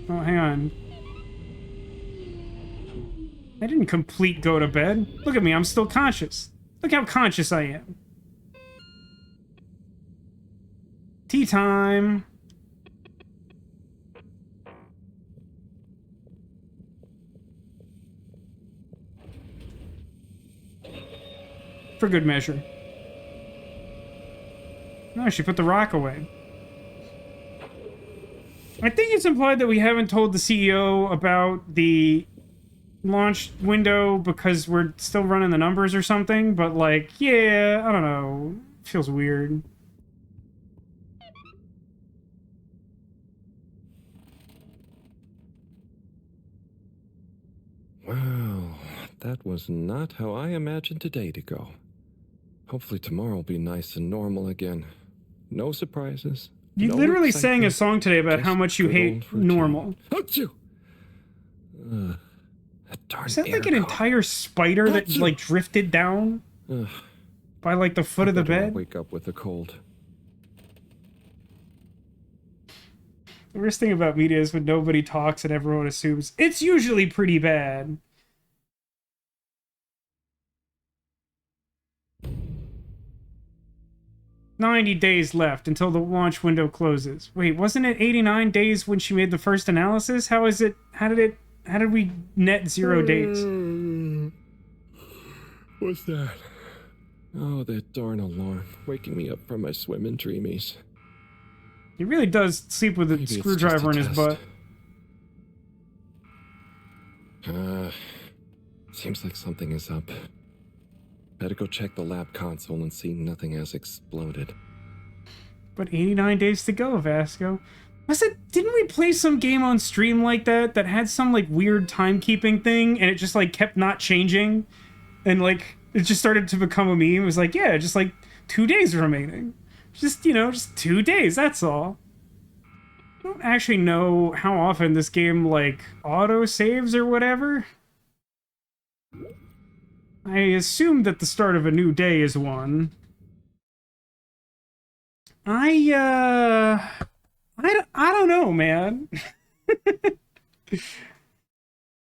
Oh, hang on. I didn't complete go to bed. Look at me, I'm still conscious. Look how conscious I am. Tea time. For good measure. No, she put the rock away. I think it's implied that we haven't told the CEO about the launch window because we're still running the numbers or something, but like, yeah, I don't know. Feels weird. Wow, that was not how I imagined today to go. Hopefully tomorrow will be nice and normal again. No surprises. You literally sang a song today about how much you hate normal. Achoo! That darn Is that like an entire spider that like drifted down by like the foot of the bed? Wake up with a cold. The worst thing about media is when nobody talks and everyone assumes it's usually pretty bad. "90 days left until the launch window closes." Wait, wasn't it 89 days when she made the first analysis? How did we net 0 days? What's that? Oh, that darn alarm, waking me up from my swimming dreamies. He really does sleep with a screwdriver in his butt. Seems like something is up. Better go check the lab console and see nothing has exploded. But 89 days to go, Vasco. Didn't we play some game on stream like that had some like weird timekeeping thing and it just like kept not changing? And like it just started to become a meme. It was like, yeah, just like 2 days remaining. Just 2 days, that's all. I don't actually know how often this game like auto saves or whatever. I assume that the start of a new day is one. I don't know, man.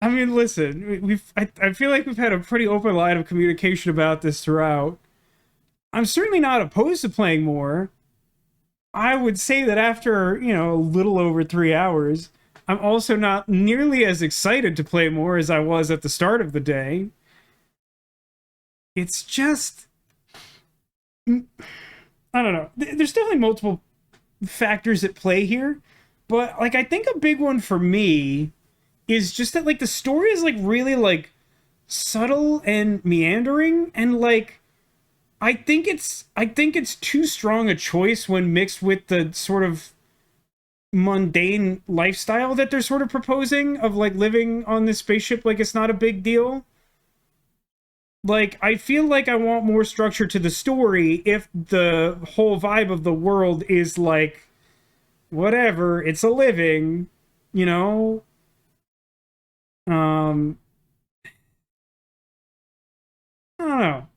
I mean, listen, I feel like we've had a pretty open line of communication about this throughout. I'm certainly not opposed to playing more. I would say that after, a little over 3 hours, I'm also not nearly as excited to play more as I was at the start of the day. It's just... I don't know. There's definitely multiple factors at play here, but, like, I think a big one for me is just that, like, the story is, like, really, like, subtle and meandering, and, like, I think it's too strong a choice when mixed with the sort of mundane lifestyle that they're sort of proposing of like living on this spaceship like it's not a big deal. Like, I feel like I want more structure to the story if the whole vibe of the world is like, whatever, it's a living, I don't know.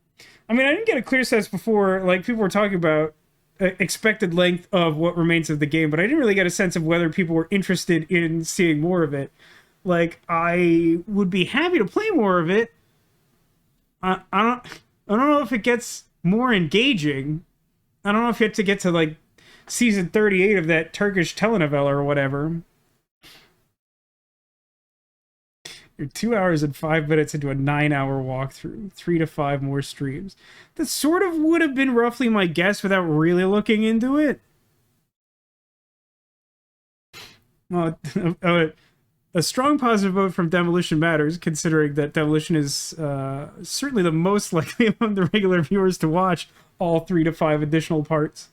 I mean, I didn't get a clear sense before, like, people were talking about expected length of what remains of the game, but I didn't really get a sense of whether people were interested in seeing more of it. Like, I would be happy to play more of it. I don't know if it gets more engaging. I don't know if you have to get to, like, season 38 of that Turkish telenovela or whatever. You're 2 hours and 5 minutes into a 9-hour walkthrough. 3 to 5 more streams. That sort of would have been roughly my guess without really looking into it. Well, a strong positive vote from Demolition Matters, considering that Demolition is certainly the most likely among the regular viewers to watch all 3 to 5 additional parts.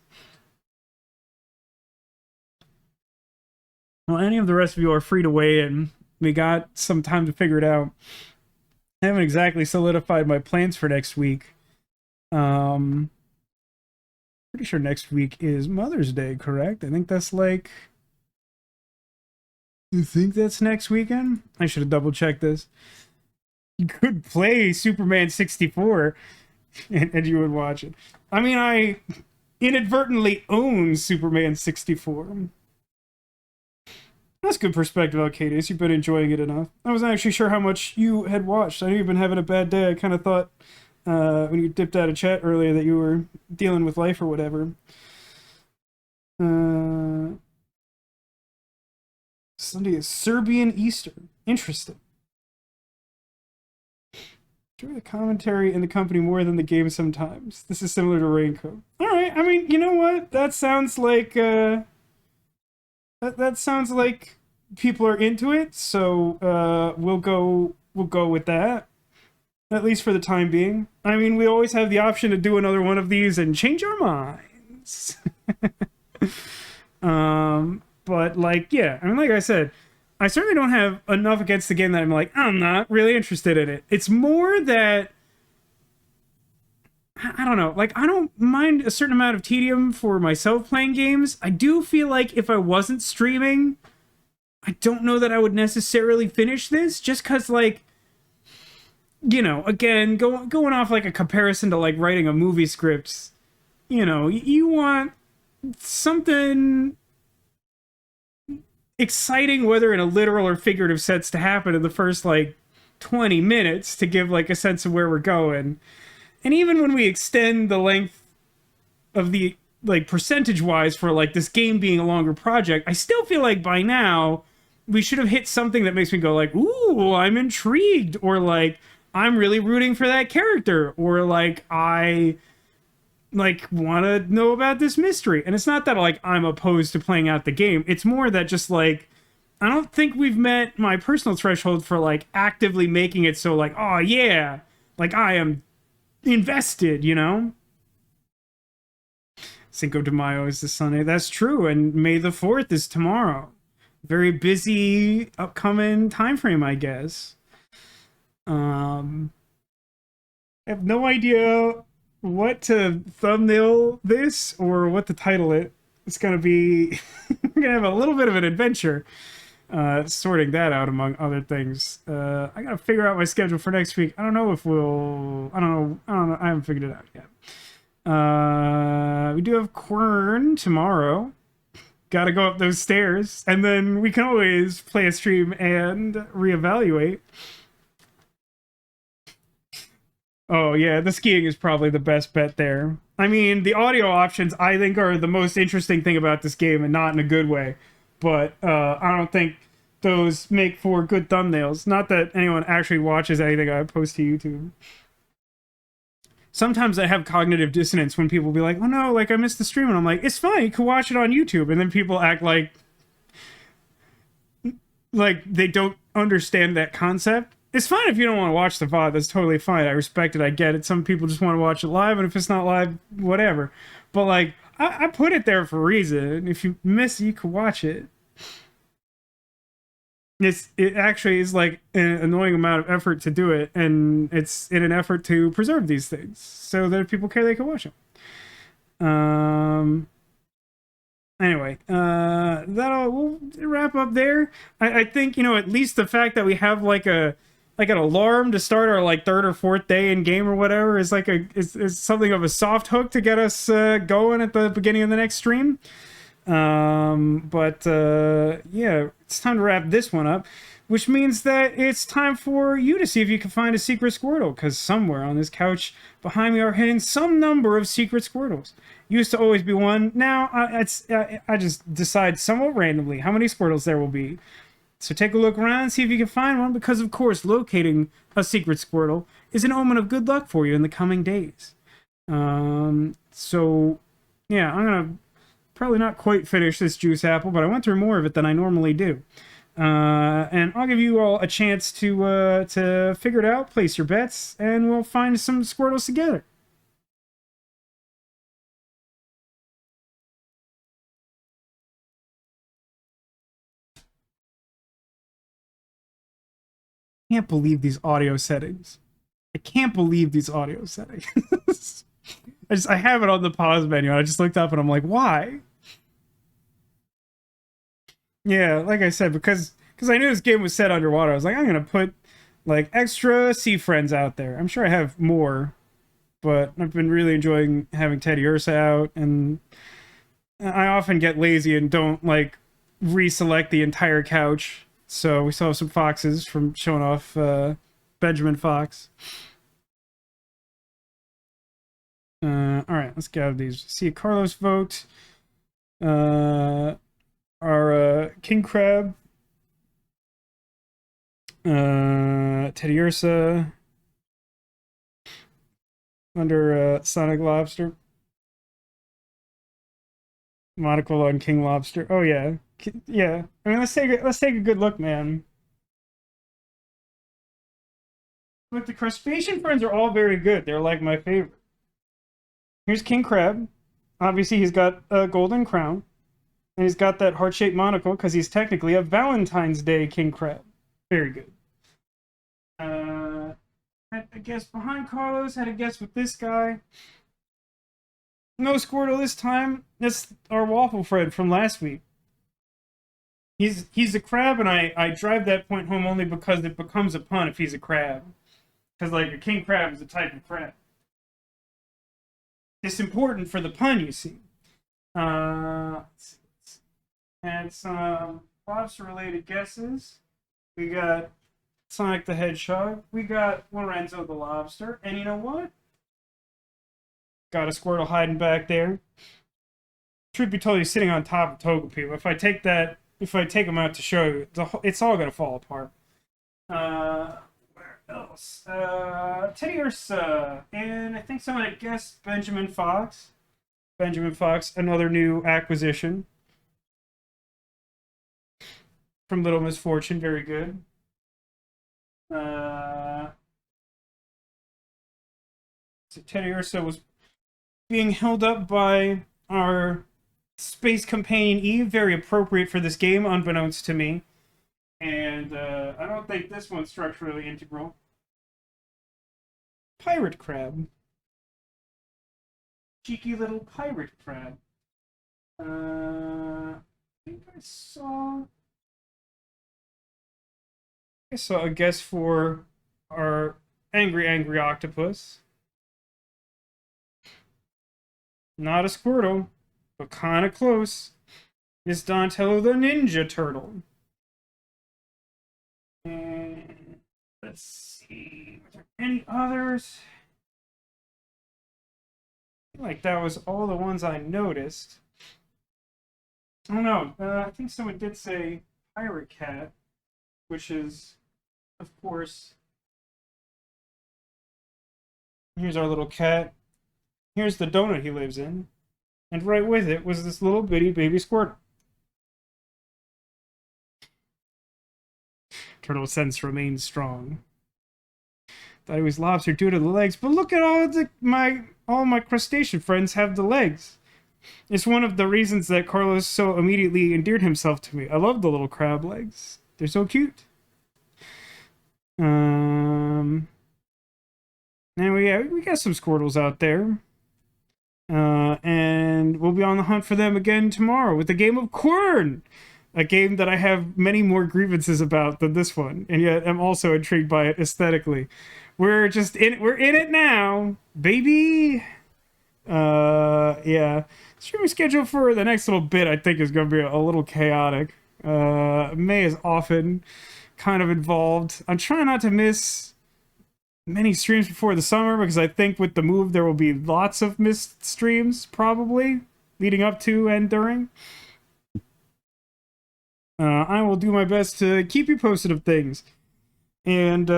Well, any of the rest of you are free to weigh in. We got some time to figure it out. I haven't exactly solidified my plans for next week. Pretty sure next week is Mother's Day, correct? I think that's like... You think that's next weekend? I should have double-checked this. You could play Superman 64, and you would watch it. I mean, I inadvertently own Superman 64. That's good perspective, Alcades. You've been enjoying it enough. I wasn't actually sure how much you had watched. I knew you've been having a bad day. I kind of thought when you dipped out of chat earlier that you were dealing with life or whatever. Sunday is Serbian Easter. Interesting. Enjoy the commentary and the company more than the game sometimes. This is similar to Raincoat. Alright, I mean, you know what? That sounds like... That sounds like people are into it, so we'll go with that. At least for the time being. I mean, we always have the option to do another one of these and change our minds. But like, yeah, I mean, like I said, I certainly don't have enough against the game that I'm like, I'm not really interested in it. It's more that I don't know, like, I don't mind a certain amount of tedium for myself playing games. I do feel like if I wasn't streaming, I don't know that I would necessarily finish this, just because, like, you know, again, going off, like, a comparison to, like, writing a movie script, you know, you want something exciting, whether in a literal or figurative sense, to happen in the first, like, 20 minutes to give, like, a sense of where we're going. And even when we extend the length of the, like, percentage-wise for, like, this game being a longer project, I still feel like by now we should have hit something that makes me go, like, ooh, I'm intrigued, or, like, I'm really rooting for that character, or, like, I, like, want to know about this mystery. And it's not that, like, I'm opposed to playing out the game. It's more that just, like, I don't think we've met my personal threshold for, like, actively making it so, like, oh, yeah, like, I am invested, you know? Cinco de Mayo is this Sunday. That's true, and May the 4th is tomorrow. Very busy upcoming time frame, I guess. I have no idea what to thumbnail this or what to title it. It's gonna be we're gonna have a little bit of an adventure sorting that out among other things. I gotta figure out my schedule for next week. I don't know if we'll... I don't know. I haven't figured it out yet. We do have Quern tomorrow. Gotta go up those stairs. And then we can always play a stream and reevaluate. Oh, yeah, the skiing is probably the best bet there. I mean, the audio options, I think, are the most interesting thing about this game, and not in a good way. But I don't think those make for good thumbnails. Not that anyone actually watches anything I post to YouTube. Sometimes I have cognitive dissonance when people be like, oh no, like, I missed the stream. And I'm like, it's fine, you can watch it on YouTube. And then people act like they don't understand that concept. It's fine if you don't want to watch the VOD. That's totally fine. I respect it. I get it. Some people just want to watch it live. And if it's not live, whatever. But, like, I put it there for a reason. If you miss it, you can watch it. It actually is, like, an annoying amount of effort to do it, and it's in an effort to preserve these things so that if people care, they can watch them. Anyway, we'll wrap up there. I think, you know, at least the fact that we have, like, a like an alarm to start our like third or fourth day in game or whatever is like is something of a soft hook to get us going at the beginning of the next stream. But yeah, it's time to wrap this one up, which means that it's time for you to see if you can find a secret Squirtle, because somewhere on this couch behind me are hidden some number of secret Squirtles. Used to always be one. Now I just decide somewhat randomly how many Squirtles there will be. So take a look around and see if you can find one, because of course locating a secret Squirtle is an omen of good luck for you in the coming days. So yeah, I'm gonna probably not quite finish this juice apple, but I went through more of it than I normally do. And I'll give you all a chance to figure it out, place your bets, and we'll find some Squirtles together. I can't believe these audio settings. I can't believe these audio settings. I have it on the pause menu, and I just looked up and I'm like, why? Yeah, like I said, because I knew this game was set underwater, I was like, I'm gonna put like extra sea friends out there. I'm sure I have more, but I've been really enjoying having Teddy Ursa out, and I often get lazy and don't like reselect the entire couch. So we still have some foxes from showing off Benjamin Fox. Alright, let's get out of these. See a Carlos vote. Our King Crab. Teddy Ursa. Under Sonic Lobster. Monocle on King Lobster. Oh yeah. Yeah. I mean, let's take a good look, man. Look, the crustacean friends are all very good. They're like my favorite. Here's King Crab. Obviously, he's got a golden crown. And he's got that heart-shaped monocle because he's technically a Valentine's Day King Crab. Very good. Had a guess behind Carlos. Had a guess with this guy. No Squirtle this time. That's our Waffle Fred from last week. He's a crab, and I drive that point home only because it becomes a pun if he's a crab. Because, like, a king crab is a type of crab. It's important for the pun, you see. And some lobster-related guesses. We got Sonic the Hedgehog. We got Lorenzo the Lobster. And you know what? Got a Squirtle hiding back there. Truth be told, he's sitting on top of Togepi. If I take him out to show you, it's all gonna fall apart. Where else? Teddy Ursa, and I think someone had guessed Benjamin Fox. Benjamin Fox, another new acquisition from Little Misfortune. Very good. So Teddy Ursa was being held up by our space companion Eve, very appropriate for this game, unbeknownst to me. And I don't think this one's structurally integral. Pirate crab. Cheeky little pirate crab. I think I saw a guess for our angry octopus. Not a Squirtle, but kind of close. It's Donatello the Ninja Turtle. And let's see, were there any others? I feel like that was all the ones I noticed. Oh no, I think someone did say Pirate Cat, which is, of course, here's our little cat. Here's the donut he lives in. And right with it was this little bitty baby Squirtle. Turtle sense remains strong. Thought he was lobster due to the legs, but look at all my crustacean friends have the legs. It's one of the reasons that Carlos so immediately endeared himself to me. I love the little crab legs. They're so cute. And we got some Squirtles out there. And we'll be on the hunt for them again tomorrow with a game of Quern. a game that I have many more grievances about than this one, and yet I'm also intrigued by it aesthetically. We're in it now, baby. Yeah. Streaming schedule for the next little bit, I think, is going to be a little chaotic. May is often kind of involved. I'm trying not to miss many streams before the summer, because I think with the move there will be lots of missed streams, probably, leading up to and during. I will do my best to keep you posted of things. And,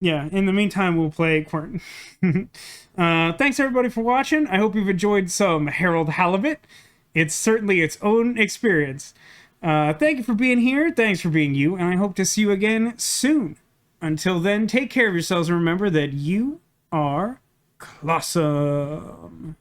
yeah, in the meantime, we'll play Quern. Thanks, everybody, for watching. I hope you've enjoyed some Harold Halibut. It's certainly its own experience. Thank you for being here. Thanks for being you. And I hope to see you again soon. Until then, take care of yourselves and remember that you are Klossum.